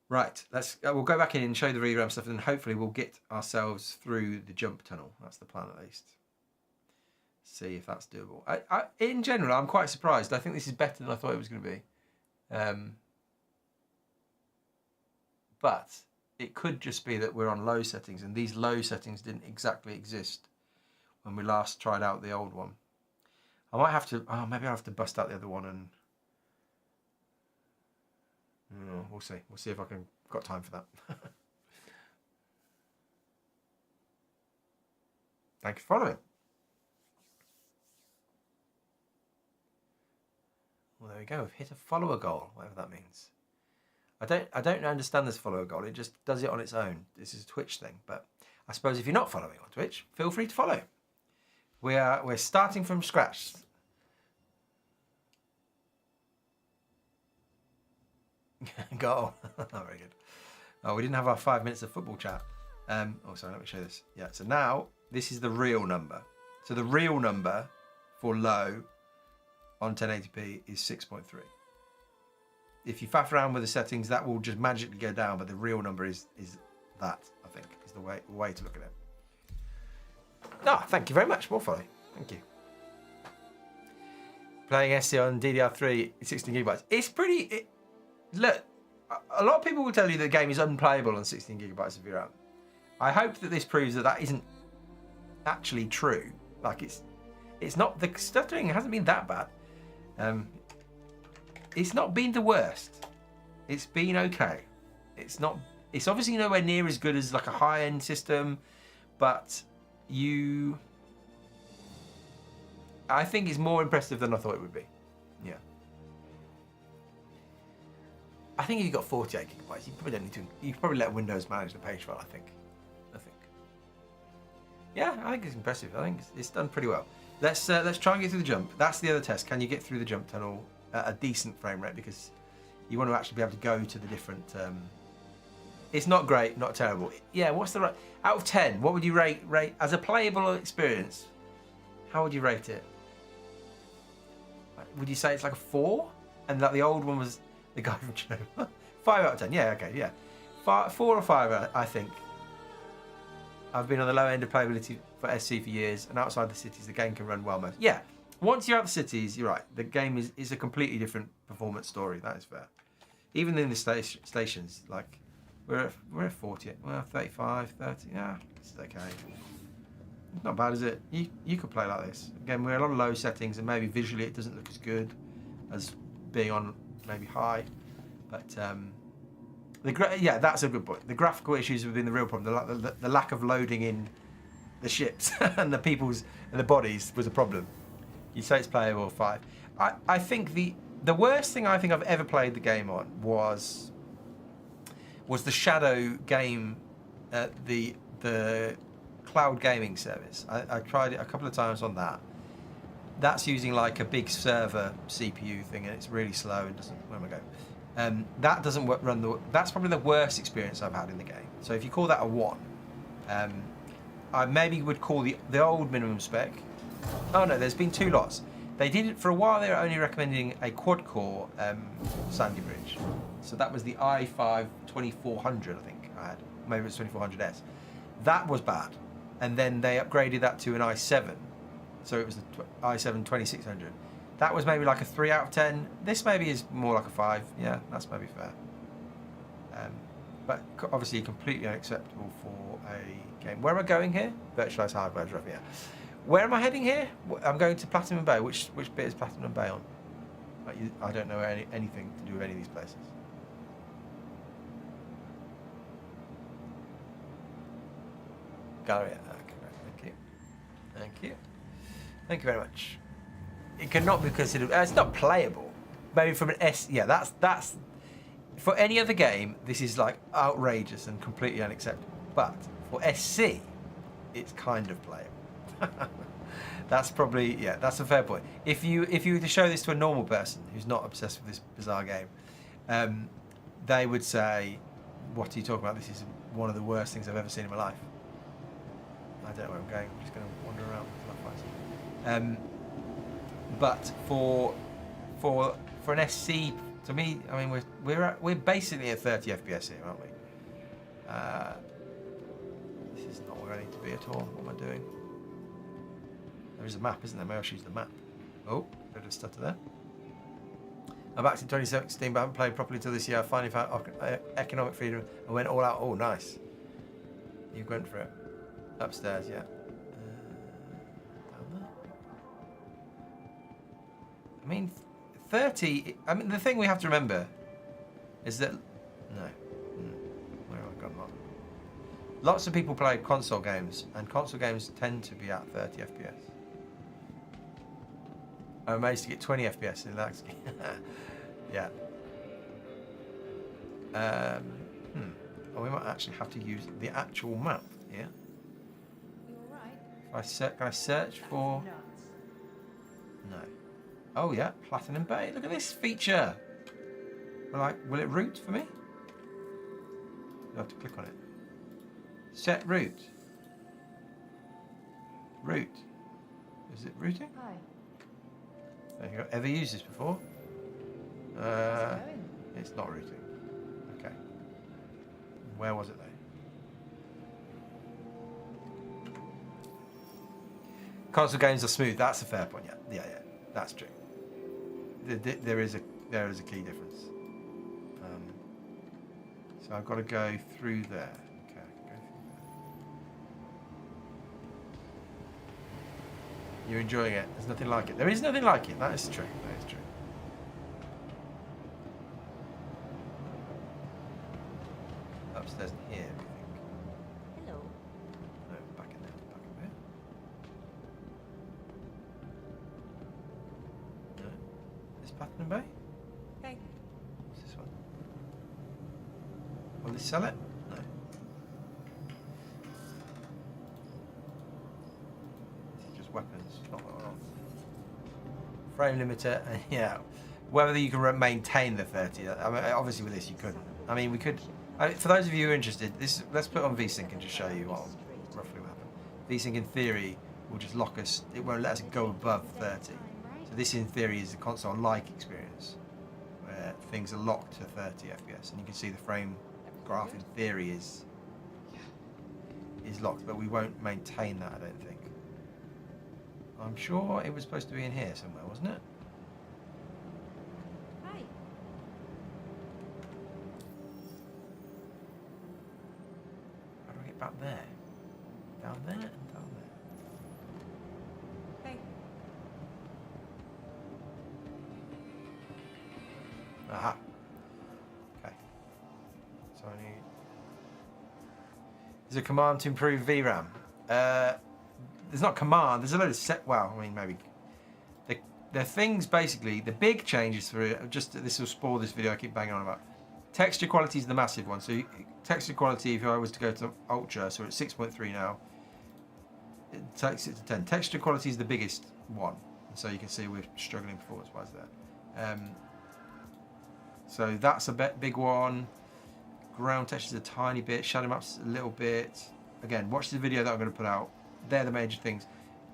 Right, we'll go back in and show the VRAM stuff, and hopefully we'll get ourselves through the jump tunnel. That's the plan, at least. See if that's doable. In general, I'm quite surprised. I think this is better than I thought it was going to be. But it could just be that we're on low settings, and these low settings didn't exactly exist when we last tried out the old one. I might have to, maybe I'll have to bust out the other one and we'll see. We'll see if I can got time for that. Thank you for following. Well, there we go. We've hit a follower goal, whatever that means. I don't understand this follower goal. It just does it on its own. This is a Twitch thing, but I suppose if you're not following on Twitch, feel free to follow. We're starting from scratch. Goal. Very good. Oh, we didn't have our 5 minutes of football chat. Sorry, let me show this. Yeah, so now this is the real number. So the real number for low on 1080p is 6.3. If you faff around with the settings, that will just magically go down, but the real number is that, I think, is the way to look at it. Thank you very much. More follow. Thank you. Playing SC on DDR3, 16 gigabytes. It's pretty... Look, a lot of people will tell you the game is unplayable on 16 gigabytes of VRAM. I hope that this proves that isn't actually true. Like, it's not... The stuttering hasn't been that bad. It's not been the worst. It's been okay. It's obviously nowhere near as good as like a high-end system, but I think it's more impressive than I thought it would be. Yeah. I think if you've got 48 gigabytes, you probably don't need to. You can probably let Windows manage the page file. I think. Yeah, I think it's impressive. I think it's done pretty well. Let's try and get through the jump. That's the other test. Can you get through the jump tunnel at a decent frame rate? Because you want to actually be able to go to the different. It's not great, not terrible. Yeah, what's the right out of 10? What would you rate as a playable experience? How would you rate it? Would you say it's like a 4? And that the old one was the guy from Chernobyl? 5 out of 10. Yeah, okay, yeah. 4 or 5, I think. I've been on the low end of playability for SC for years, and outside the cities, the game can run well most. Yeah, once you're out the cities, you're right. The game is a completely different performance story. That is fair. Even in the stations, like we're at 40, well 35, 30. Yeah, it's okay. It's not bad, is it? You could play like this. Again, we're on low settings, and maybe visually it doesn't look as good as being on maybe high, but yeah, that's a good point. The graphical issues have been the real problem. The lack of loading in the ships and the people's and the bodies was a problem. You say it's playable 5. I think the worst thing I think I've ever played the game on was the Shadow game, the cloud gaming service. I tried it a couple of times on that. That's using like a big server CPU thing, and it's really slow and doesn't. Where am I going? That doesn't run that's probably the worst experience I've had in the game. So if you call that a 1, I maybe would call the old minimum spec. Oh no, there's been 2 lots. They did it for a while. They were only recommending a quad-core Sandy Bridge. So that was the i5 2400, I think I had. Maybe it was 2400S. That was bad. And then they upgraded that to an i7. So it was the i7 2600. That was maybe like a 3 out of 10. This maybe is more like a 5. Yeah, that's maybe fair. But obviously completely unacceptable for a game. Where am I going here? Virtualized hardware drive, yeah. Where am I heading here? I'm going to Platinum Bay. Which bit is Platinum Bay on? I don't know anything to do with any of these places. Gallery. Okay, thank you. Thank you. Thank you very much. It cannot be considered. It's not playable. Maybe from an S. Yeah, that's. For any other game, this is like outrageous and completely unacceptable. But for SC, it's kind of playable. That's probably, yeah, that's a fair point. If you were to show this to a normal person who's not obsessed with this bizarre game, they would say, "What are you talking about? This is one of the worst things I've ever seen in my life." I don't know where I'm going. I'm just going to wander around until I find something. But for an SC, to me, I mean, we're basically at 30 FPS here, aren't we? This is not where I need to be at all. What am I doing? There is a map, isn't there? Maybe I should use the map. Oh, bit of stutter there. I'm back in 2016, but I haven't played properly until this year. I finally found economic freedom and went all out. Oh, nice. You went for it. Upstairs, yeah. Down there. I mean, 30. I mean, the thing we have to remember is that no. Where have I gone wrong? Lots of people play console games, and console games tend to be at 30 FPS. I managed to get 20 FPS in that. Yeah. Oh, we might actually have to use the actual map here. You all right? Can I search for? No. Oh yeah, Platinum Bay. Look at this feature. Will it route for me? I have to click on it. Set route. Route. Is it routing? Hi. Have you ever used this before? How's it going? It's not routing. Okay. Where was it though? Console games are smooth. That's a fair point. Yeah. That's true. There is a key difference. So I've got to go through there. Okay, I can go through there. You're enjoying it. There's nothing like it. There is nothing like it. That is true. That is true. Upstairs in here, we think. Hello. No, back in there. Back in there. No. This Platinum Bay? Hey. What's this one? Will this sell it? No. This is just weapons. Not what I want. Frame limiter, and yeah. Whether you can maintain the 30. I mean, obviously with this you couldn't. I mean, we could. For those of you who are interested, let's put on VSync and just show you roughly what happened. VSync in theory will just lock us. It won't let us go above 30. So this in theory is a console-like experience where things are locked to 30 FPS, and you can see the frame graph in theory is locked, but we won't maintain that, I don't think. I'm sure it was supposed to be in here somewhere, wasn't it? Hi. How do I get back there? Down there and down there. Hey. Aha. Okay. So I need. There's a command to improve VRAM. There's not command. There's a load of set. Well, I mean maybe. The things basically. The big changes for it. This will spoil this video. I keep banging on about. Texture quality is the massive one. So texture quality, if I was to go to Ultra, so it's 6.3 now. It takes it to 10. Texture quality is the biggest one. So you can see we're struggling performance-wise there. So that's a big one. Ground texture is a tiny bit. Shadow maps a little bit. Again, watch the video that I'm going to put out. They're the major things.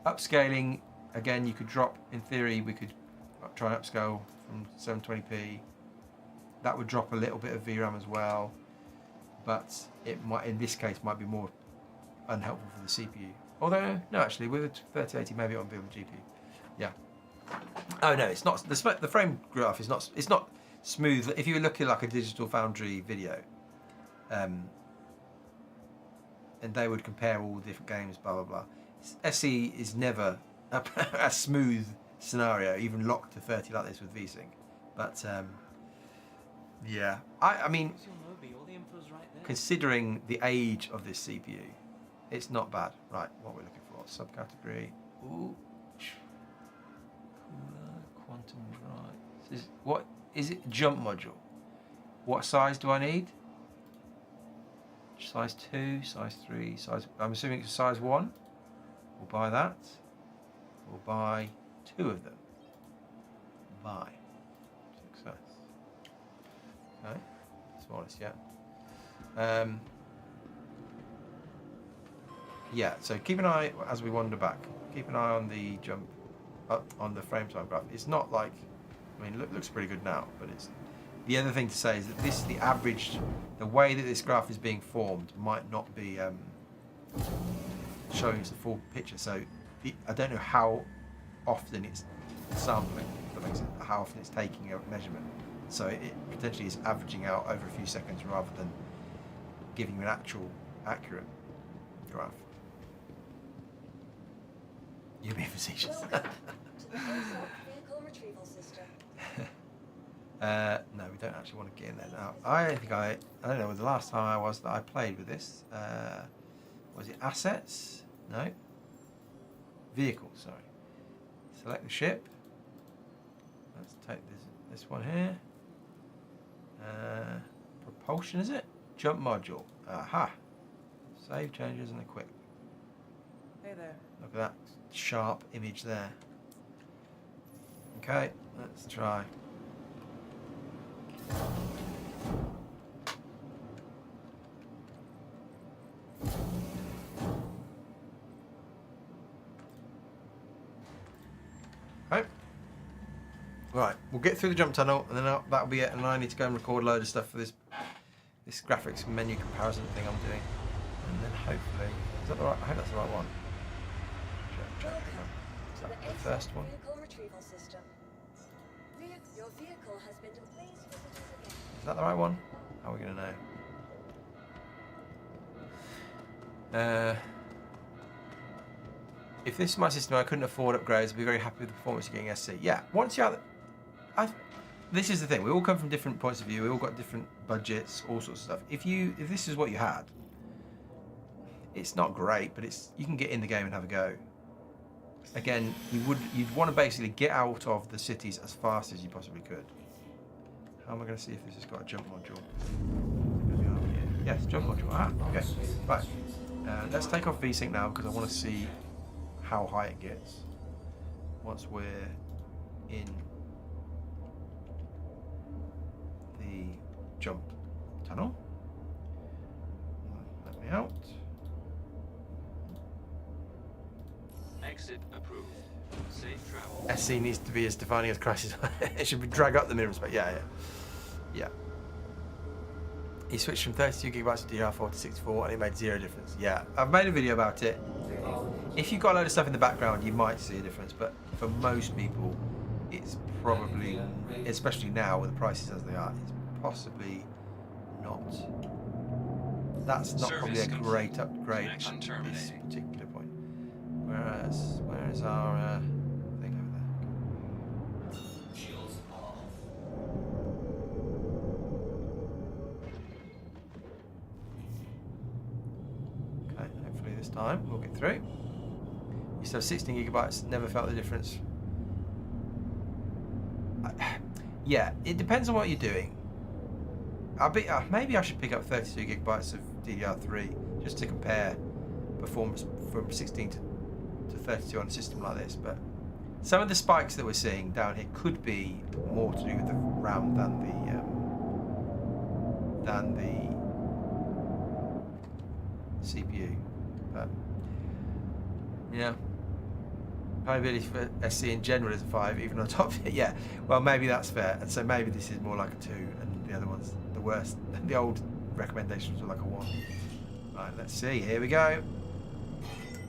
Upscaling, again, you could drop. In theory, we could try and upscale from 720p. That would drop a little bit of VRAM as well, but it might, in this case, might be more unhelpful for the CPU. Although, no, actually, with a 3080, maybe it won't be on the GPU. Yeah. Oh no, it's not. The frame graph is not. It's not smooth. If you were looking like a Digital Foundry video, and they would compare all the different games, blah blah blah. SE is never a smooth scenario, even locked to 30 like this with VSync. But yeah, I mean, considering the age of this CPU, it's not bad. Right, what we're looking for, subcategory. Ooh, cooler, quantum right. What is it? Jump module. What size do I need? Size 2, size 3, size. I'm assuming it's size 1. We'll buy that. We'll buy 2 of them. Buy. Success. Okay. Smallest yet. Yeah, so keep an eye, as we wander back, keep an eye on the jump, on the frame time graph. It's not like, I mean, looks pretty good now, but it's, the other thing to say is that this is the average, the way that this graph is being formed might not be showing us the full picture. So I don't know how often it's sampling, if that makes sense, how often it's taking a measurement. So it potentially is averaging out over a few seconds rather than giving you an actual accurate graph. You're being facetious. Welcome to the vehicle retrieval system. No, we don't actually want to get in there now. I don't know, the last time I was that I played with this, was it assets? No. Vehicles, sorry. Select the ship. Let's take this one here. Propulsion, is it? Jump module. Aha. Save changes and equip. Hey there. Look at that sharp image there. Okay, let's try. Okay. Right, we'll get through the jump tunnel and then that'll be it, and I need to go and record a load of stuff for this graphics menu comparison thing I'm doing. And then hopefully, is that the right, I hope that's the right one. Check. Is that the first one? Vehicle retrieval system. Your vehicle has been please visit us again. Is that the right one? How are we going to know? If this is my system, I couldn't afford upgrades. I'd be very happy with the performance you're getting SC. Yeah, once you have, this is the thing. We all come from different points of view. We all got different budgets, all sorts of stuff. If this is what you had, it's not great, but you can get in the game and have a go. Again, you'd want to basically get out of the cities as fast as you possibly could. How am I going to see if this has got a jump module? Yes, jump module. Ah, okay. Right. Let's take off VSync now because I want to see how high it gets once we're in the jump tunnel. Let me out. Exit approved. Safe travel. SC needs to be as defining as crashes. It should be drag up the mirror spec. Yeah. He switched from 32 gigabytes of DDR4 to 64 and it made 0 difference. Yeah, I've made a video about it. If you've got a load of stuff in the background, you might see a difference, but for most people, it's probably, especially now with the prices as they are, it's possibly not. That's not probably a great upgrade at this particular point. Where is our thing over there? Okay, hopefully this time we'll get through. Used to have 16 gigabytes, never felt the difference. Yeah, it depends on what you're doing. Maybe I should pick up 32 gigabytes of DDR3 just to compare performance from 16 to 32 on a system like this. But some of the spikes that we're seeing down here could be more to do with the RAM than the CPU. But yeah. Probability for SC in general is a 5, even on top of it. Yeah, well, maybe that's fair. And so maybe this is more like a 2, and the other one's the worst. The old recommendations were like a 1. Right, let's see. Here we go.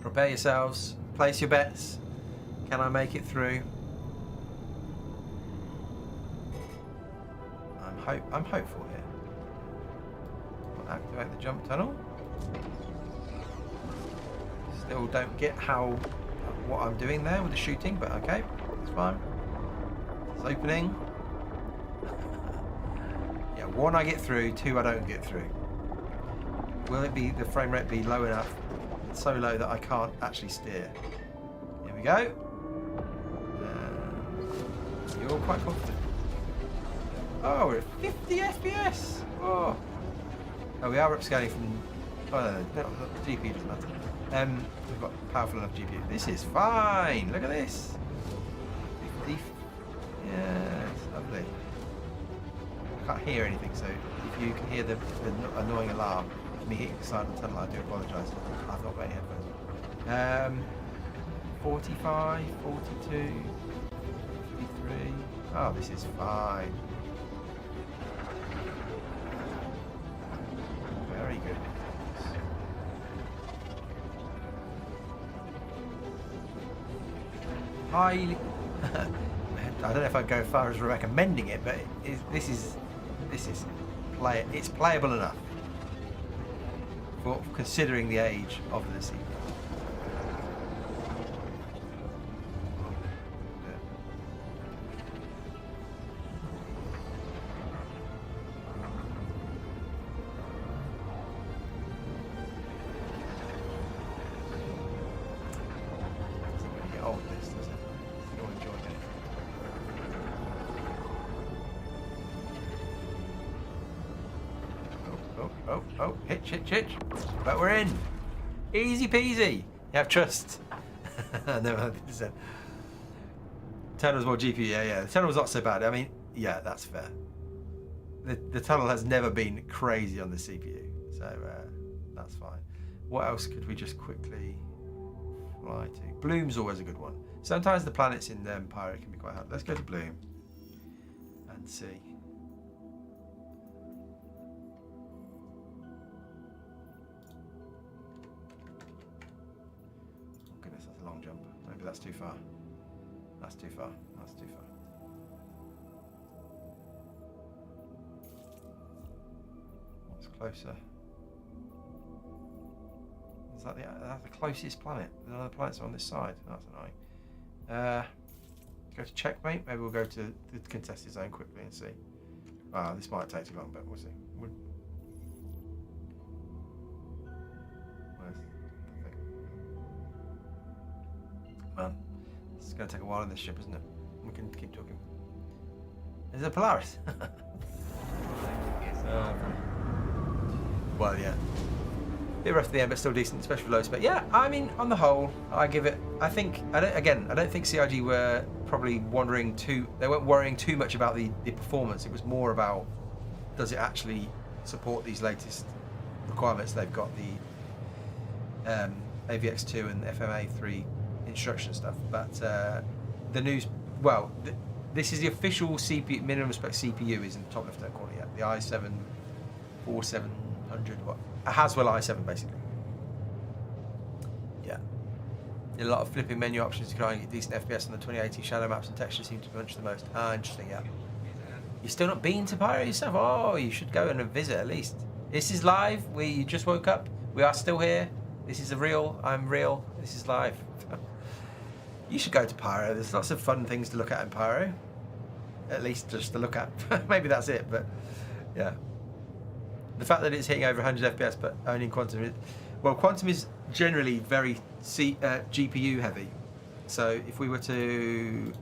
Prepare yourselves. Place your bets. Can I make it through? I'm hopeful here. I'll activate the jump tunnel. Still don't get what I'm doing there with the shooting, but okay, it's fine. It's opening. Yeah, 1 I get through, 2 I don't get through. Will it be the frame rate be low enough? It's so low that I can't actually steer. Here we go. You're quite confident. Oh, we're at 50 FPS. Oh, we are upscaling from. Oh no, GPU doesn't matter. We've got powerful enough GPU. This is fine. Look at this. 50. Yeah, it's lovely. I can't hear anything, so if you can hear the annoying alarm of me hitting the side of the tunnel, I do apologise. I've not got any headphones. 45, 42, 53. Oh, this is fine. Very good. Highly. I don't know if I'd go as far as recommending it, but this is it's playable enough for considering the age of the CPU. Oh, hitch. But we're in. Easy peasy. You have trust. No, 100%. Tunnel's more GPU. Yeah. The tunnel's not so bad. I mean, yeah, that's fair. The tunnel has never been crazy on the CPU, so that's fine. What else could we just quickly fly to? Bloom's always a good one. Sometimes the planets in Pyro can be quite hard. Let's go to Bloom and see. Maybe that's too far. That's too far. What's closer? Is that the closest planet? The other planets are on this side. That's annoying. Go to checkmate. Maybe we'll go to the contested zone quickly and see. This might take too long, but we'll see. Man, it's going to take a while in this ship, isn't it? We can keep talking. Is it Polaris? Well, yeah. Bit rough at the end, but still decent, especially for low spec. Yeah, I mean, on the whole, I give it. I don't think CIG were probably they weren't worrying too much about the performance. It was more about, does it actually support these latest requirements? They've got the AVX2 and FMA3 instruction stuff, but the news, this is the official CPU minimum spec CPU is in the top left hand corner. Yeah, the i7 4700, a Haswell i7 basically. Yeah, a lot of flipping menu options to try and get decent FPS on the 2080. Shadow maps and textures seem to punch the most. Interesting. Yeah, you're still not been to Pyro yourself? Oh, you should go and visit at least. This is live. We just woke up. We are still here. This is I'm real. This is live. You should go to Pyro. There's lots of fun things to look at in Pyro. At least just to look at. Maybe that's it, but yeah. The fact that it's hitting over 100 FPS, but only in Quantum. Quantum is generally very GPU heavy. So if we were to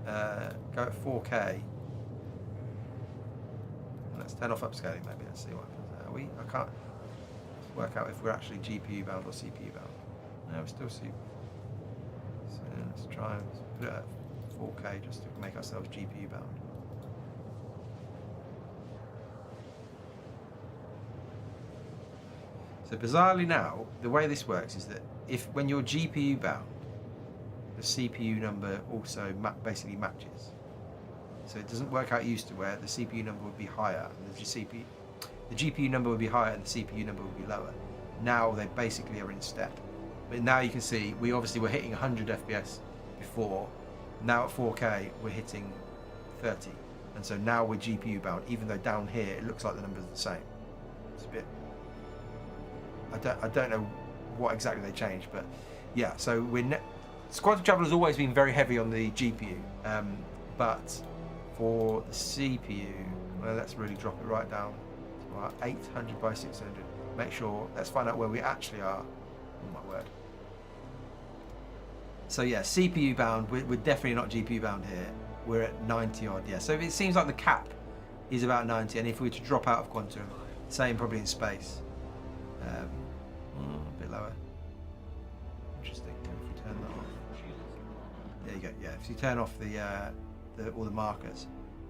go at 4K, let's turn off upscaling maybe. Let's see what happens. I can't work out if we're actually GPU bound or CPU bound. No, we're still CPU. So let's try and put it at 4K just to make ourselves GPU bound. So bizarrely now, the way this works is that when you're GPU bound, the CPU number also basically matches. So it doesn't work out used to where the CPU number would be higher and the GPU number would be higher and the CPU number would be lower. Now they basically are in step. But now you can see we obviously were hitting 100 FPS before. Now at 4K we're hitting 30, and so now we're GPU bound. Even though down here it looks like the numbers are the same. It's a bit. I don't know what exactly they changed, but yeah. So Squadron Traveler has always been very heavy on the GPU, but for the CPU, well, let's really drop it right down to our 800 by 600. Make sure. Let's find out where we actually are. Oh my word. So yeah, CPU bound. We're definitely not GPU bound here. We're at 90 odd. Yeah. So it seems like the cap is about 90, and if we were to drop out of Quantum, same probably in space. A bit lower. Interesting. If we turn that off. There you go. Yeah. If you turn off all the markers,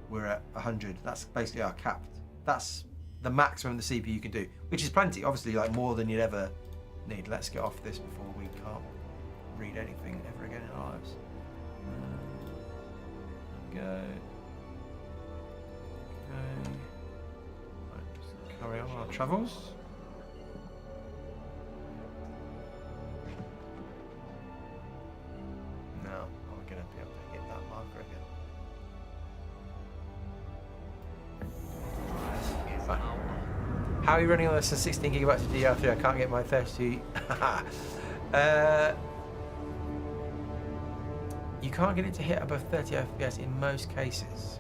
we're at 100. That's basically our cap. That's the maximum the CPU can do, which is plenty. Obviously, like more than you'd ever need. Let's get off this before we can't read anything ever again in our lives. There we go. Okay. Right, just carry on our travels. Now, are we going to be able to hit that marker again? Fine. How are you running on this 16 gigabytes of DDR3? I can't get my 32. You can't get it to hit above 30 FPS in most cases.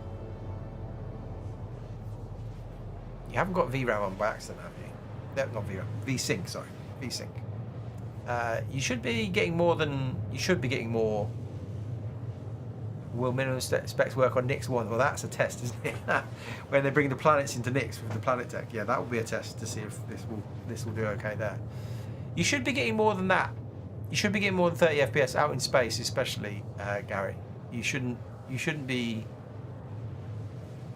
You haven't got VRAM on by accident, have you? No, not VRAM. VSync, sorry. VSync. You should be getting more than... You should be getting more... Will minimum specs work on Nix 1? Well, that's a test, isn't it? When they bring the planets into Nix with the planet tech. Yeah, that will be a test to see if this will do okay there. You should be getting more than that. You should be getting more than 30 FPS out in space, especially, Gary. You shouldn't be...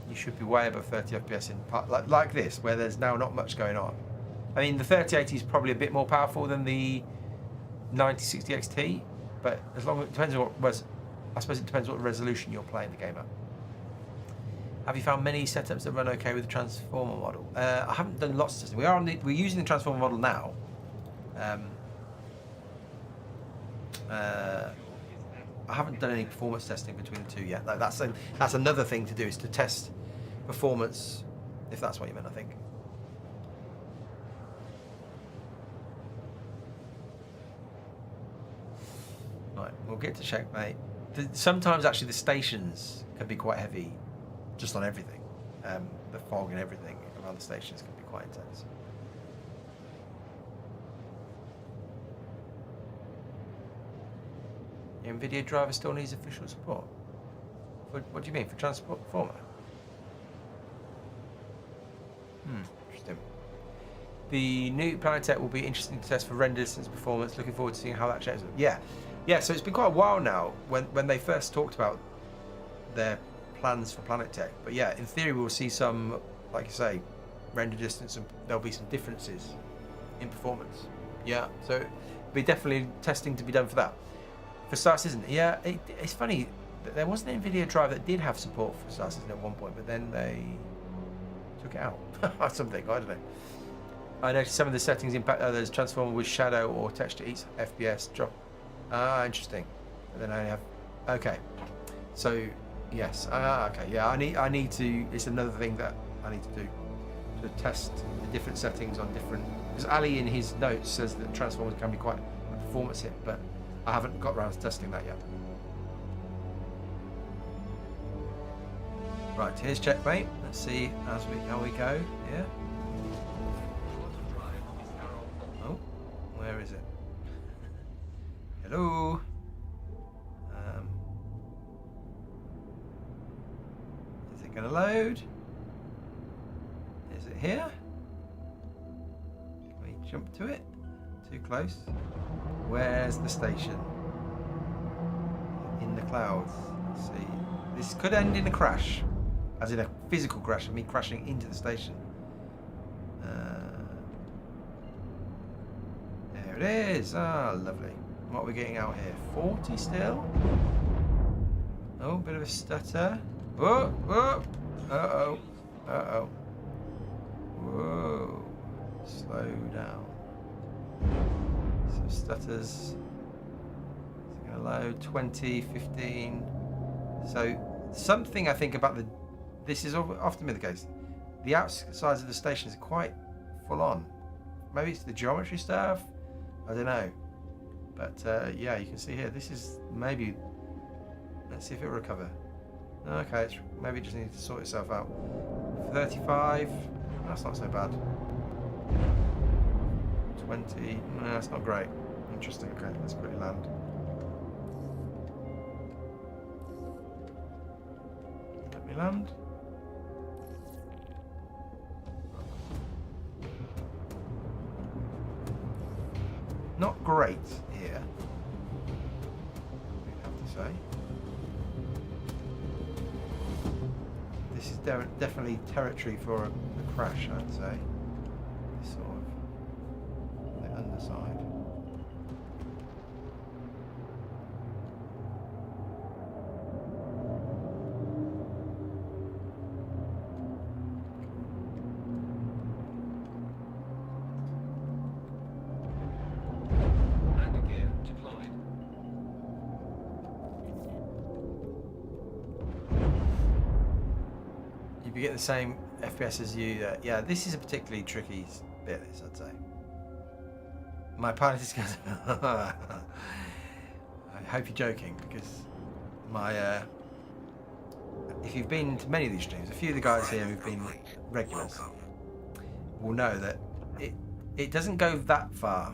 You should be way above 30 FPS in like this, where there's now not much going on. I mean, the 3080 is probably a bit more powerful than the 9060 XT, but as long as it depends on I suppose it depends what resolution you're playing the game at. Have you found many setups that run okay with the transformer model? I haven't done lots of testing. We're using the transformer model now. I haven't done any performance testing between the two yet. That's another thing to do, is to test performance, if that's what you meant, I think. Right, we'll get to checkmate. Sometimes actually the stations can be quite heavy, just on everything. The fog and everything around the stations can be quite intense. The NVIDIA driver still needs official support. What do you mean, for transformer? Interesting. The new Planetech will be interesting to test for render distance performance. Looking forward to seeing how that changes. Yeah. So it's been quite a while now when they first talked about their plans for Planetech. But yeah, in theory we'll see some, like you say, render distance, and there'll be some differences in performance. Yeah, so there'll be definitely testing to be done for that. For Star Citizen, yeah, it's funny. There was an NVIDIA drive that did have support for Star Citizen at one point, but then they took it out or something. I don't know. I noticed some of the settings impact others. Transformer with shadow or texture each FPS drop. Ah, interesting. But then I have. Okay. So yes. Okay. Yeah. I need to. It's another thing that I need to do to test the different settings on different. Because Ali in his notes says that transformers can be quite a performance hit, but I haven't got around to testing that yet. Right, here's checkmate. Let's see how we go here. Oh, where is it? Hello. Is it going to load? Is it here? Can we jump to it? Too close. Where's the station? In the clouds. Let's see. This could end in a crash. As in a physical crash of me crashing into the station. There it is. Ah, lovely. What are we getting out here? 40 still? Oh, bit of a stutter. Whoa, whoa. Uh-oh. Uh-oh. Whoa. Slow down. So stutters. It's going to load 20, 15. So something I think about this is often been the case. The outsides of the station is quite full on. Maybe it's the geometry stuff. I don't know. But yeah, you can see here. This is maybe. Let's see if it will recover. Okay, maybe it just needs to sort itself out. 35. That's not so bad. 20. No, that's not great. Interesting. Okay, let's quickly land. Let me land. Not great here, we have to say. This is definitely territory for a crash, I'd say. This sort of the underside. You get the same FPS as you. Yeah, this is a particularly tricky bit, I'd say. My pilot is going I hope you're joking, because my if you've been to many of these streams, a few of the guys here who've been regulars will know that it doesn't go that far.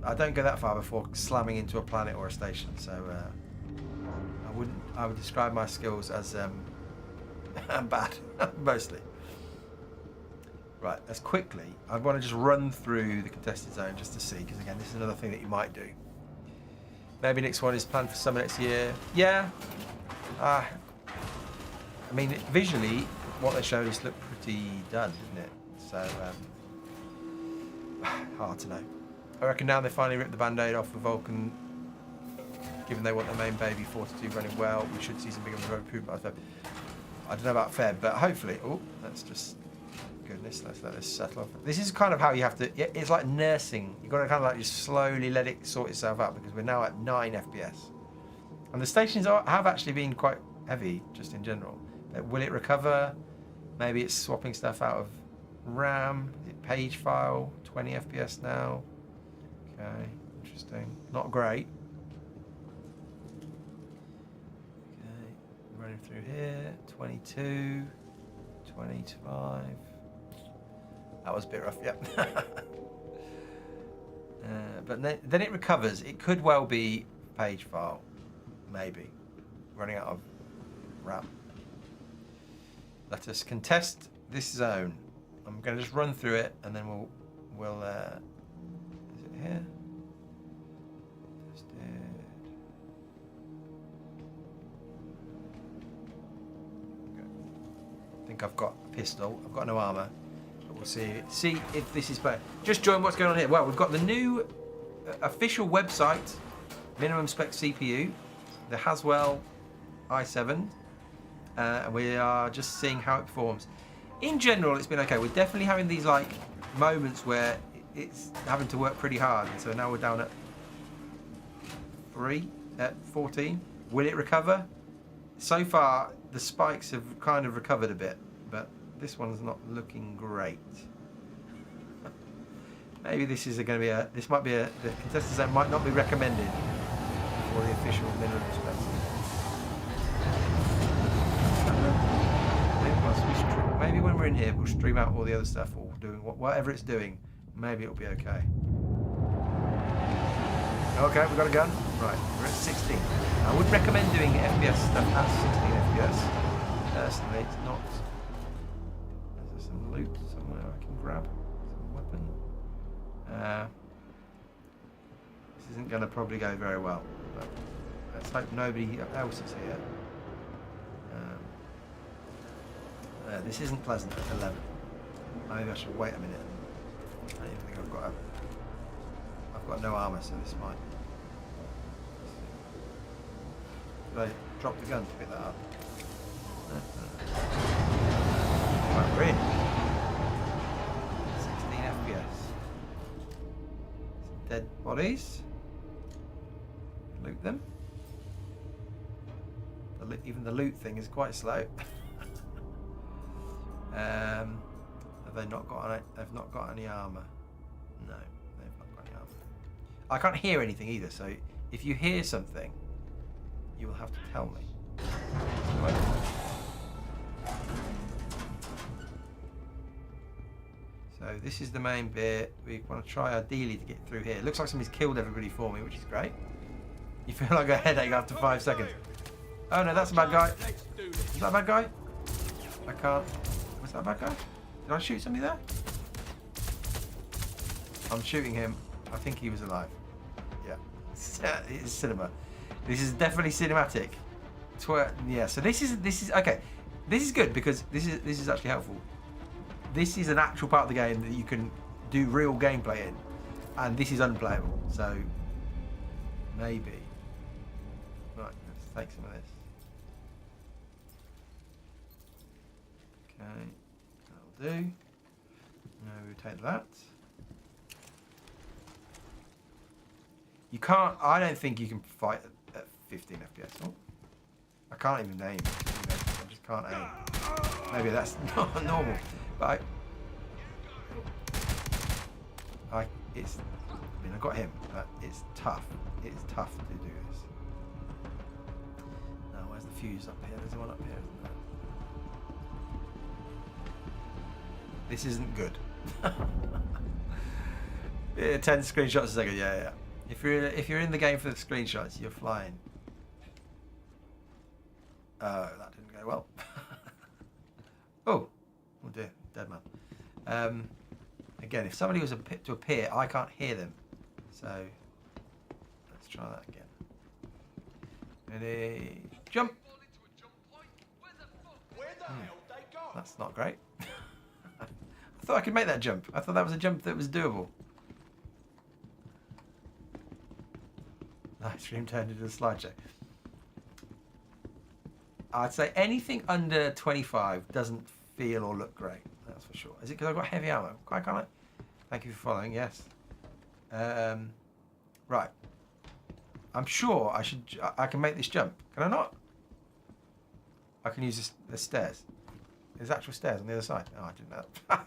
I don't go that far before slamming into a planet or a station. So I would describe my skills as bad, mostly. Right, let's quickly. I want to just run through the contested zone just to see, because again, this is another thing that you might do. Maybe next one is planned for summer next year. Yeah. I mean, visually, what they showed us looked pretty done, didn't it? So, hard to know. I reckon now they finally ripped the band-aid off of Vulcan, given they want their main baby 42 running well, we should see some big improvement. I don't know about Feb, but hopefully. Oh, that's just goodness. Let's let this settle off. This is kind of how you have to. It's like nursing. You've got to kind of like just slowly let it sort itself out, because we're now at 9 FPS, and the stations have actually been quite heavy just in general. But will it recover? Maybe it's swapping stuff out of RAM. Is it page file? 20 FPS now. Okay, interesting. Not great. Running through here, 22, 25. That was a bit rough, yep. But then it recovers. It could well be page file, maybe. Running out of RAM. Let us contest this zone. I'm going to just run through it, and then we'll is it here? I think I've got a pistol. I've got no armor, but we'll see if this is better. Just join what's going on here. Well, we've got the new official website, minimum spec CPU, the Haswell i7, and we are just seeing how it performs. In general, it's been okay. We're definitely having these like moments where it's having to work pretty hard. So now we're down at 14. Will it recover? So far, the spikes have kind of recovered a bit, but this one's not looking great. Maybe this is going to be the contested zone might not be recommended for the official minimum spec. Maybe when we're in here, we'll stream out all the other stuff, or doing whatever it's doing. Maybe it'll be okay. Okay, we've got a gun. Right, we're at 16. I would recommend doing FPS stuff at 16 FPS. Personally, it's not. Is there some loot somewhere I can grab? Some weapon? This isn't going to probably go very well, but let's hope nobody else is here. This isn't pleasant at 11. Maybe I should wait a minute. I don't even think I've got no armour, so this might. Should I drop the gun to pick that up? Right, we're in. 16 FPS. Some dead bodies. bodies. Loot them. Even the loot thing is quite slow. Have they not got any? They've not got any armor. No, they've not got any armor. I can't hear anything either. So if you hear something, you will have to tell me. Right. So this is the main bit. We want to try ideally to get through here. It looks like somebody's killed everybody for me, which is great. You feel like a headache after 5 seconds. Oh no, that's a bad guy. Is that a bad guy? I can't. Was that a bad guy? Did I shoot somebody there? I'm shooting him. I think he was alive. Yeah. It's cinema. This is definitely cinematic. Yeah. So this is okay. This is good because this is actually helpful. This is an actual part of the game that you can do real gameplay in, and this is unplayable. So maybe. Right. Let's take some of this. Okay. That'll do. Now we'll take that. You can't. I don't think you can fight at 15 FPS. Oh, I can't even aim. I just can't aim. Maybe that's not normal, but I mean, I got him, but it's tough. It's tough to do this. Now, where's the fuse up here? There's one up here, isn't there? This isn't good. Yeah, 10 screenshots a second. Yeah, yeah. If you're in the game for the screenshots, you're flying. Oh, that didn't go well. Oh dear, dead man. Again, if somebody was to appear, I can't hear them. So let's try that again. Ready? Jump. That's not great. I thought I could make that jump. I thought that was a jump that was doable. Live stream turned into a slideshow. I'd say anything under 25 doesn't feel or look great. That's for sure. Is it because I've got heavy ammo? Quite can't I? Thank you for following. Yes. Right. I'm sure I can make this jump. Can I not? I can use the stairs. There's actual stairs on the other side. Oh, I didn't know that.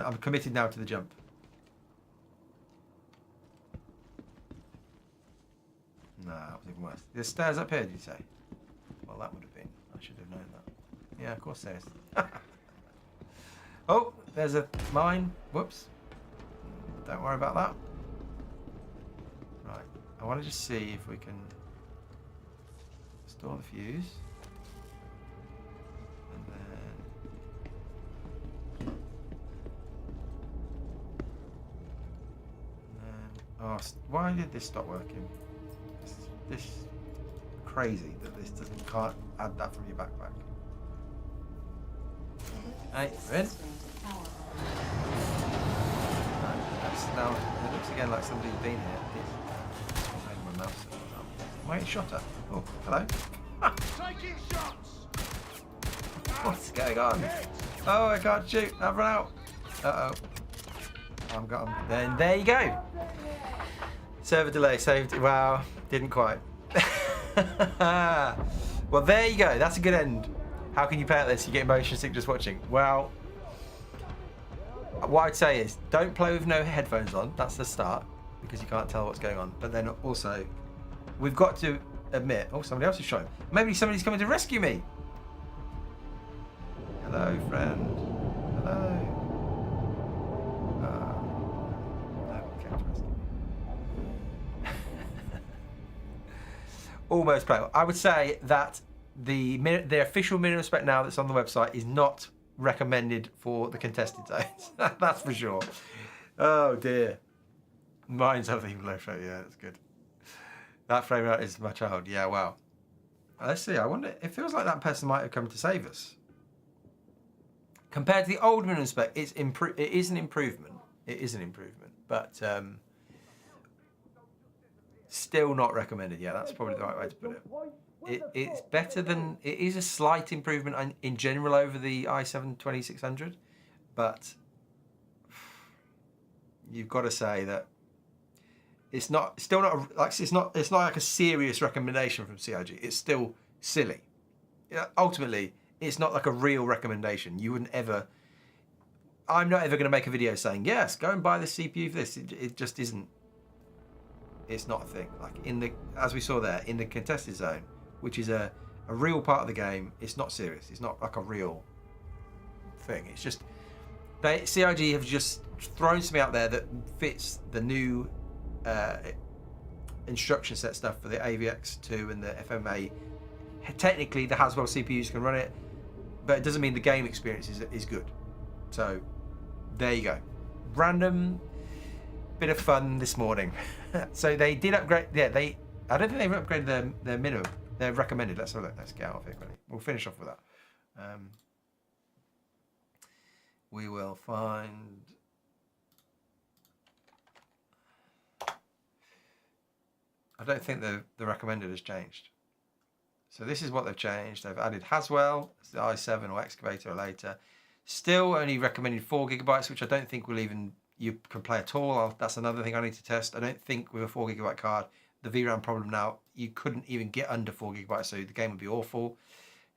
I'm committed now to the jump. No, that was even worse. There's stairs up here, did you say? Well, that would have been. I should have known that. Yeah, of course there is. Oh, there's a mine. Whoops. Don't worry about that. Right. I want to just see if we can store the fuse. And then... Oh, why did this stop working? This crazy that this can't add that from your backpack. Hey, we're in. Now it looks again like somebody's been here. It's my mouse. Am I getting shot at? Oh, hello. Taking shots. What's going on? Oh, I can't shoot. I've run out. Uh-oh. I'm gone. Then there you go. Server delay saved. Wow, didn't quite. Well, there you go. That's a good end. How can you play at this? You get motion sick just watching. Well, what I'd say is don't play with no headphones on. That's the start because you can't tell what's going on. But then also, we've got to admit. Oh, somebody else is showing. Maybe somebody's coming to rescue me. Hello, friend. Hello. No one came to rescue me. Almost playable. I would say that the official minimum spec now that's on the website is not recommended for the contested zones. That's for sure. Oh dear. Mine's having low frame. Yeah, that's good. That frame rate is my child. Yeah, wow. Let's see. I wonder. It feels like that person might have come to save us. Compared to the old minimum spec, it is an improvement. It is an improvement, but still not recommended. Yeah, that's probably the right way to put it. It's better than, it is a slight improvement in general over the i7 2600, but you've got to say that It's still not like it's not like a serious recommendation from CIG. It's still silly. Yeah, ultimately, it's not like a real recommendation. You wouldn't ever. I'm not ever going to make a video saying yes, go and buy the CPU for this. It just isn't. It's not a thing. Like as we saw there in the contested zone, which is a real part of the game. It's not serious. It's not like a real thing. It's just CIG have just thrown something out there that fits the new instruction set stuff for the AVX2 and the FMA. Technically, the Haswell CPUs can run it, but it doesn't mean the game experience is good. So there you go. Random bit of fun this morning. So they did upgrade. Yeah, I don't think they've upgraded their minimum. They're recommended. Let's have a look. Let's get out of here quickly. We'll finish off with that. We will find. I don't think the recommended has changed. So this is what they've changed. They've added Haswell, the i7 or Excavator or later. Still only recommended 4 GB, which I don't think will even you can play at all. That's another thing I need to test. I don't think with a 4 GB card, the VRAM problem now, you couldn't even get under 4 GB, so the game would be awful.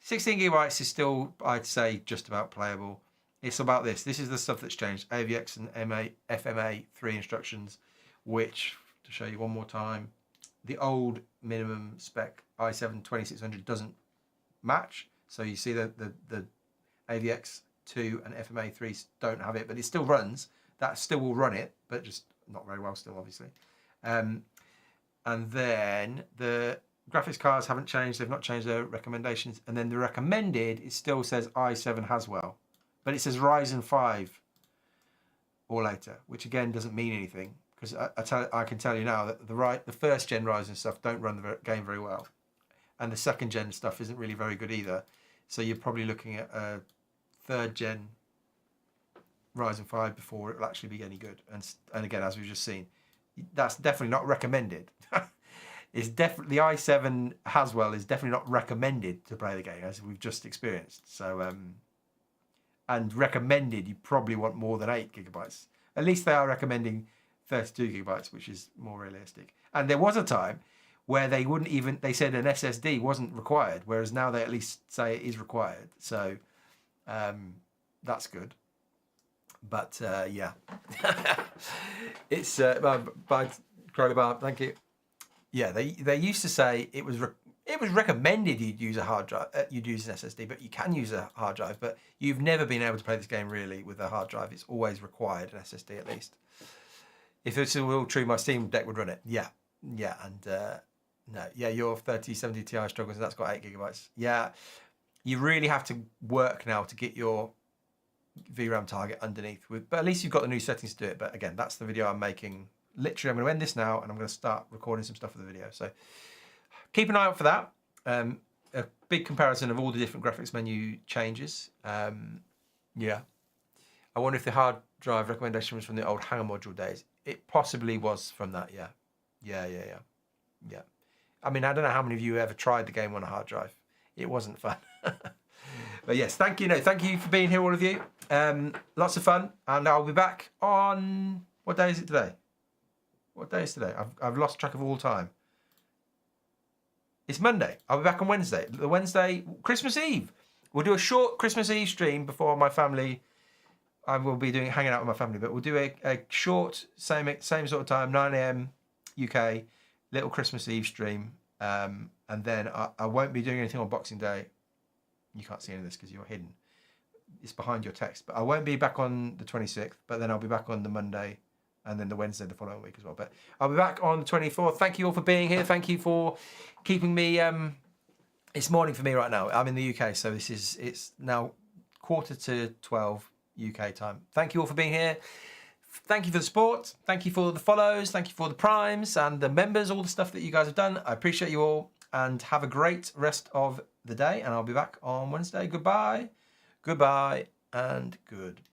16 GB is still, I'd say, just about playable. It's about this. This is the stuff that's changed. AVX and FMA 3 instructions, which, to show you one more time, the old minimum spec i7 2600 doesn't match. So you see the AVX 2 and FMA 3 don't have it, but it still runs. That still will run it, but just not very well still, obviously. And then the graphics cards haven't changed. They've not changed their recommendations. And then the recommended, it still says i7 Haswell, but it says Ryzen 5 or later, which again doesn't mean anything, because I can tell you now that the first gen Ryzen stuff don't run the game very well, and the second gen stuff isn't really very good either. So you're probably looking at a third gen Ryzen 5 before it will actually be any good. And again, as we've just seen, that's definitely not recommended. It's definitely the i7 Haswell is definitely not recommended to play the game, as we've just experienced. So and recommended, you probably want more than 8 GB. At least they are recommending 32 GB, which is more realistic. And there was a time where they wouldn't even, they said an SSD wasn't required, whereas now they at least say it is required. So that's good. But yeah, it's by Crowley Bar. Thank you. Yeah, they used to say it was recommended you'd use a hard drive, you'd use an SSD, but you can use a hard drive. But you've never been able to play this game really with a hard drive. It's always required an SSD at least. If it's all true, my Steam Deck would run it. Yeah, and no, yeah, your 3070 Ti struggles, and that's got 8 GB. Yeah, you really have to work now to get your VRAM target underneath. But at least you've got the new settings to do it. But again, that's the video I'm making. Literally, I'm going to end this now, and I'm going to start recording some stuff for the video. So keep an eye out for that. A big comparison of all the different graphics menu changes. Yeah. I wonder if the hard drive recommendation was from the old Hanger module days. It possibly was from that, yeah. Yeah. I mean, I don't know how many of you ever tried the game on a hard drive. It wasn't fun. But yes, thank you. No, thank you for being here, all of you. Lots of fun, and I'll be back on, what day is it today? What day is today? I've lost track of all time. It's Monday. I'll be back on Wednesday. The Wednesday, Christmas Eve. We'll do a short Christmas Eve stream before my family. I will be hanging out with my family, but we'll do a short, same sort of time, 9 AM UK, little Christmas Eve stream. And then I won't be doing anything on Boxing Day. You can't see any of this because you're hidden. It's behind your text. But I won't be back on the 26th, but then I'll be back on the Monday and then the Wednesday the following week as well. But I'll be back on the 24th. Thank you all for being here. Thank you for keeping me. It's morning for me right now. I'm in the UK, so it's now 11:45 UK time. Thank you all for being here. Thank you for the support. Thank you for the follows. Thank you for the primes and the members, all the stuff that you guys have done. I appreciate you all, and have a great rest of the day, and I'll be back on Wednesday. Goodbye, and good.